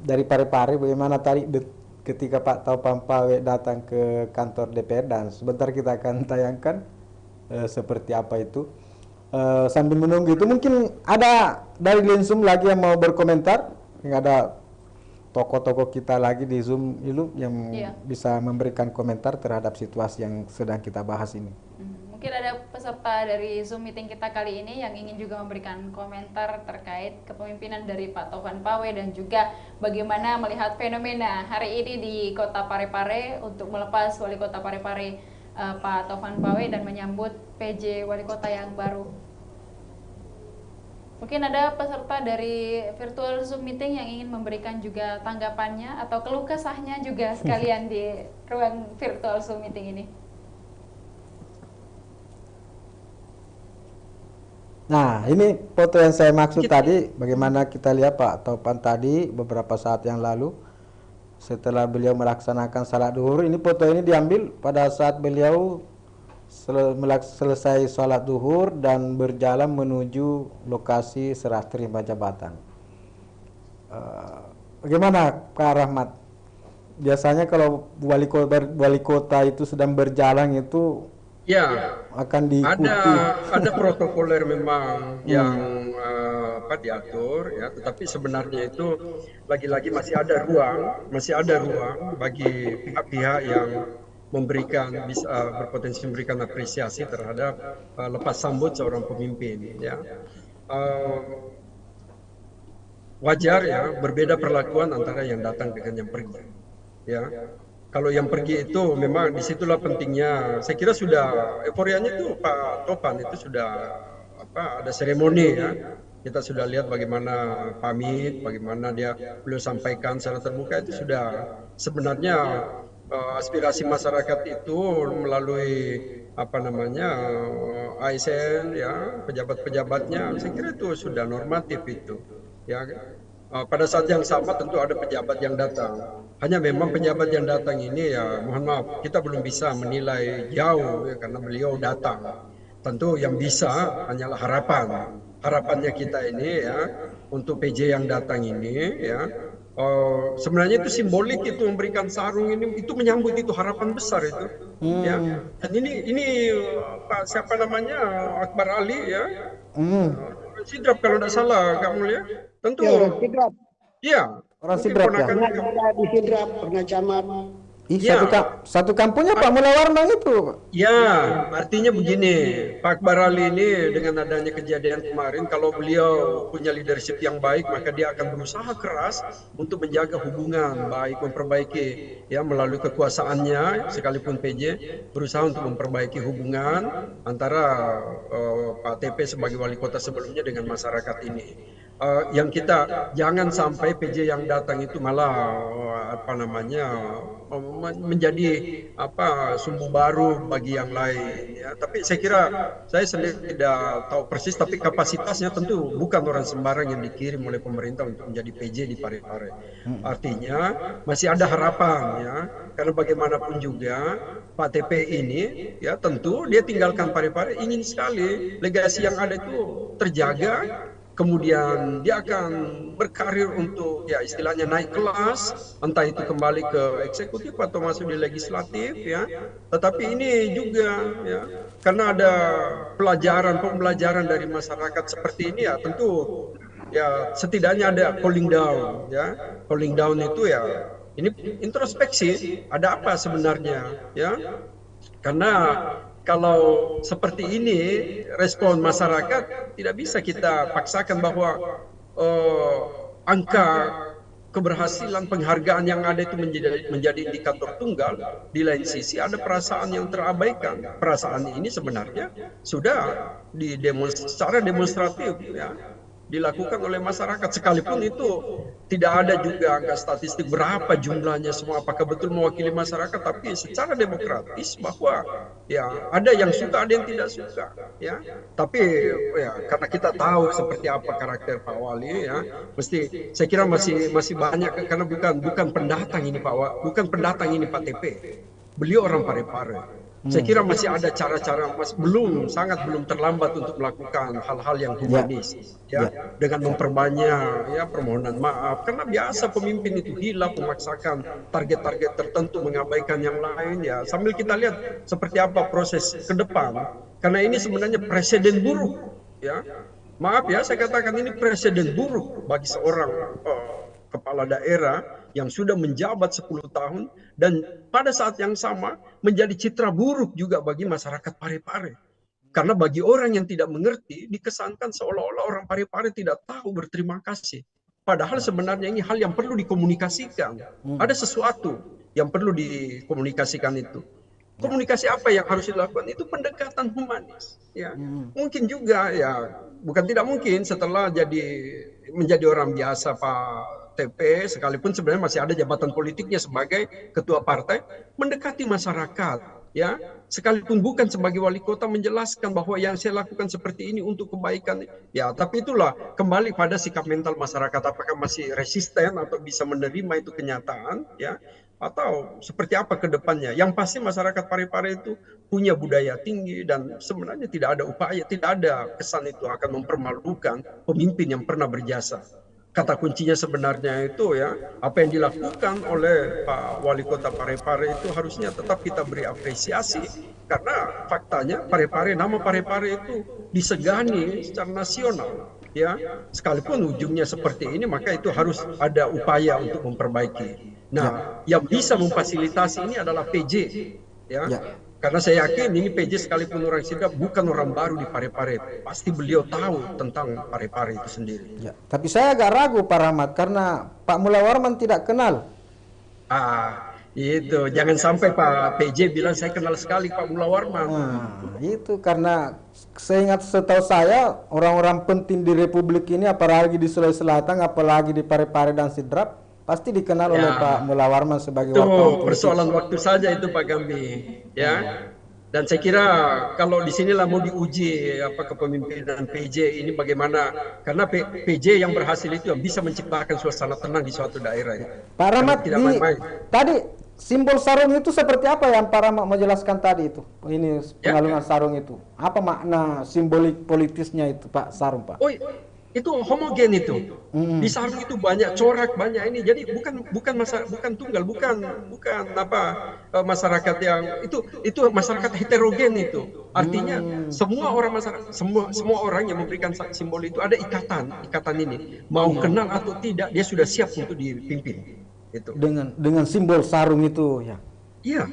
dari Parepare bagaimana tadi ketika Pak Taufan Pawe datang ke kantor DPR, dan sebentar kita akan tayangkan seperti apa itu. Sambil menunggu itu mungkin ada dari Zoom lagi yang mau berkomentar. Nggak ada tokoh-tokoh kita lagi di Zoom Ilu yang bisa memberikan komentar terhadap situasi yang sedang kita bahas ini. Mungkin ada peserta dari Zoom meeting kita kali ini yang ingin juga memberikan komentar terkait kepemimpinan dari Pak Taufan Pawe dan juga bagaimana melihat fenomena hari ini di Kota Parepare untuk melepas Wali Kota Parepare Pak Taufan Pawe dan menyambut PJ Wali Kota yang baru. Mungkin ada peserta dari virtual Zoom meeting yang ingin memberikan juga tanggapannya atau keluh kesahnya juga sekalian di ruang virtual Zoom meeting ini. Nah, ini foto yang saya maksud tadi, bagaimana kita lihat Pak Taufan tadi beberapa saat yang lalu setelah beliau melaksanakan salat duhur. Ini foto ini diambil pada saat beliau selesai salat duhur dan berjalan menuju lokasi serah terima jabatan. Bagaimana Pak Rahmat? Biasanya kalau wali kota itu sedang berjalan itu ya akan diikuti. Ada protokoler memang yang diatur, ya, tetapi sebenarnya itu lagi-lagi masih ada ruang bagi pihak-pihak yang bisa berpotensi memberikan apresiasi terhadap lepas sambut seorang pemimpin, ya. Wajar ya berbeda perlakuan antara yang datang dengan yang pergi, ya. Kalau yang pergi itu memang disitulah pentingnya. Saya kira sudah euforianya itu Pak Taufan itu sudah ada seremoni, ya. Kita sudah lihat bagaimana pamit, bagaimana beliau sampaikan secara terbuka, itu sudah sebenarnya aspirasi masyarakat itu melalui ASN, ya, pejabat-pejabatnya. Saya kira itu sudah normatif itu, ya. Pada saat yang sama tentu ada pejabat yang datang. Hanya memang pejabat yang datang ini, ya mohon maaf, kita belum bisa menilai jauh, ya, karena beliau datang. Tentu yang bisa hanyalah harapannya kita ini, ya, untuk PJ yang datang ini, ya, sebenarnya itu simbolik, itu memberikan sarung ini, itu menyambut itu harapan besar itu, ya. Dan ini Pak siapa namanya, Akbar Ali ya, Sidrap kalau tidak salah Kak Mul ya, tentu. Ya, Sidrap. Iya. Orang Sidrap ya. Pernah di Sidrap, pernah camat. Ya. Satu kampungnya Pak Mulai Warman itu. Ya, artinya begini, Pak Akbar Ali ini dengan adanya kejadian kemarin, kalau beliau punya leadership yang baik, maka dia akan berusaha keras untuk menjaga hubungan baik, memperbaiki ya melalui kekuasaannya, sekalipun PJ berusaha untuk memperbaiki hubungan antara Pak TP sebagai wali kota sebelumnya dengan masyarakat ini. Yang kita jangan sampai PJ yang datang itu malah apa namanya menjadi sumbu baru bagi yang lain ya. Tapi saya kira saya sendiri tidak tahu persis, tapi kapasitasnya tentu bukan orang sembarang yang dikirim oleh pemerintah untuk menjadi PJ di Parepare. Artinya masih ada harapan ya, karena bagaimanapun juga Pak TP ini ya tentu dia tinggalkan Parepare ingin sekali legasi yang ada itu terjaga. Kemudian dia akan berkarir untuk ya istilahnya naik kelas, entah itu kembali ke eksekutif atau masuk di legislatif ya. Tetapi ini juga ya karena ada pembelajaran dari masyarakat seperti ini ya tentu ya setidaknya ada cooling down ya. Cooling down itu ya ini introspeksi, ada apa sebenarnya ya. Karena kalau seperti ini respon masyarakat tidak bisa kita paksakan bahwa angka keberhasilan penghargaan yang ada itu menjadi indikator tunggal. Di lain sisi ada perasaan yang terabaikan. Perasaan ini sebenarnya sudah secara demonstratif ya dilakukan oleh masyarakat, sekalipun itu tidak ada juga angka statistik berapa jumlahnya semua, apakah betul mewakili masyarakat, tapi secara demokratis bahwa ya ada yang suka, ada yang tidak suka ya. Tapi ya karena kita tahu seperti apa karakter Pak Wali ya, mesti saya kira masih banyak, karena bukan pendatang ini bukan pendatang ini Pak TP. Beliau orang Parepare. Saya kira masih ada cara-cara, sangat belum terlambat untuk melakukan hal-hal yang humanis ya, dengan memperbanyak ya permohonan maaf, karena biasa pemimpin itu hilaf, memaksakan target-target tertentu, mengabaikan yang lain ya, sambil kita lihat seperti apa proses ke depan, karena ini sebenarnya presiden buruk ya. Maaf ya saya katakan ini presiden buruk bagi seorang kepala daerah yang sudah menjabat 10 tahun dan pada saat yang sama menjadi citra buruk juga bagi masyarakat Parepare. Karena bagi orang yang tidak mengerti dikesankan seolah-olah orang Parepare tidak tahu berterima kasih. Padahal sebenarnya ini hal yang perlu dikomunikasikan. Ada sesuatu yang perlu dikomunikasikan itu. Komunikasi apa yang harus dilakukan? Itu pendekatan humanis. Ya, mungkin juga ya, bukan tidak mungkin setelah menjadi orang biasa Pak TP, sekalipun sebenarnya masih ada jabatan politiknya sebagai ketua partai, mendekati masyarakat ya, sekalipun bukan sebagai wali kota, menjelaskan bahwa yang saya lakukan seperti ini untuk kebaikan ya. Tapi itulah kembali pada sikap mental masyarakat, apakah masih resisten atau bisa menerima itu kenyataan ya, atau seperti apa ke depannya. Yang pasti masyarakat Parepare itu punya budaya tinggi dan sebenarnya tidak ada upaya, tidak ada kesan itu akan mempermalukan pemimpin yang pernah berjasa. Kata kuncinya sebenarnya itu ya, apa yang dilakukan oleh Pak Wali Kota Parepare itu harusnya tetap kita beri apresiasi, karena faktanya nama Parepare itu disegani secara nasional ya. Sekalipun ujungnya seperti ini, maka itu harus ada upaya untuk memperbaiki. Nah, yang bisa memfasilitasi ini adalah PJ ya. Karena saya yakin ini PJ sekalipun orang Sidrap bukan orang baru di Parepare, pasti beliau tahu tentang Parepare itu sendiri. Ya, tapi saya agak ragu Pak Rahmat karena Pak Mulai Warman tidak kenal. Itu jangan sampai Pak PJ bilang saya kenal sekali Pak Mulai Warman. Itu karena setahu saya orang-orang penting di Republik ini, apalagi di Sulawesi Selatan, apalagi di Parepare dan Sidrap, pasti dikenal oleh Pak Mulai Warman sebagai wartawan. Persoalan waktu saja itu Pak Gambi ya. Dan saya kira kalau di sinilah mau diuji kepemimpinan PJ ini bagaimana, karena PJ yang berhasil itu yang bisa menciptakan suasana tenang di suatu daerah. Pak Rahmat, tadi simbol sarung itu seperti apa yang Pak Rahmat menjelaskan tadi itu? Ini pengalungan sarung itu. Apa makna simbolik politisnya itu Pak sarung Pak? itu homogen itu. Di sarung itu banyak corak, banyak ini. Jadi bukan tunggal, bukan masyarakat yang itu masyarakat heterogen itu. Artinya semua orang masyarakat, semua orang yang memberikan simbol itu ada ikatan ini. Mau kenal atau tidak, dia sudah siap untuk dipimpin. Itu. Dengan simbol sarung itu ya. Iya.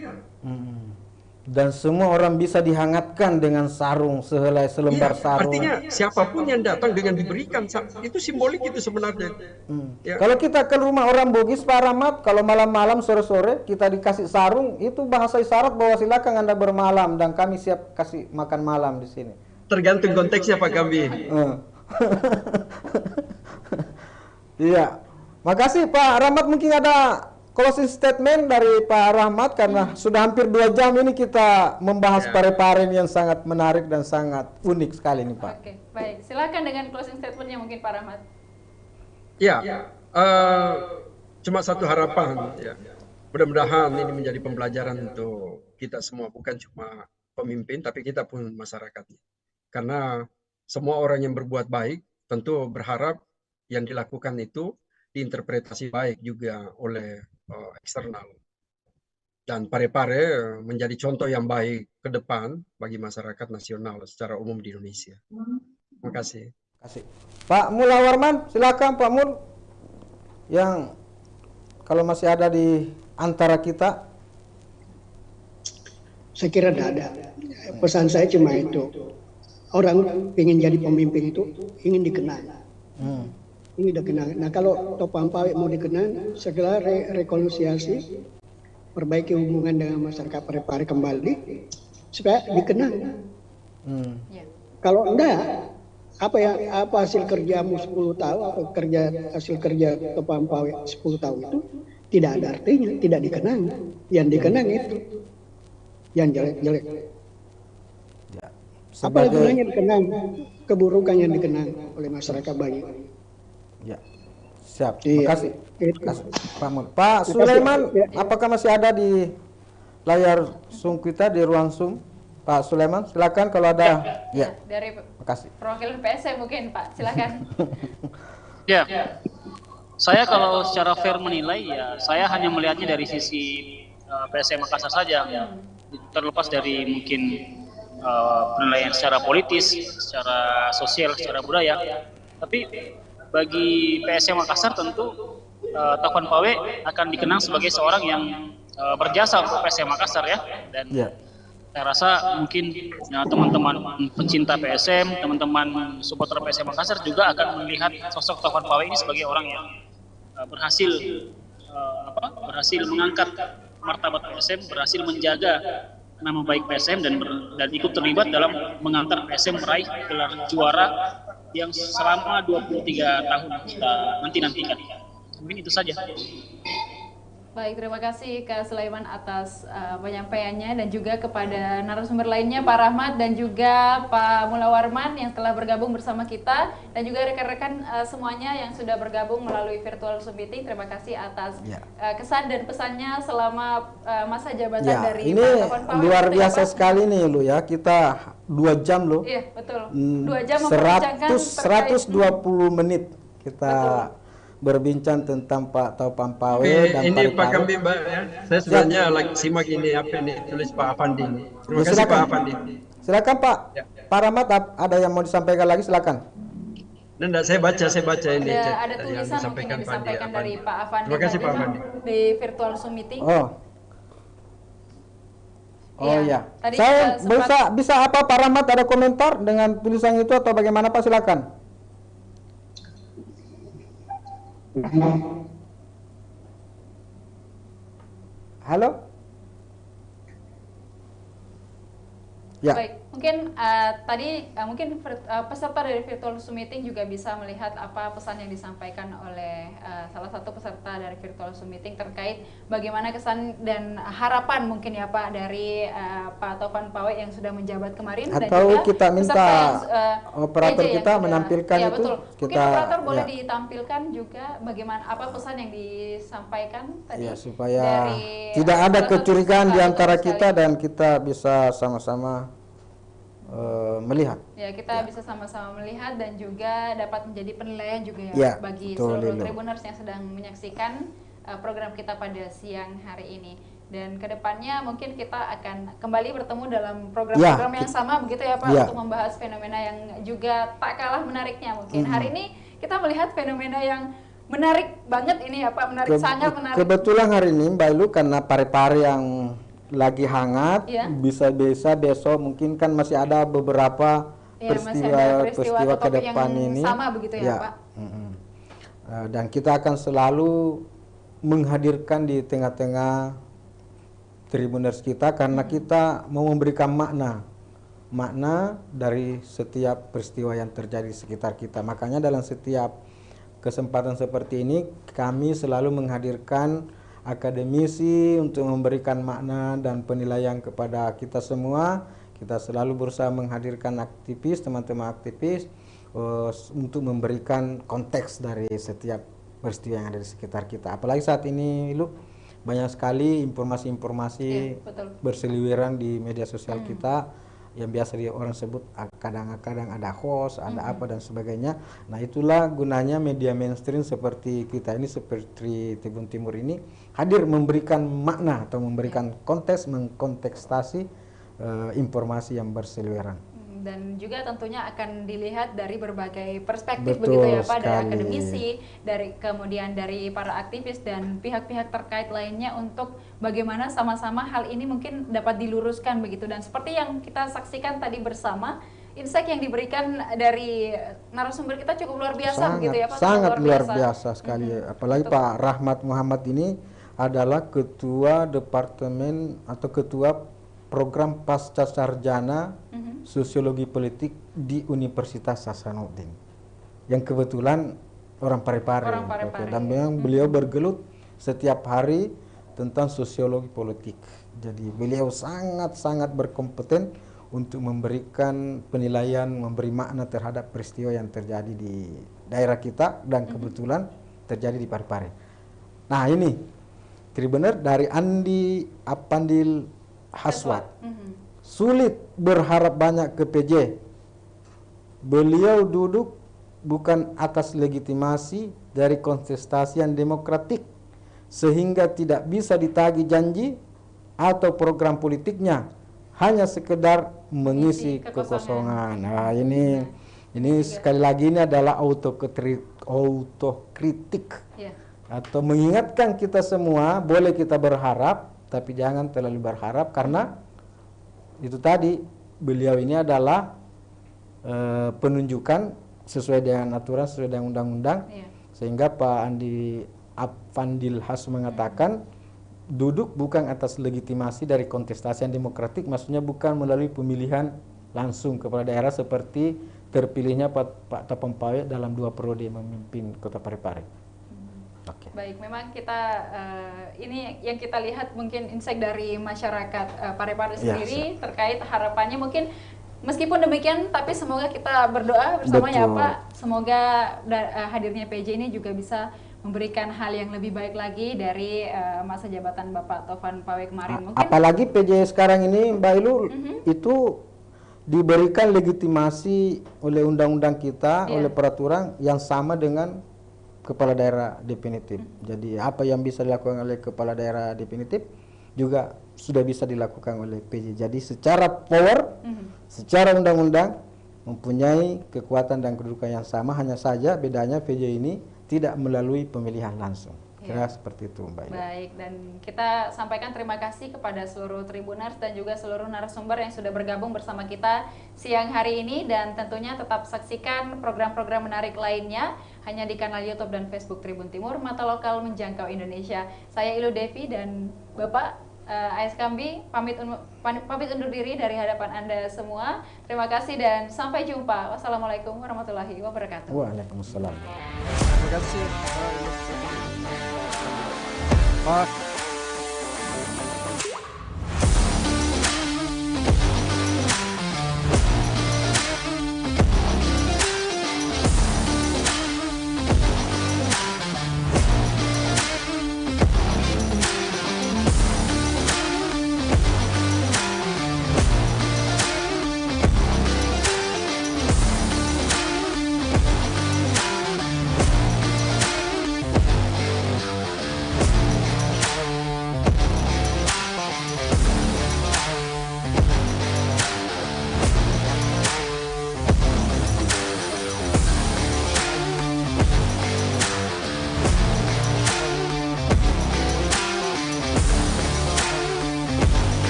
Dan semua orang bisa dihangatkan dengan sarung, sehelai selembar sarung. Artinya siapapun yang datang dengan diberikan itu simbolik itu sebenarnya. Ya. Kalau kita ke rumah orang Bugis, Pak Rahmat, kalau malam-malam sore-sore kita dikasih sarung, itu bahasa isyarat bahwa silakan Anda bermalam dan kami siap kasih makan malam di sini. Tergantung konteksnya Pak Kambi. Iya. Makasih Pak Rahmat, mungkin ada closing statement dari Pak Rahmat karena sudah hampir 2 jam ini kita membahas Parepare yang sangat menarik dan sangat unik sekali nih Pak. Oke, baik. Silakan dengan closing statementnya mungkin Pak Rahmat. Ya, cuma satu harapan ya. Mudah-mudahan ini menjadi pembelajaran untuk kita semua, bukan cuma pemimpin tapi kita pun masyarakatnya. Karena semua orang yang berbuat baik tentu berharap yang dilakukan itu diinterpretasi baik juga oleh eksternal, dan Parepare menjadi contoh yang baik ke depan bagi masyarakat nasional secara umum di Indonesia. Terima kasih. Pak Mullah Warman, silakan Pak Mul, yang kalau masih ada di antara kita. Saya kira tidak ada. Pesan saya cuma itu, orang ingin jadi pemimpin itu ingin dikenal. Ini udah kenal. Nah kalau Topang Pawe mau dikenal, segera rekonsiliasi, perbaiki hubungan dengan masyarakat Parepare kembali supaya dikenal. Kalau enggak, apa hasil kerjamu 10 tahun atau hasil kerja Topang Pawe 10 tahun itu tidak ada artinya, tidak dikenal. Yang dikenal itu yang jelek-jelek. Apa gunanya dikenal? Keburukan yang dikenal oleh masyarakat banyak. Ya, siap. Terima kasih. Pak Mul. Pak Sulaiman, apakah masih ada di layar Zoom kita, di ruang Zoom? Pak Sulaiman, silakan kalau ada. Ya. Dari makasih. Perwakilan PSM mungkin Pak, silakan. Ya, saya kalau secara fair menilai ya, saya hanya melihatnya dari sisi PSM Makassar saja, terlepas dari mungkin penilaian secara politis, secara sosial, secara budaya. Tapi bagi PSM Makassar tentu Taufan Pawe akan dikenang sebagai seorang yang berjasa untuk PSM Makassar ya, dan saya rasa mungkin teman-teman pencinta PSM, teman-teman supporter PSM Makassar juga akan melihat sosok Taufan Pawe ini sebagai orang yang berhasil mengangkat martabat PSM, berhasil menjaga nama baik PSM dan ikut terlibat dalam mengantar PSM meraih gelar juara yang selama 23 tahun kita nantikan. Mungkin itu saja. Baik, terima kasih Kak Sulaiman atas penyampaiannya, dan juga kepada narasumber lainnya Pak Rahmat dan juga Pak Mullah Warman yang telah bergabung bersama kita, dan juga rekan-rekan semuanya yang sudah bergabung melalui virtual Zoom meeting. Terima kasih atas kesan dan pesannya selama masa jabatan dari ini Pak Taufan Pawe. Luar biasa sekali nih lu ya, kita 2 jam loh. Iya, betul. 2 jam 120 menit kita berbincang tentang Pak Taufan Pawe dan ini Parepare. Pak Kambi Mbak ya. Saya sebenarnya lagi simak ini apa ini tulis Pak Afandi ini. Terima kasih Pak Afandi. Silakan Pak. Pak Rahmat, ada yang mau disampaikan lagi, silakan. Nggak, saya baca ini. Ada tulisan mungkin yang disampaikan dari Pak Afandi. Terima kasih Pak Afandi. Di virtual Zoom meeting. Ya. Saya bisa apa Pak Rahmat, ada komentar dengan tulisan itu atau bagaimana Pak, silakan. Halo? Ya. Baik, mungkin tadi mungkin peserta dari virtual Zoom meeting juga bisa melihat apa pesan yang disampaikan oleh salah satu peserta dari virtual Zoom meeting terkait bagaimana kesan dan harapan mungkin ya Pak dari Pak Taufan Pawe yang sudah menjabat kemarin, atau dan juga kita minta operator kita menampilkan ya, itu. Betul. Kita, mungkin operator boleh ditampilkan juga bagaimana apa pesan yang disampaikan tadi supaya dari tidak ada kecurigaan di antara kita dan kita bisa sama-sama melihat. Ya, kita bisa sama-sama melihat dan juga dapat menjadi penilaian juga ya, Ya, bagi betul, seluruh Lilo. Tribuners yang sedang menyaksikan program kita pada siang hari ini. Dan kedepannya mungkin kita akan kembali bertemu dalam program-program yang sama begitu ya Pak, untuk membahas fenomena yang juga tak kalah menariknya mungkin. Hari ini kita melihat fenomena yang menarik banget ini ya Pak, sangat menarik. Kebetulan hari ini Mbak Ilu karena Parepare yang lagi hangat, bisa-bisa besok mungkin kan masih ada beberapa peristiwa ke depan ini sama begitu ya Pak. Dan kita akan selalu menghadirkan di tengah-tengah Tribuners kita karena kita mau memberikan makna dari setiap peristiwa yang terjadi di sekitar kita. Makanya dalam setiap kesempatan seperti ini kami selalu menghadirkan akademisi untuk memberikan makna dan penilaian kepada kita semua. Kita selalu berusaha menghadirkan aktivis, teman-teman aktivis untuk memberikan konteks dari setiap peristiwa yang ada di sekitar kita. Apalagi saat ini banyak sekali informasi-informasi berseliweran di media sosial kita yang biasa orang sebut kadang-kadang ada hoax, ada apa dan sebagainya. Nah, itulah gunanya media mainstream seperti kita ini, seperti Tribun Timur ini hadir memberikan makna atau memberikan konteks, mengkontekstasi informasi yang berseliweran. Dan juga tentunya akan dilihat dari berbagai perspektif begitu ya Pak, dari akademisi, kemudian dari para aktivis dan pihak-pihak terkait lainnya untuk bagaimana sama-sama hal ini mungkin dapat diluruskan begitu. Dan seperti yang kita saksikan tadi bersama, insight yang diberikan dari narasumber kita cukup luar biasa begitu ya Pak. Sangat luar biasa sekali. Apalagi Pak Rahmat Muhammad ini adalah ketua departemen atau ketua program pasca sarjana sosiologi politik di Universitas Hasanuddin, yang kebetulan orang Parepare. Dan memang beliau bergelut setiap hari tentang sosiologi politik. Jadi beliau sangat-sangat berkompeten untuk memberikan penilaian, memberi makna terhadap peristiwa yang terjadi di daerah kita dan kebetulan terjadi di Parepare. Nah, ini Tribuner dari Andi Apandil Haswat. Sulit berharap banyak ke PJ. Beliau duduk bukan atas legitimasi dari kontestasi yang demokratik, sehingga tidak bisa ditagih janji atau program politiknya, hanya sekedar mengisi kekosongan. Nah, ini sekali lagi ini adalah autokritik atau mengingatkan kita semua, boleh kita berharap tapi jangan terlalu berharap, karena itu tadi beliau ini adalah penunjukan sesuai dengan aturan, sesuai dengan undang-undang, sehingga Pak Andi Apandil Has mengatakan duduk bukan atas legitimasi dari kontestasi yang demokratik, maksudnya bukan melalui pemilihan langsung kepala daerah seperti terpilihnya Pak Tapang Pawe dalam 2 periode memimpin Kota Parepare. Baik, memang kita ini yang kita lihat mungkin insight dari masyarakat Parepare sendiri terkait harapannya mungkin. Meskipun demikian, tapi semoga kita berdoa bersama ya Pak, semoga hadirnya PJ ini juga bisa memberikan hal yang lebih baik lagi dari masa jabatan Bapak Taufan Pawe kemarin. Mungkin apalagi PJ sekarang ini Mbak Ilu itu diberikan legitimasi oleh undang-undang kita, oleh peraturan yang sama dengan kepala daerah definitif. Jadi apa yang bisa dilakukan oleh kepala daerah definitif juga sudah bisa dilakukan oleh PJ. Jadi secara power, secara undang-undang mempunyai kekuatan dan kedudukan yang sama, hanya saja bedanya PJ ini tidak melalui pemilihan langsung. Kira seperti itu Mbak. Baik, dan kita sampaikan terima kasih kepada seluruh Tribuners dan juga seluruh narasumber yang sudah bergabung bersama kita siang hari ini, dan tentunya tetap saksikan program-program menarik lainnya hanya di kanal YouTube dan Facebook Tribun Timur, mata lokal menjangkau Indonesia. Saya Ilu Devi dan Bapak AS Kambi pamit undur diri dari hadapan Anda semua. Terima kasih dan sampai jumpa. Wassalamualaikum warahmatullahi wabarakatuh. Waalaikumsalam. Terima kasih.